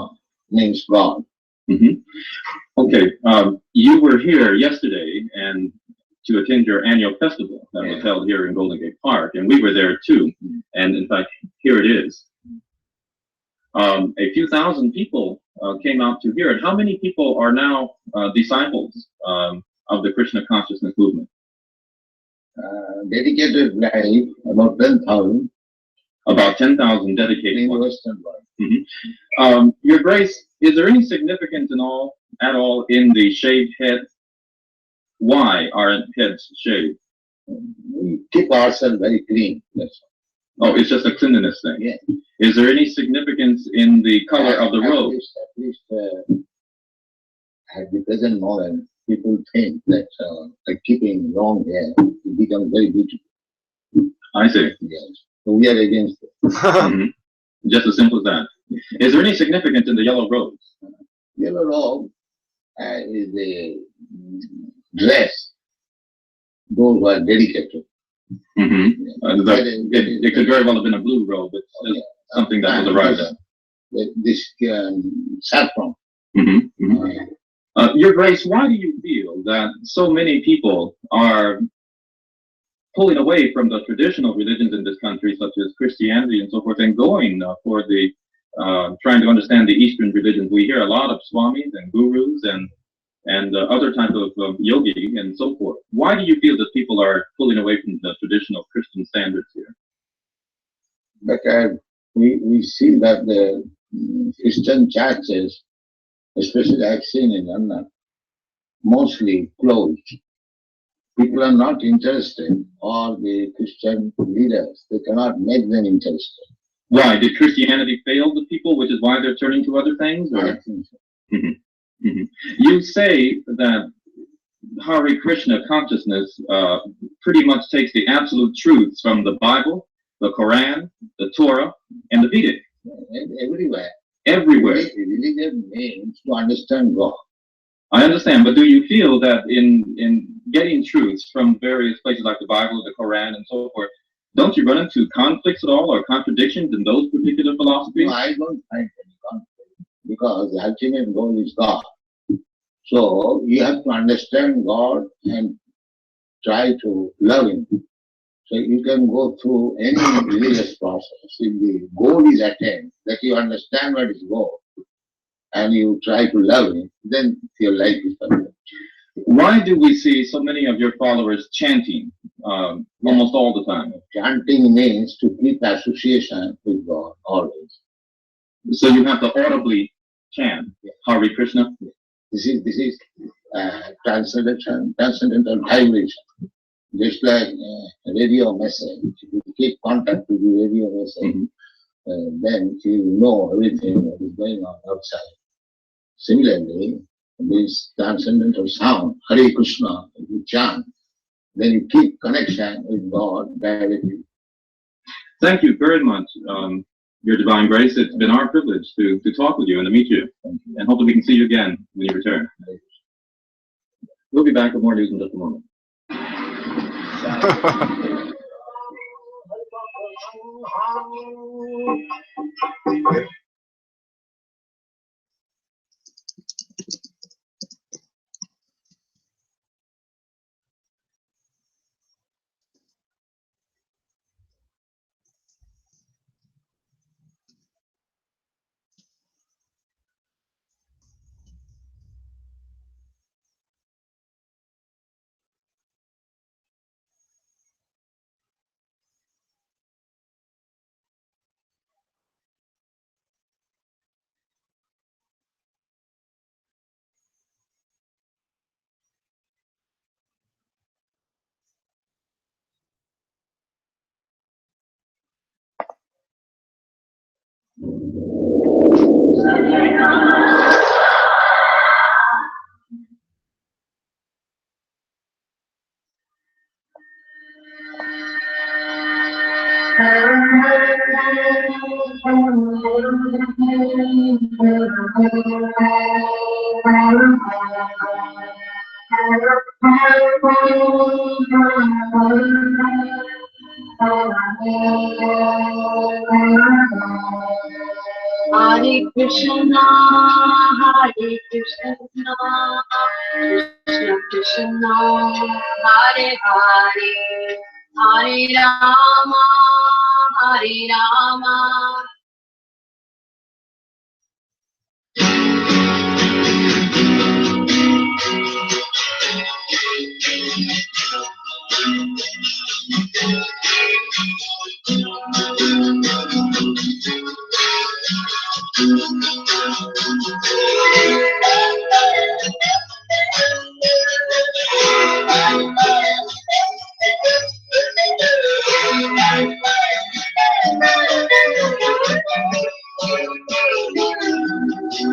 means God. Hmm. Okay. You were here yesterday and to attend your annual festival that was held here in Golden Gate Park, and we were there too. And in fact, here it is. A few thousand people came out to hear it. How many people are now disciples of the Krishna consciousness movement? Dedicated life, about 10,000 About 10,000 dedicated in ones. Western world. Your Grace, is there any significance at all in the shaved head? Why are heads shaved? We keep ourselves very clean. That's all. Oh, it's just a cleanliness thing. Yeah. Is there any significance in the color of the robe? At least at the present moment, people think that by keeping long hair, it becomes very beautiful. I see. Yes. So we are against it. Mhm. Just as simple as that. Is there any significance in the yellow robes? Yellow robe is a dress, those who are dedicated. Mm-hmm. It could very well have been a blue robe. It's something that was arrived at. This saffron. Mm-hmm. Your Grace, why do you feel that so many people are pulling away from the traditional religions in this country, such as Christianity and so forth, and going for the trying to understand the Eastern religions? We hear a lot of swamis and gurus and other type of yogi and so forth. Why do you feel that people are pulling away from the traditional Christian standards here? But we see that the Christian churches, especially I've seen in London, mostly closed. People are not interested, or the Christian leaders, they cannot make them interested. Why? Did Christianity fail the people, which is why they're turning to other things? Or? I think so. Mm-hmm. Mm-hmm. You say that Hare Krishna consciousness pretty much takes the absolute truths from the Bible, the Quran, the Torah, and the Vedic. Everywhere. Everywhere. Religion means to understand God. I understand, but do you feel that in getting truths from various places like the Bible, the Quran, and so forth, don't you run into conflicts at all or contradictions in those particular philosophies? No, I don't find any conflict because the ultimate goal is God. So you have to understand God and try to love Him. So you can go through any religious process. If the goal is attained, that you understand what is goal, and you try to love Him, then your life is perfect. Why do we see so many of your followers chanting almost all the time? Chanting means to keep association with God always. So you have to audibly chant Hare Krishna? This is transcendental vibration. Just like a radio message. If you keep contact with the radio message, then you know everything that is going on outside. Similarly, this transcendental sound, Hare Krishna, if you chant, then you keep connection with God directly. Thank you very much, Your Divine Grace. It's been our privilege to talk with you and to meet you. And hopefully we can see you again when you return. We'll be back with more news in just a moment. Hare Krishna, Hare Krishna, Krishna Krishna, Hare Hare, Hare Rama, Hare Rama.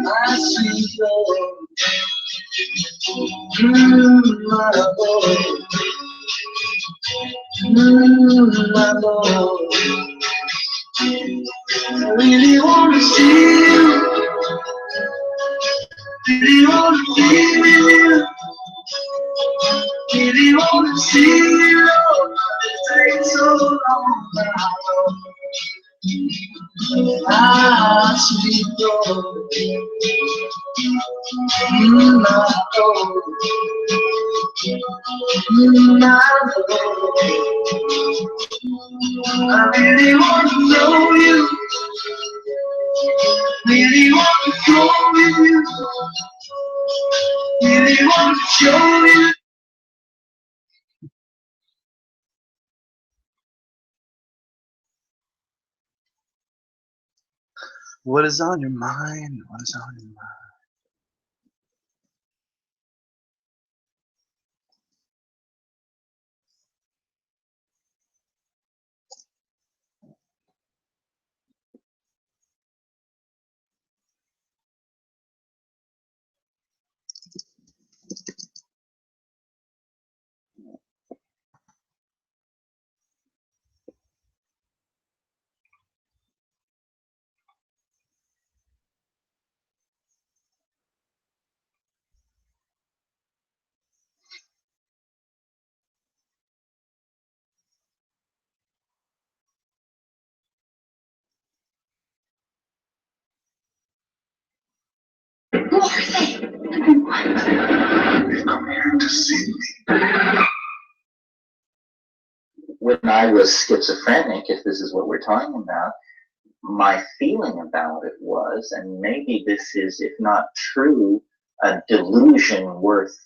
I see Lord, my Lord, my Lord. I really want to see you, really want to feel you, really want to see you, Lord. It takes so long now. Ah, sweet Lord, my Lord, my Lord. I really want to know you, really want to go with you, really want to show you. What is on your mind? What is on your mind? Who are they? They've come here to see me. When I was schizophrenic, if this is what we're talking about, my feeling about it was, and maybe this is, if not true, a delusion worth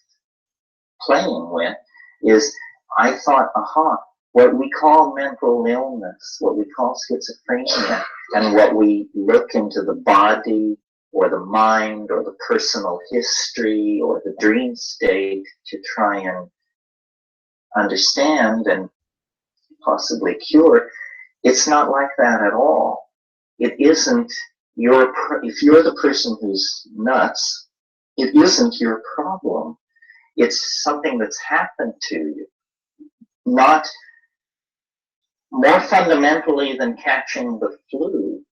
playing with, is I thought, aha, what we call mental illness, what we call schizophrenia, and what we look into the body or the mind or the personal history or the dream state to try and understand and possibly cure, it's not like that at all. It isn't if you're the person who's nuts, it isn't your problem. It's something that's happened to you. Not more fundamentally than catching the flu.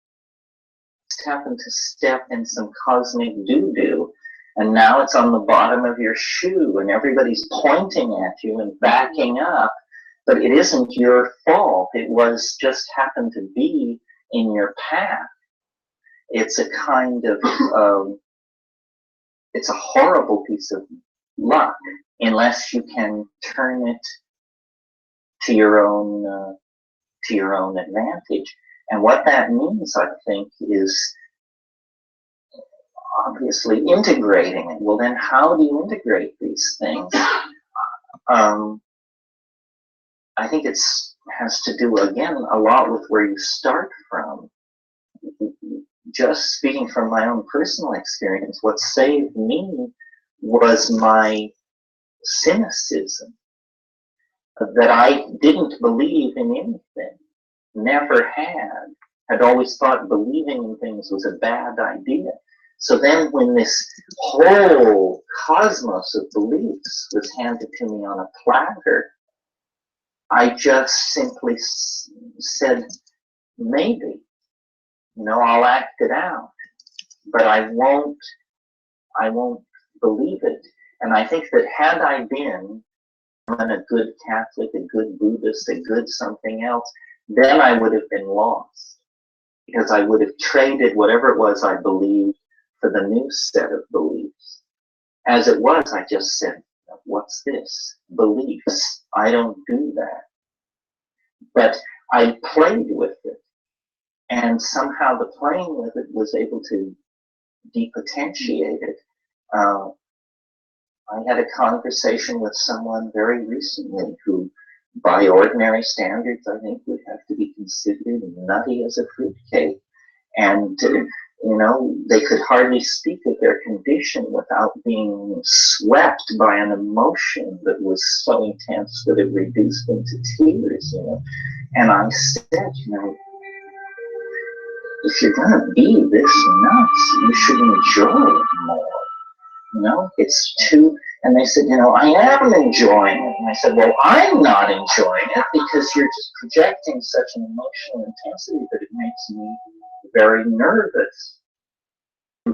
It's happened to step in some cosmic doo-doo, and now it's on the bottom of your shoe, and everybody's pointing at you and backing up, but it isn't your fault. It was just happened to be in your path. It's a kind of, it's a horrible piece of luck, unless you can turn it to your own advantage. And what that means, I think, is obviously integrating it. Well, then how do you integrate these things? I think it has to do, again, a lot with where you start from. Just speaking from my own personal experience, what saved me was my cynicism, that I didn't believe in anything, never had, had always thought believing in things was a bad idea. So then when this whole cosmos of beliefs was handed to me on a platter, I just simply said, maybe, I'll act it out, but I won't believe it. And I think that had I been a good Catholic, a good Buddhist, a good something else, then I would have been lost, because I would have traded whatever it was I believed for the new set of beliefs. As it was, I just said, what's this? Beliefs. I don't do that. But I played with it, and somehow the playing with it was able to depotentiate it. I had a conversation with someone very recently who, by ordinary standards, I think would have to be considered nutty as a fruitcake. And, they could hardly speak of their condition without being swept by an emotion that was so intense that it reduced them to tears, And I said, if you're going to be this nuts, you should enjoy it more. It's too, and they said, I am enjoying it. And I said, well, I'm not enjoying it because you're just projecting such an emotional intensity that it makes me very nervous.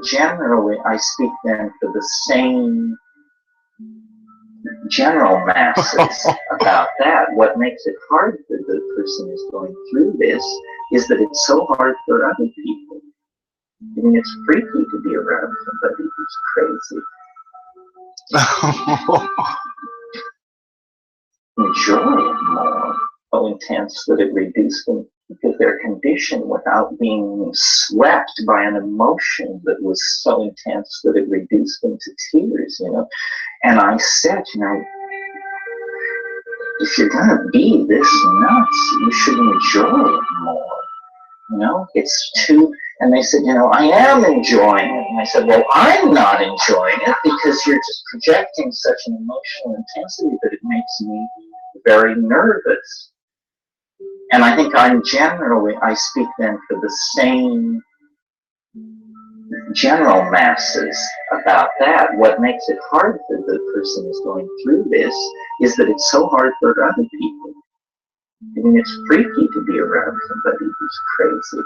Generally, I speak then for the same general masses about that. What makes it hard for the person who's going through this is that it's so hard for other people. I mean, it's freaky to be around somebody who's crazy. Enjoy it more. So intense that it reduced them to their condition without being swept by an emotion that was so intense that it reduced them to tears, And I said, if you're going to be this nuts, you should enjoy it more. It's too, and they said, I am enjoying it. And I said, well, I'm not enjoying it because you're just projecting such an emotional intensity that it makes me very nervous. And I think I speak then for the same general masses about that. What makes it hard for the person who's going through this is that it's so hard for other people. I mean, it's freaky to be around somebody who's crazy.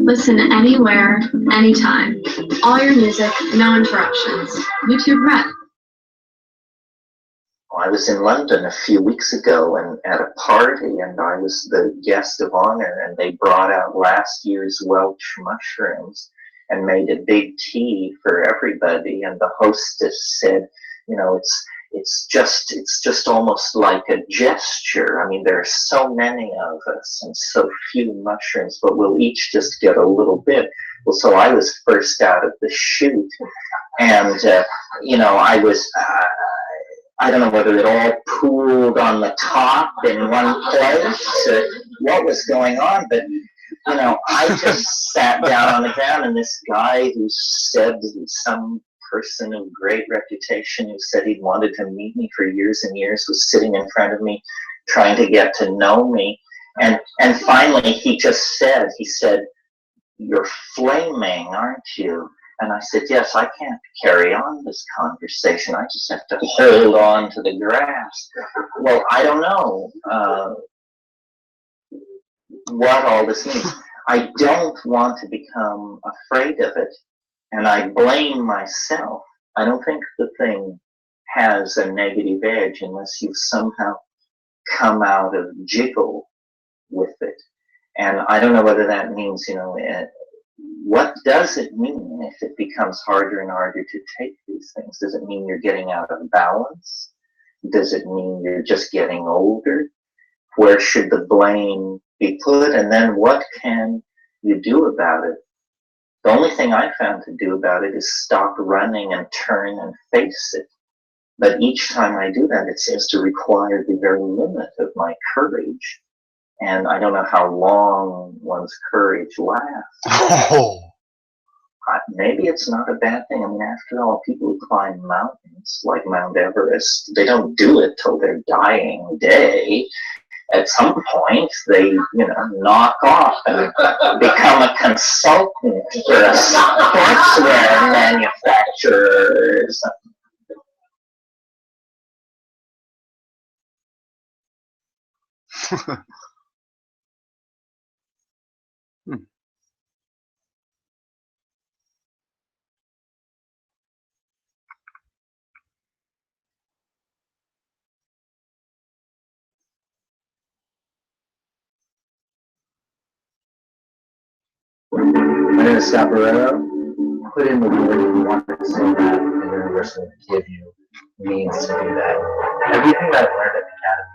Listen anywhere, anytime. All your music, no interruptions. YouTube Red. I was in London a few weeks ago and at a party, and I was the guest of honor, and they brought out last year's Welsh mushrooms and made a big tea for everybody. And the hostess said, it's just almost like a gesture. I mean, there are so many of us and so few mushrooms, but we'll each just get a little bit. Well, so I was first out of the chute, and I was. I don't know whether it all pooled on the top in one place or what was going on, but I just sat down on the ground, and this guy who said, some person of great reputation who said he'd wanted to meet me for years and years, was sitting in front of me trying to get to know me. And finally he said, you're flaming, aren't you? And I said, yes, I can't carry on this conversation. I just have to hold on to the grass. Well, I don't know what all this means. I don't want to become afraid of it, and I blame myself. I don't think the thing has a negative edge unless you somehow come out of jiggle with it. And I don't know whether that means, what does it mean if it becomes harder and harder to take these things? Does it mean you're getting out of balance? Does it mean you're just getting older? Where should the blame be put? And then what can you do about it? The only thing I found to do about it is stop running and turn and face it. But each time I do that, it seems to require the very limit of my courage. And I don't know how long one's courage lasts. Oh. Maybe it's not a bad thing. I mean, after all, people who climb mountains like Mount Everest, they don't do it till their dying day. At some point, they, knock off and become a consultant for a sportswear manufacturer or something. My name is Saporero. Put in the word if you want to say that the universe will give you means to do that. Everything that I've learned at the Academy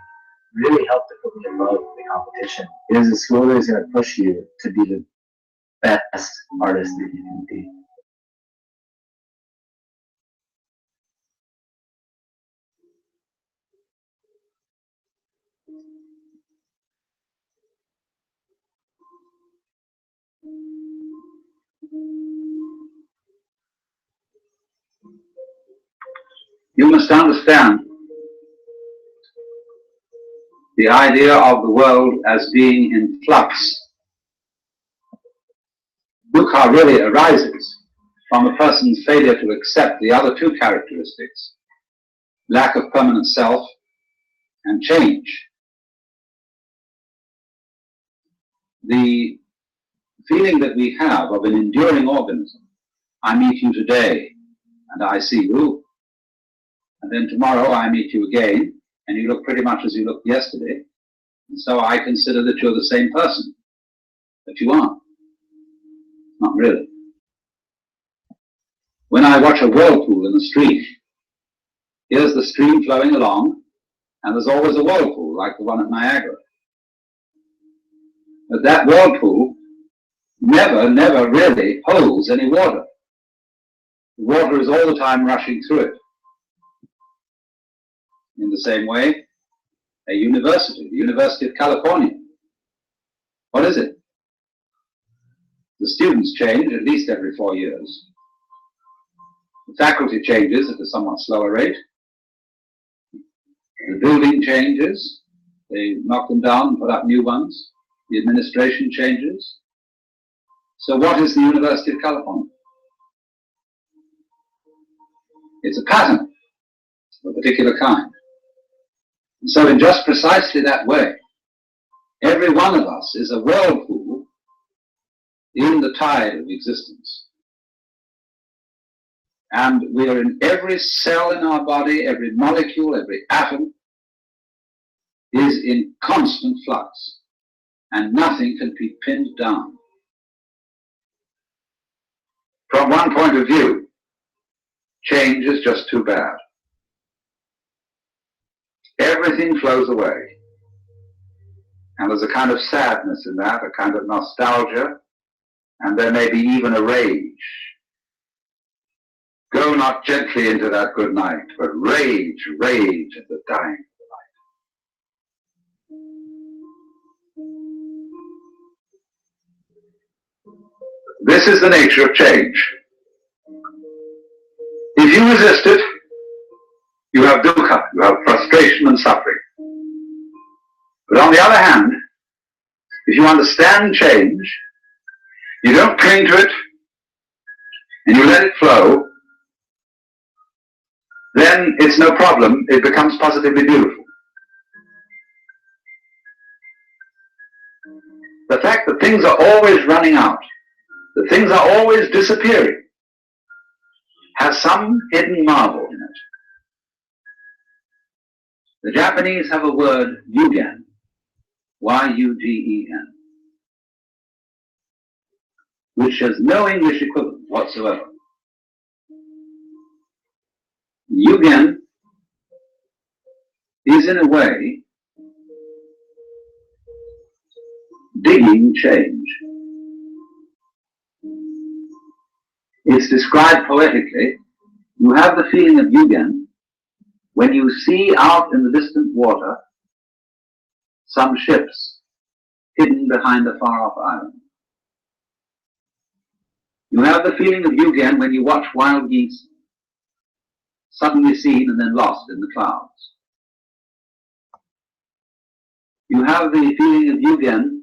really helped to put me above the competition. It is a school that is going to push you to be the best artist that you can be. You must understand the idea of the world as being in flux. Dukkha really arises from a person's failure to accept the other two characteristics, lack of permanent self and change. The feeling that we have of an enduring organism, I meet you today and I see you, and then tomorrow I meet you again and you look pretty much as you looked yesterday, and so I consider that you're the same person, but you aren't. Not really. When I watch a whirlpool in the street, here's the stream flowing along, and there's always a whirlpool like the one at Niagara. But that whirlpool never really holds any water. The water is all the time rushing through it. In the same way, a university, the University of California, what is it? The students change at least every 4 years. The faculty changes at a somewhat slower rate. The building changes. They knock them down and put up new ones. The administration changes. So what is the University of California? It's a pattern of a particular kind. And so in just precisely that way, every one of us is a whirlpool in the tide of existence. And we are in every cell in our body, every molecule, every atom is in constant flux. And nothing can be pinned down. From one point of view, change is just too bad. Everything flows away. And there's a kind of sadness in that, a kind of nostalgia, and there may be even a rage. Go not gently into that good night, but rage, rage at the dying of the light. This is the nature of change. If you resist it, you have dukkha, you have frustration and suffering. But on the other hand, if you understand change, you don't cling to it, and you let it flow, then it's no problem, it becomes positively beautiful. The fact that things are always running out, that things are always disappearing, has some hidden marvel in it. The Japanese have a word, yugen, Y-U-G-E-N, which has no English equivalent whatsoever. Yugen is in a way digging change. It's described poetically. You have the feeling of yugen when you see out in the distant water some ships hidden behind a far-off island. You have the feeling of Yugen when you watch wild geese suddenly seen and then lost in the clouds. You have the feeling of Yugen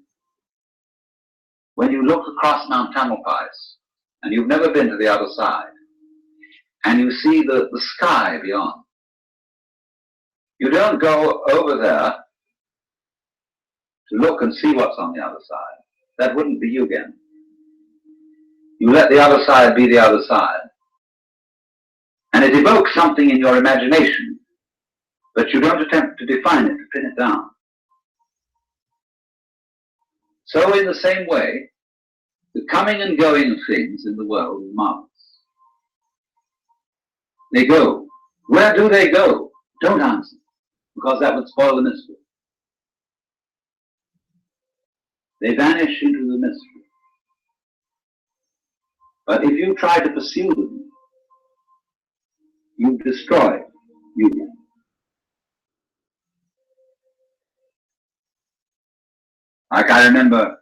when you look across Mount Tamalpais and you've never been to the other side and you see the sky beyond. You don't go over there to look and see what's on the other side. That wouldn't be Yugen. You let the other side be the other side. And it evokes something in your imagination, but you don't attempt to define it, to pin it down. So in the same way, the coming and going of things in the world is marvelous. They go. Where do they go? Don't answer, because that would spoil the mystery. They vanish into the mystery. But if you try to pursue them, you destroy Yugen. Like I remember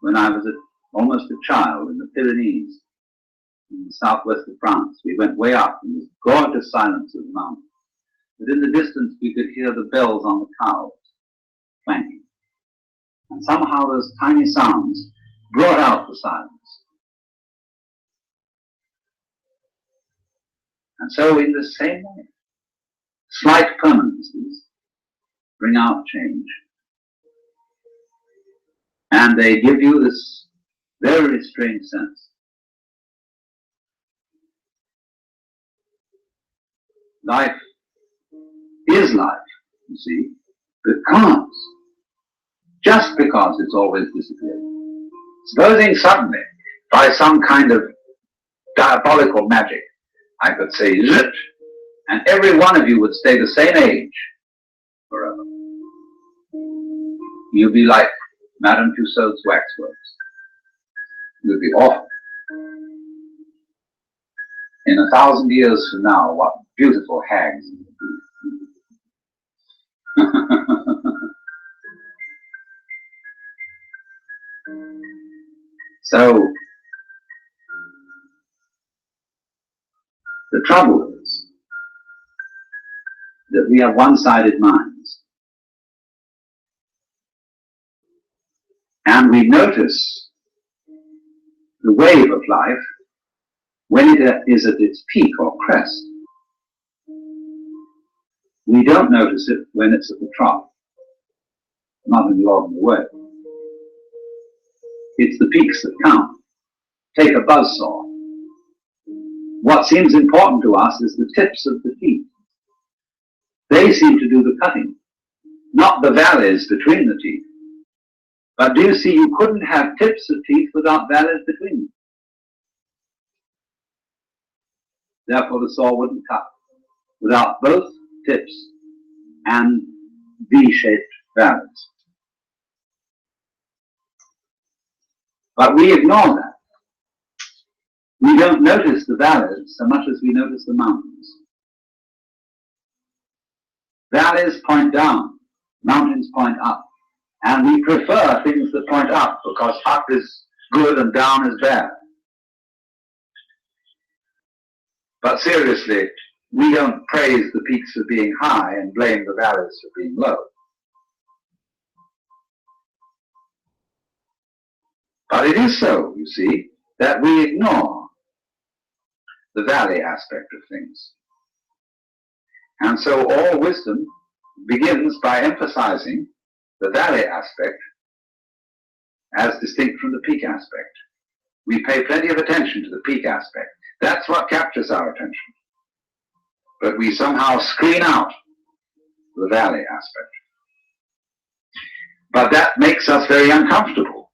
when I was almost a child in the Pyrenees, in the southwest of France, we went way up in this gorgeous silence of the mountain. But in the distance we could hear the bells on the cows clanking. And somehow those tiny sounds brought out the silence. And so in the same way, slight permanences bring out change. And they give you this very strange sense. Life is life, you see, because, just because it's always disappeared. Supposing suddenly, by some kind of diabolical magic, I could say zit, and every one of you would stay the same age forever. You'd be like Madame Tussauds waxworks. You'd be awful. In 1,000 years from now, what beautiful hags you would be. So, the trouble is that we have one-sided minds. And we notice the wave of life when it is at its peak or crest. We don't notice it when it's at the trough, not in the ordinary way. It's the peaks that count. Take a buzzsaw. What seems important to us is the tips of the teeth. They seem to do the cutting, not the valleys between the teeth. But do you see, you couldn't have tips of teeth without valleys between them. Therefore the saw wouldn't cut without both tips and V-shaped valleys. But we ignore that. We don't notice the valleys so much as we notice the mountains. Valleys point down, mountains point up. And we prefer things that point up because up is good and down is bad. But seriously, we don't praise the peaks for being high and blame the valleys for being low. But it is so, you see, that we ignore the valley aspect of things. And so all wisdom begins by emphasizing the valley aspect as distinct from the peak aspect. We pay plenty of attention to the peak aspect. That's what captures our attention. But we somehow screen out the valley aspect. But that makes us very uncomfortable.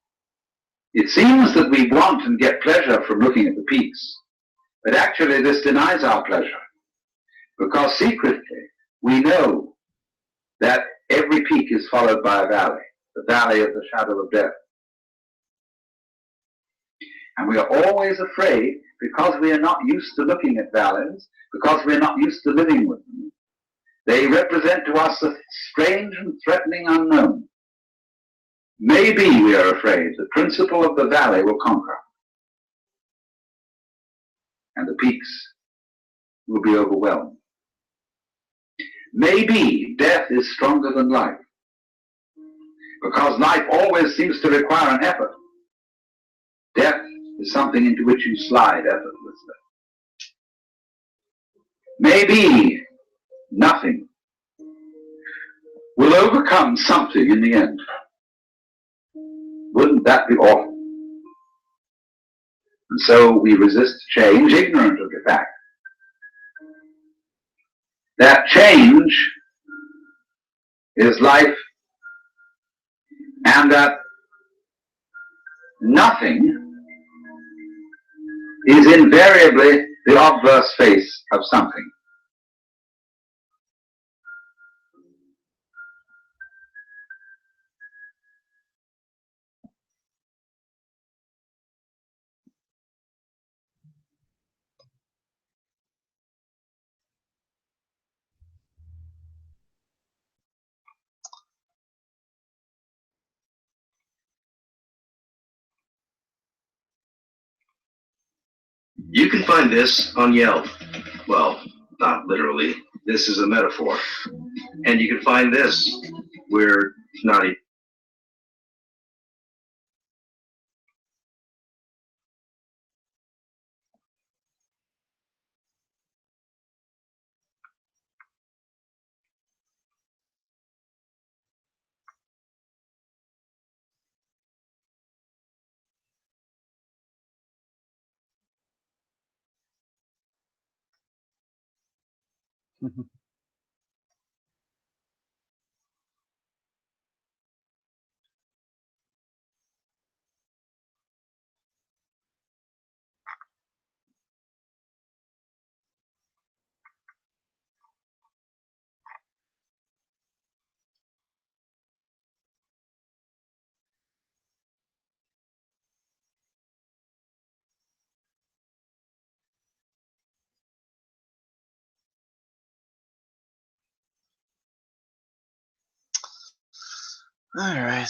It seems that we want and get pleasure from looking at the peaks, but actually this denies our pleasure, because secretly we know that every peak is followed by a valley, the valley of the shadow of death. And we are always afraid because we are not used to looking at valleys, because we are not used to living with them. They represent to us a strange and threatening unknown. Maybe we are afraid the principle of the valley will conquer, and the peaks will be overwhelmed. Maybe death is stronger than life, because life always seems to require an effort. Death is something into which you slide effortlessly. Maybe nothing will overcome something in the end. Wouldn't that be awful? And so we resist change, ignorant of the fact that change is life, and that nothing is invariably the obverse face of something. You can find this on Yelp. Well, not literally. This is a metaphor. And you can find this where not even All right.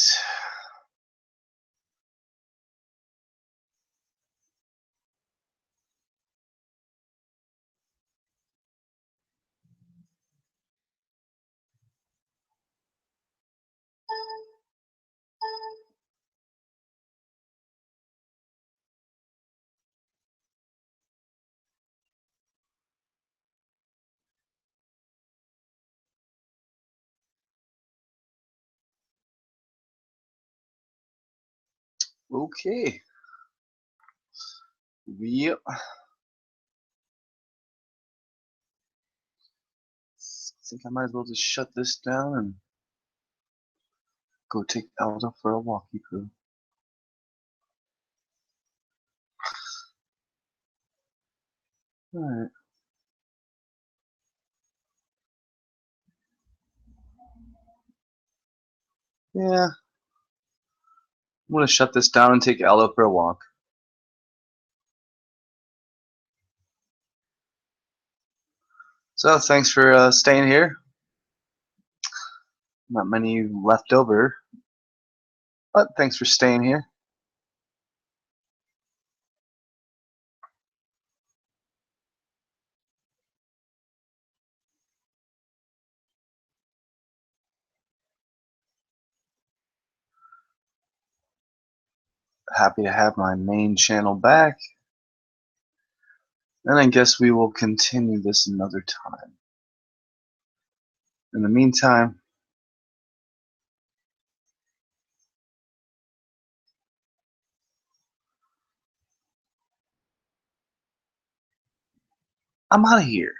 Okay. Yep. I think I might as well just shut this down and go take Aldo for a walkie crew. Alright. Yeah. I'm gonna shut this down and take Aldo for a walk. So thanks for staying here. Not many left over, but thanks for staying here. Happy to have my main channel back. And I guess we will continue this another time. In the meantime, I'm out of here.